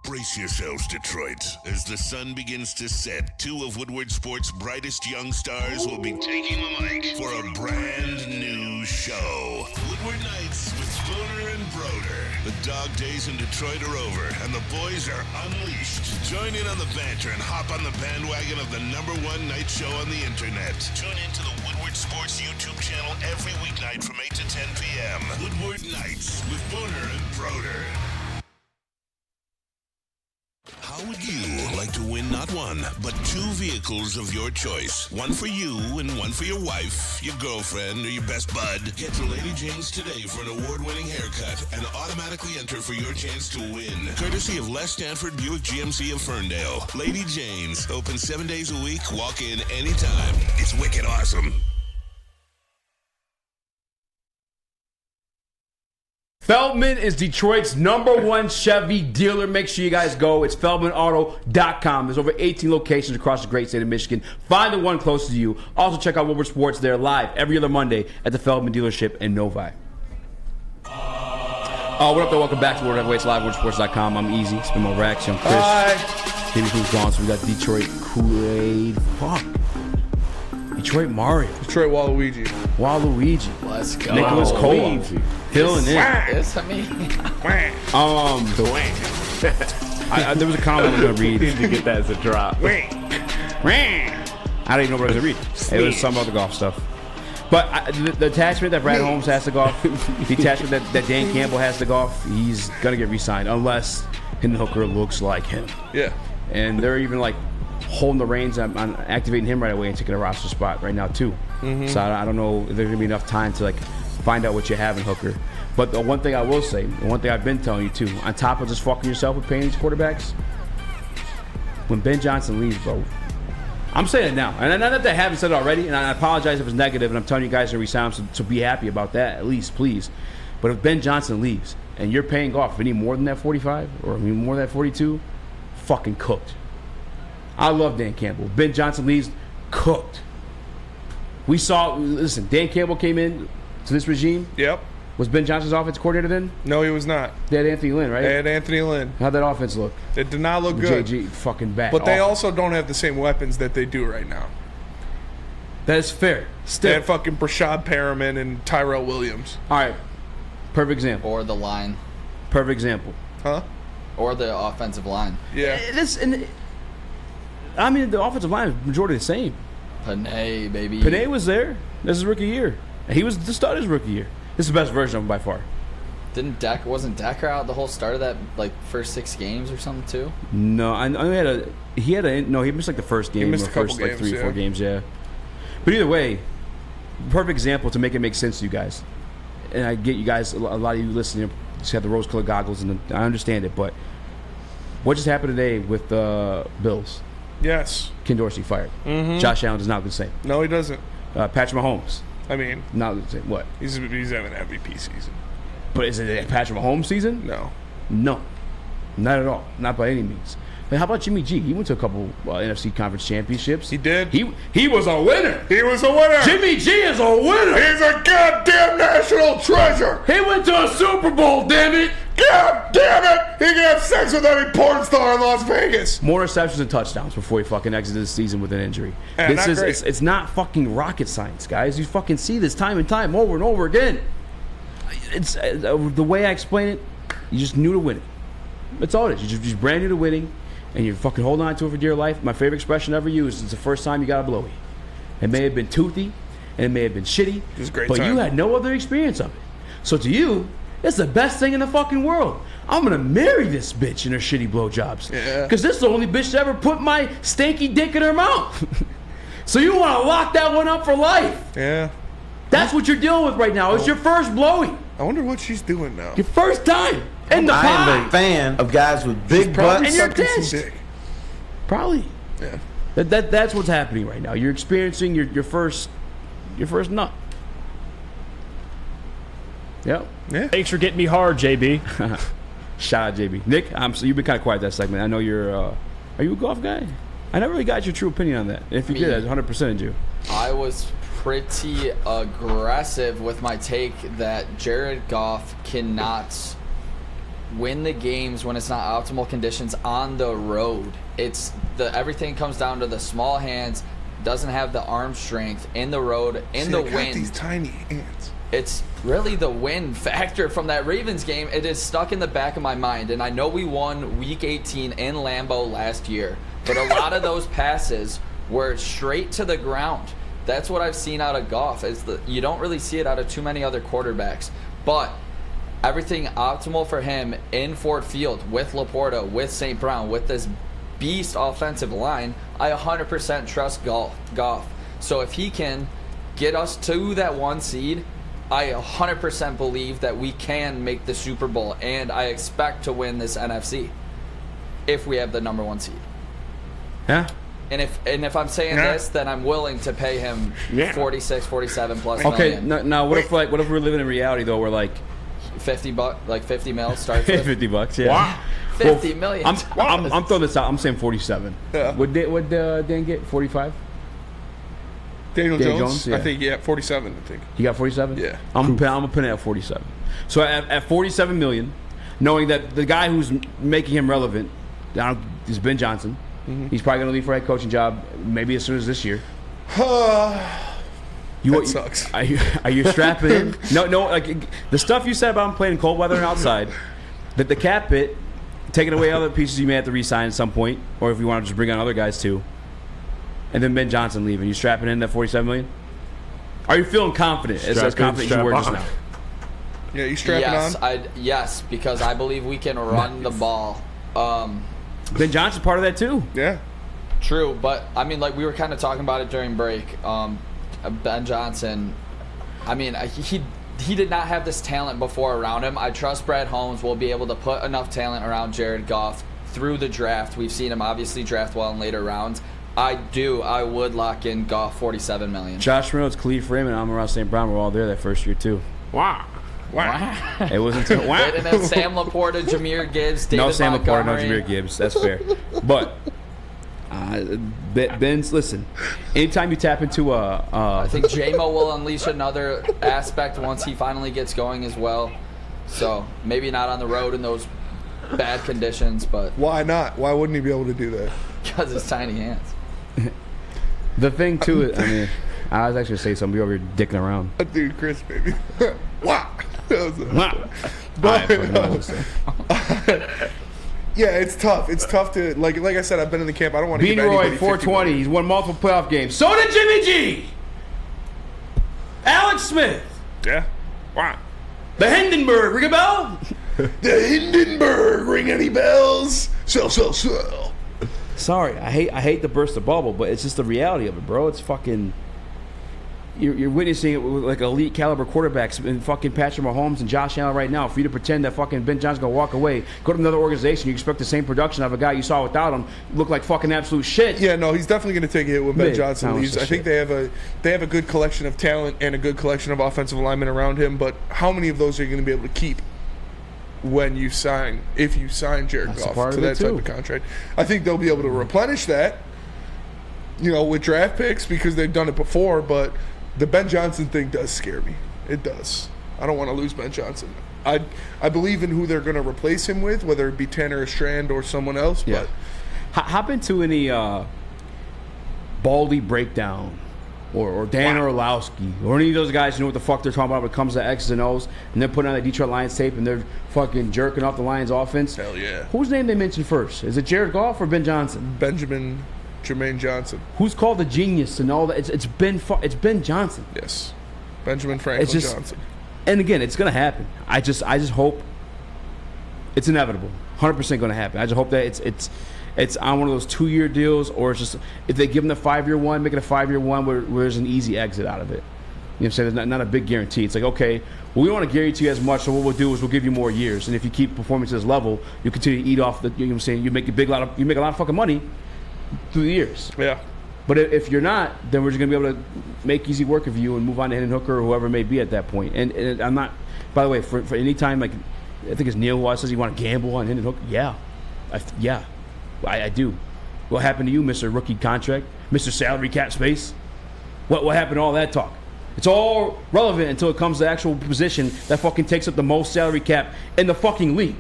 Brace yourselves, Detroit. As the sun begins to set, 2 of Woodward Sports' brightest young stars will be taking the mic for a brand new show. Woodward Nights with Spooner and Broder. The dog days in Detroit are over, and the boys are unleashed. Join in on the banter and hop on the bandwagon of the #1 night show on the internet. Tune into the Woodward Sports YouTube channel every weeknight from 8 to 10 p.m. Woodward Nights with Spooner and Broder. How would you like to win not one, but 2 vehicles of your choice? One for you and one for your wife, your girlfriend, or your best bud. Get to Lady Jane's today for an award-winning haircut and automatically enter for your chance to win. Courtesy of Les Stanford Buick GMC of Ferndale. Lady Jane's, open 7 days a week, walk in anytime. It's wicked awesome.
Feldman is Detroit's #1 Chevy dealer. Make sure you guys go. It's feldmanauto.com. There's over 18 locations across the great state of Michigan. Find the one closest to you. Also, check out Woodward Sports. They're live every other Monday at the Feldman dealership in Novi. What up, though? Welcome back to World Heavyweights Live, WoodwardSports.com. I'm Eazy. Spin my racks. I'm Chris.
Hi.
Jimmy Crew's gone, so we got Detroit Kool-Aid. Fuck. Detroit Mario.
Detroit Waluigi.
Waluigi.
Let's go.
Nicholas Cole. Filling in.
It's me.
There was a comment I was going to read.
Need to get that as a drop.
I don't even know what I was going to read. It was some other golf stuff. But the attachment that Brad Holmes has to golf, the attachment that Dan Campbell has to golf, he's going to get re-signed unless Hendon Hooker looks like him.
Yeah.
And they're even like holding the reins on activating him right away and taking a roster spot right now too.
Mm-hmm.
So I don't know if there's going to be enough time to like find out what you have in Hooker. But the one thing I will say, the one thing I've been telling you too, on top of just fucking yourself with paying these quarterbacks, when Ben Johnson leaves, bro, I'm saying it now. And not that I haven't said it already, and I apologize if it's negative, and I'm telling you guys to resign, so be happy about that, at least, please. But if Ben Johnson leaves, and you're paying Goff any more than that 45, or any more than that 42, fucking cooked. I love Dan Campbell. Ben Johnson leaves, cooked. We saw, listen, Dan Campbell came in to this regime.
Yep.
Was Ben Johnson's offense coordinator then?
No, he was not.
They had Anthony Lynn, right?
They had Anthony Lynn.
How'd that offense look?
It did not look good.
JG, fucking bad.
But they also don't have the same weapons that they do right now.
That is fair. Still.
They had fucking Brashad Perriman and Tyrell Williams.
All right. Perfect example.
Or the line.
Perfect example.
Huh?
Or the offensive line.
Yeah.
The offensive line is majority the same.
Panay, baby.
Panay was there. This is rookie year. He was the start of his rookie year. This is the best version of him by far.
Wasn't Decker out the whole start of that first 6 games or something too?
No, I know he missed like the first game.
He missed
or
a couple
first
games,
like 3 or 4 games, yeah. But either way, perfect example to make it make sense to you guys. And I get you guys, a lot of you listening, just have the rose-colored goggles, and I understand it. But what just happened today with the Bills?
Yes.
Ken Dorsey fired.
Mm-hmm.
Josh Allen does not look the same.
No, he doesn't.
Patrick Mahomes.
I mean,
not the same. What?
He's having an MVP season.
But is it a Patrick Mahomes season?
No.
No. Not at all. Not by any means. But how about Jimmy G? He went to a couple NFC Conference championships.
He did.
He was a winner.
He was a winner.
Jimmy G is a winner.
He's a goddamn national treasure.
He went to a Super Bowl, damn it.
God damn it. He can have sex with any porn star in Las Vegas.
More receptions and touchdowns before he fucking exited the season with an injury. It's not fucking rocket science, guys. You fucking see this time and time over and over again. It's the way I explain it, you just new to winning. That's all it is. You're just brand new to winning, and you're fucking holding on to it for dear life. My favorite expression ever used is the first time you got a blowy. It may have been toothy, and it may have been shitty,
it was a great
but
time.
you had no other experience of it. So to you, it's the best thing in the fucking world. I'm gonna marry this bitch in her shitty blowjobs.
Yeah.
Because this is the only bitch that ever put my stanky dick in her mouth. So you want to lock that one up for life.
Yeah.
That's what you're dealing with right now. It's your first blowy.
I wonder what she's doing now.
Your first time in the
I
pie.
am a fan of guys with big butts.
And you're ditched.
Dick.
Probably.
Yeah.
That's what's happening right now. You're experiencing your first nut. Yep.
Yeah.
Thanks for getting me hard, JB.
Shout out, JB. Nick, so you've been kind of quiet that segment. I know you're. Are you a golf guy? I never really got your true opinion on that. If you did, I 100%ed you.
I was pretty aggressive with my take that Jared Goff cannot win the games when it's not optimal conditions on the road. Everything comes down to the small hands, doesn't have the arm strength in the road, in the wind.
These tiny hands.
It's really the wind factor from that Ravens game. It is stuck in the back of my mind, and I know we won Week 18 in Lambeau last year, but a lot of those passes were straight to the ground. That's what I've seen out of Goff. You don't really see it out of too many other quarterbacks, but everything optimal for him in Ford Field with Laporta, with St. Brown, with this beast offensive line. I 100% trust Goff. So if he can get us to that 1 seed, I 100% believe that we can make the Super Bowl, and I expect to win this NFC if we have the number 1 seed.
Yeah.
And if I'm saying this, then I'm willing to pay him 46, 47 plus million.
Now what if we're living in reality though? We're like
$50 mil starts with?
$50, yeah.
Wow. 50 million.
I'm throwing this out. I'm saying 47.
Yeah.
Would Dan get 45?
Daniel Jones? Yeah. I think 47. I think
he got 47.
Yeah.
I'm gonna put it at 47. So at 47 million, knowing that the guy who's making him relevant is Ben Johnson. Mm-hmm. He's probably gonna leave for a head coaching job maybe as soon as this year.
That sucks.
Are you strapping in? No. Like the stuff you said about him playing in cold weather and outside, that the cap hit, taking away other pieces you may have to re-sign at some point, or if you want to just bring on other guys too. And then Ben Johnson leaving. You strapping in that $47 million? Are you feeling confident? As confident as you were just now?
Yeah, you strapping on?
Yes, because I believe we can run the ball.
Ben Johnson's part of that too.
Yeah.
True, but I mean, like we were kind of talking about it during break. Ben Johnson, I mean, he did not have this talent before around him. I trust Brad Holmes will be able to put enough talent around Jared Goff through the draft. We've seen him obviously draft well in later rounds. I would lock in Goff $47 million.
Josh Reynolds, Khalif Raymond, Amon-Ra St. Brown were all there that first year too.
Wow.
It wasn't too. Wow.
They didn't have Sam Laporta, Jameer Gibbs, David
No Sam Laporta, no
Montgomery.
Jameer Gibbs. That's fair. But Ben's, listen, anytime you tap into
I think J-Mo will unleash another aspect once he finally gets going as well. So maybe not on the road in those bad conditions, but
why not? Why wouldn't he be able to do that?
Because his tiny hands.
The thing too is, I mean, I was actually say something. You over here dicking around.
Dude, Chris, baby. Wow.
Wow.
But, yeah, it's tough. It's tough to like I said. I've been in the camp. I don't want to give anybody
Roy 420. He's won multiple playoff games. So did Jimmy G. Alex Smith.
Yeah. Wow.
The Hindenburg. Ring a bell?
The Hindenburg. Ring any bells? Sell.
Sorry, I hate to burst the bubble, but it's just the reality of it, bro. It's fucking. You're witnessing it with like elite caliber quarterbacks and fucking Patrick Mahomes and Josh Allen right now. For you to pretend that fucking Ben Johnson's gonna walk away, go to another organization, you expect the same production of a guy you saw without him, look like fucking absolute shit.
Yeah, no, he's definitely gonna take a hit when Ben Johnson leaves. I think they have a good collection of talent and a good collection of offensive linemen around him. But how many of those are you gonna be able to keep when you sign, if you sign Jared Goff to that type of contract? I think they'll be able to replenish that, with draft picks because they've done it before. But the Ben Johnson thing does scare me. It does. I don't want to lose Ben Johnson. I believe in who they're going to replace him with, whether it be Tanner Strand or someone else.
Yeah. But hop into any Baldy breakdown or Dan Orlowski or any of those guys who know what the fuck they're talking about when it comes to X's and O's, and they're putting on the Detroit Lions tape and they're fucking jerking off the Lions offense.
Hell yeah.
Whose name they mentioned first? Is it Jared Goff or Ben Johnson?
Benjamin Jermaine Johnson.
Who's called the genius and all that? It's Ben Johnson.
Yes, Benjamin Franklin Johnson.
And again, it's gonna happen. I just hope it's inevitable. 100% gonna happen. I just hope that it's on one of those 2-year deals, or it's just if they give him the 5-year one, make it a 5-year one where there's an easy exit out of it. You know what I'm saying? There's not a big guarantee. It's like, okay, well, we don't want to guarantee you as much, so what we'll do is we'll give you more years, and if you keep performing to this level, you continue to eat off the. You know what I'm saying? You make a lot of fucking money through the years.
Yeah.
But if you're not, then we're just going to be able to make easy work of you and move on to Hendon Hooker or whoever it may be at that point. And I'm not, by the way, for any time, like, I think it's Neil who says you want to gamble on Hendon Hooker. Yeah. I do. What happened to you, Mr. Rookie Contract? Mr. Salary Cap Space? What happened to all that talk? It's all relevant until it comes to the actual position that fucking takes up the most salary cap in the fucking league.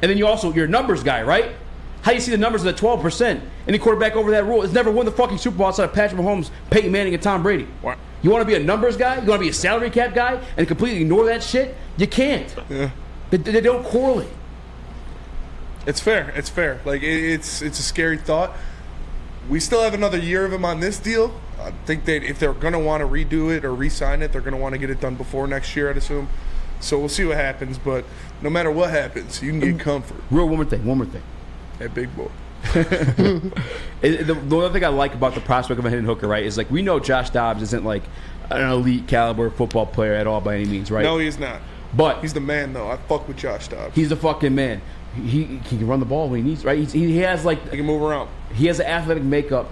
And then you're a numbers guy, right? How do you see the numbers of that 12%? Any quarterback over that rule has never won the fucking Super Bowl outside of Patrick Mahomes, Peyton Manning, and Tom Brady.
What?
You want to be a numbers guy? You want to be a salary cap guy and completely ignore that shit? You can't.
Yeah.
They don't correlate.
It's fair. It's fair. Like, it's a scary thought. We still have another year of him on this deal. I think if they're going to want to redo it or re-sign it, they're going to want to get it done before next year, I'd assume. So we'll see what happens. But no matter what happens, you can get comfort.
One more thing.
That big boy.
The other thing I like about the prospect of a Hendon Hooker, right, is like we know Josh Dobbs isn't like an elite caliber football player at all by any means, right?
No, he's not.
But
he's the man, though. I fuck with Josh Dobbs.
He's the fucking man. He can run the ball when he needs, right? He has like
he can move around.
He has an athletic makeup.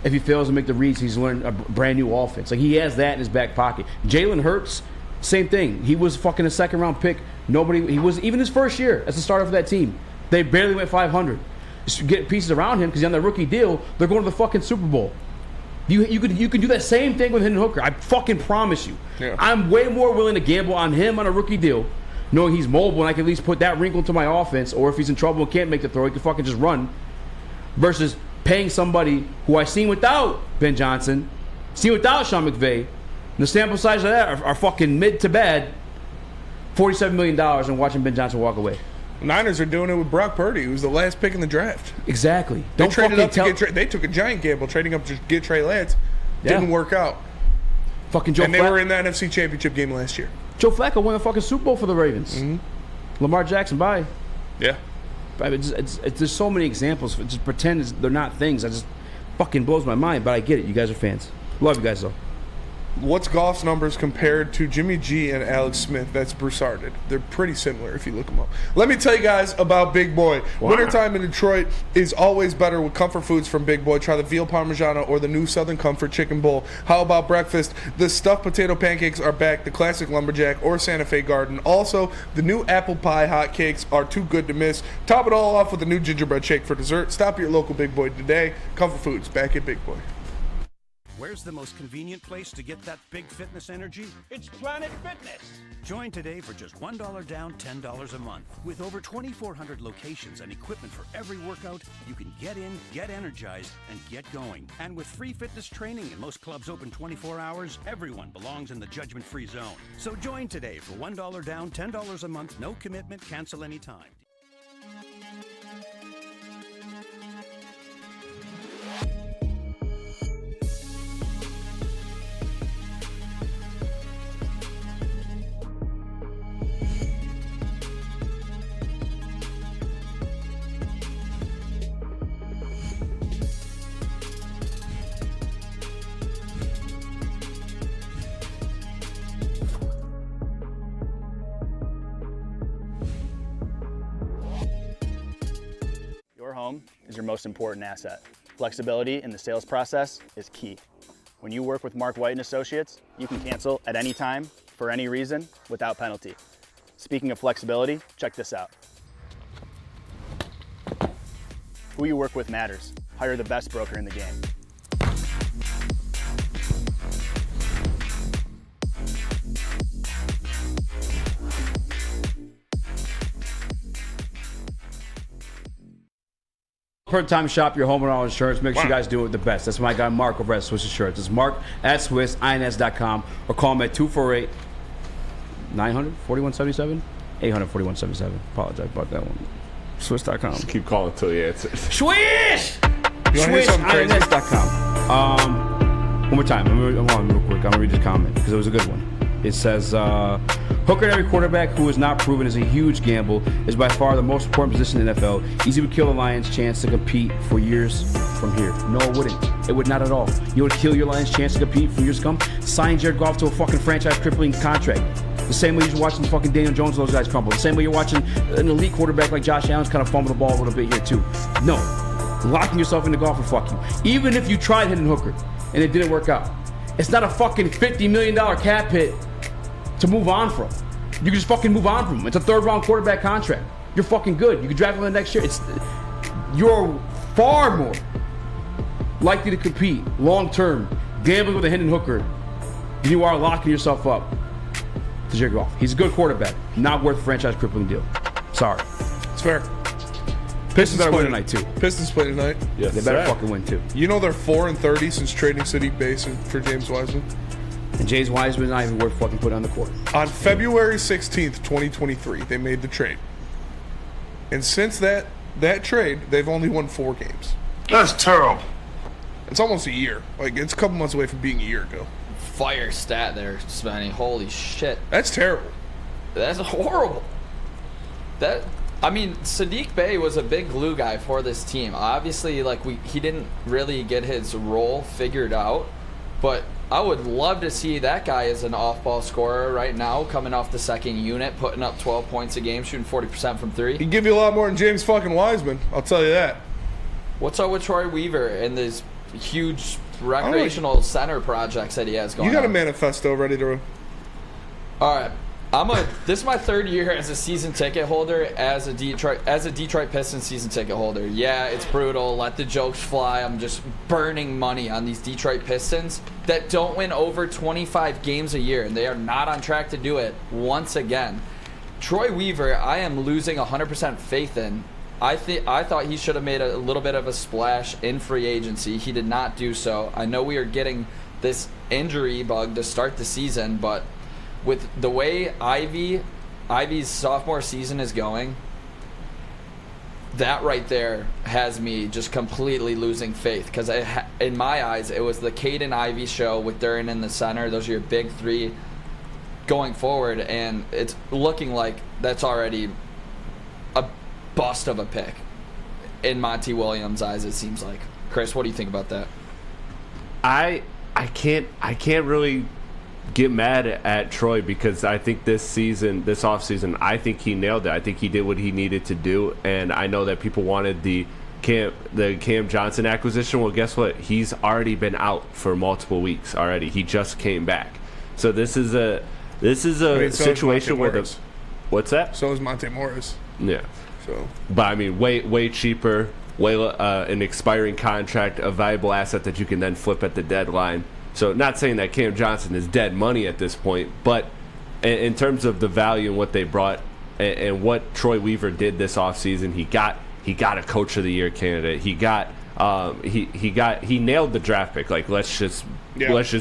If he fails to make the reads, he's learned a brand new offense. Like he has that in his back pocket. Jalen Hurts, same thing. He was fucking a second round pick. He was even his first year as a starter for that team. They barely went 500. Just get pieces around him because he's on that rookie deal. They're going to the fucking Super Bowl. You can do that same thing with Hendon Hooker. I fucking promise you.
Yeah.
I'm way more willing to gamble on him on a rookie deal, knowing he's mobile and I can at least put that wrinkle into my offense. Or if he's in trouble and can't make the throw, he can fucking just run. Versus paying somebody who I've seen without Ben Johnson, seen without Sean McVay, and the sample size of that are fucking mid to bad. $47 million and watching Ben Johnson walk away.
Niners are doing it with Brock Purdy, who's the last pick in the draft.
Exactly.
They traded up to get they took a giant gamble trading up to get Trey Lance. Didn't work out.
Fucking Joe
and they were in the NFC Championship game last year.
Joe Flacco won the fucking Super Bowl for the Ravens.
Mm-hmm.
Lamar Jackson, bye.
Yeah.
There's so many examples. Just pretend they're not things. I just fucking blows my mind. But I get it. You guys are fans. Love you guys though.
What's Goff's numbers compared to Jimmy G and Alex Smith? That's Broussarded. They're pretty similar if you look them up. Let me tell you guys about Big Boy. Wow. Wintertime in Detroit is always better with comfort foods from Big Boy. Try the veal parmigiano or the new Southern Comfort chicken bowl. How about breakfast? The stuffed potato pancakes are back. The classic lumberjack or Santa Fe garden. Also, the new apple pie hotcakes are too good to miss. Top it all off with the new gingerbread shake for dessert. Stop at your local Big Boy today. Comfort foods back at Big Boy.
Where's the most convenient place to get that big fitness energy?
It's Planet Fitness.
Join today for just $1 down, $10 a month. With over 2,400 locations and equipment for every workout, you can get in, get energized, and get going. And with free fitness training and most clubs open 24 hours, everyone belongs in the judgment-free zone. So join today for $1 down, $10 a month, no commitment, cancel anytime.
Your home is your most important asset. Flexibility in the sales process is key. When you work with Mark White & Associates, you can cancel at any time, for any reason, without penalty. Speaking of flexibility, check this out. Who you work with matters. Hire the best broker in the game.
Per time shop your home and auto insurance. Make sure you guys do it the best. That's my guy Mark over at Swiss Insurance. It's Mark at SwissINS.com or call him at 248-900-4177, 800-4177. Apologize about that one. Swiss.com.
Just keep calling until you answer.
Swiss!
SwissINS.com.
One more time. I'm on real quick. I'm going to read this comment because it was a good one. It says, Hooker and every quarterback who is not proven is a huge gamble is by far the most important position in the NFL. Eazy would kill the Lions' chance to compete for years from here. No, it wouldn't. It would not at all. You would kill your Lions' chance to compete for years to come. Sign Jared Goff to a fucking franchise-crippling contract. The same way you're watching fucking Daniel Jones and those guys crumble. The same way you're watching an elite quarterback like Josh Allen's kind of fumble the ball a little bit here too. No. Locking yourself into golf will fuck you. Even if you tried Hendon Hooker and it didn't work out. It's not a fucking $50 million cap hit to move on from. You can just fucking move on from him. It's a third-round quarterback contract. You're fucking good. You can draft him the next year. You're far more likely to compete long-term gambling with a Hendon Hooker than you are locking yourself up to Jared Goff. He's a good quarterback. Not worth a franchise crippling deal. Sorry.
It's fair.
Pistons better win tonight, too.
Pistons play tonight.
Yes,
They better
sir.
fucking win, too.
You know they're 4-30 since trading Sadiq Bey for James Wiseman.
And James Wiseman not even worth fucking putting on the court.
On February 16th, 2023, they made the trade. And since that trade, they've only won 4 games.
That's terrible.
It's almost a year. Like, it's a couple months away from being a year ago.
Fire stat there, Spenny. Holy shit.
That's terrible.
That's horrible. Sadiq Bey was a big glue guy for this team. Obviously, he didn't really get his role figured out, but I would love to see that guy as an off-ball scorer right now, coming off the second unit, putting up 12 points a game, shooting 40% from 3.
He'd give you a lot more than James fucking Wiseman. I'll tell you that.
What's up with Troy Weaver and this huge recreational center projects that he has going on?
You got a manifesto ready to...
All right. This is my 3rd year as a season ticket holder, as a Detroit Pistons season ticket holder. Yeah, it's brutal. Let the jokes fly. I'm just burning money on these Detroit Pistons that don't win over 25 games a year, and they are not on track to do it once again. Troy Weaver, I am losing 100% faith in. I thought he should have made a little bit of a splash in free agency. He did not do so. I know we are getting this injury bug to start the season, but with the way Ivy's sophomore season is going, that right there has me just completely losing faith. Because in my eyes, it was the Caden Ivy show with Duran in the center. Those are your big 3 going forward, and it's looking like that's already a bust of a pick in Monty Williams' eyes. It seems like. Chris, what do you think about that?
I can't really get mad at Troy because I think this offseason, I think he nailed it. I think he did what he needed to do, and I know that people wanted the Cam Johnson acquisition. Well, guess what? He's already been out for multiple weeks already. He just came back. So this is a situation where what's that?
So is Monte Morris.
Yeah.
So,
but way cheaper, an expiring contract, a valuable asset that you can then flip at the deadline. So not saying that Cam Johnson is dead money at this point, but in terms of the value and what they brought and what Troy Weaver did this offseason, he got a Coach of the Year candidate. He nailed the draft pick. Like let's just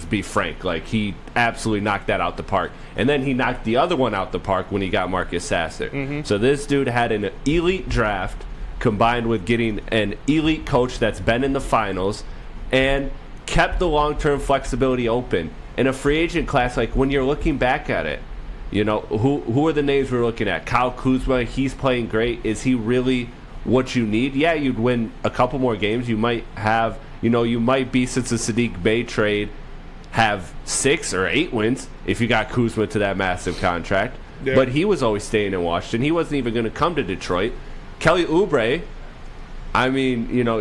be frank. Like he absolutely knocked that out the park. And then he knocked the other one out the park when he got Marcus Sasser.
Mm-hmm.
So this dude had an elite draft combined with getting an elite coach that's been in the finals and kept the long-term flexibility open. In a free agent class, like when you're looking back at it, you know, who are the names we're looking at? Kyle Kuzma, he's playing great. Is he really what you need? Yeah, you'd win a couple more games. You might have, you might be, since the Sadiq Bey trade, have 6 or 8 wins if you got Kuzma to that massive contract. Yeah. But he was always staying in Washington. He wasn't even going to come to Detroit. Kelly Oubre,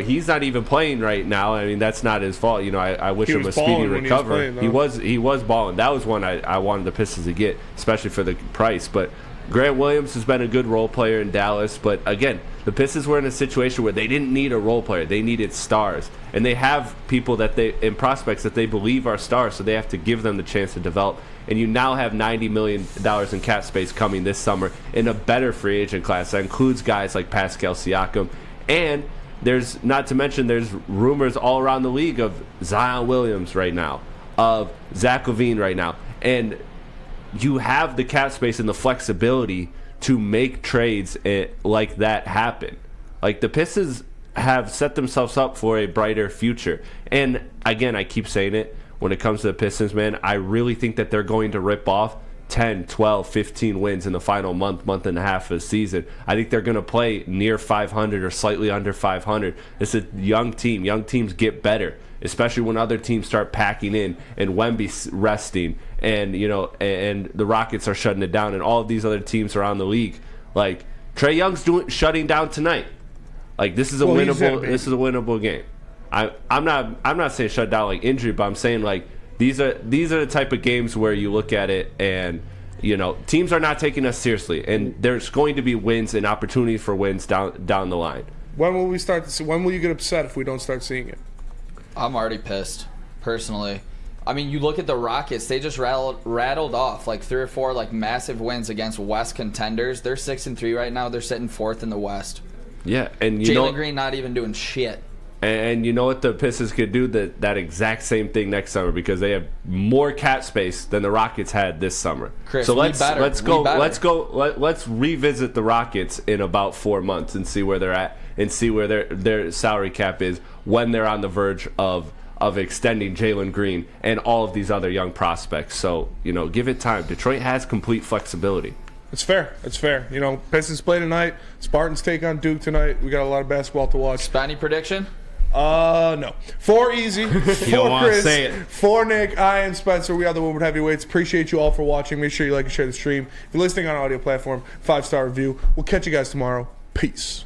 he's not even playing right now. I mean, that's not his fault. I wish him a speedy recovery. He was balling. That was one I wanted the Pistons to get, especially for the price. But Grant Williams has been a good role player in Dallas. But again, the Pistons were in a situation where they didn't need a role player. They needed stars. And they have people and prospects that they believe are stars, so they have to give them the chance to develop. And you now have $90 million in cap space coming this summer in a better free agent class that includes guys like Pascal Siakam. And there's rumors all around the league of Zion Williams right now, of Zach LaVine right now. And you have the cap space and the flexibility to make trades like that happen. Like the Pistons have set themselves up for a brighter future. And again, I keep saying it, when it comes to the Pistons, man, I really think that they're going to rip off 10, 12, 15 wins in the final month and a half of the season. I think they're going to play near 500 or slightly under 500. It's a young team. Young teams get better, especially when other teams start packing in and Wemby's resting and and the Rockets are shutting it down and all of these other teams around the league. Like Trae Young's shutting down tonight. Like this is a winnable game. I'm not saying shut down like injury, but I'm saying like these are the type of games where you look at it and teams are not taking us seriously, and there's going to be wins and opportunities for wins down the line.
When will we start to see? When will you get upset if we don't start seeing it?
I'm already pissed, personally. I mean, you look at the Rockets, they just rattled off like 3 or 4 like massive wins against West contenders. They're 6-3 right now. They're sitting 4th in the West.
Yeah, and you know,
Jalen Green not even doing shit.
And you know what the Pistons could do? That exact same thing next summer, because they have more cap space than the Rockets had this summer.
Chris,
so let's revisit the Rockets in about 4 months and see where they're at and see where their salary cap is when they're on the verge of extending Jalen Green and all of these other young prospects. So, you know, give it time. Detroit has complete flexibility.
It's fair. It's fair. You know, Pistons play tonight. Spartans take on Duke tonight. We got a lot of basketball to watch.
Spanny prediction?
No. For Eazy, for Chris,
say it.
for Nick, I am Spencer. We are the Woodward Heavyweights. Appreciate you all for watching. Make sure you like and share the stream. If you're listening on audio platform, 5-star review. We'll catch you guys tomorrow. Peace.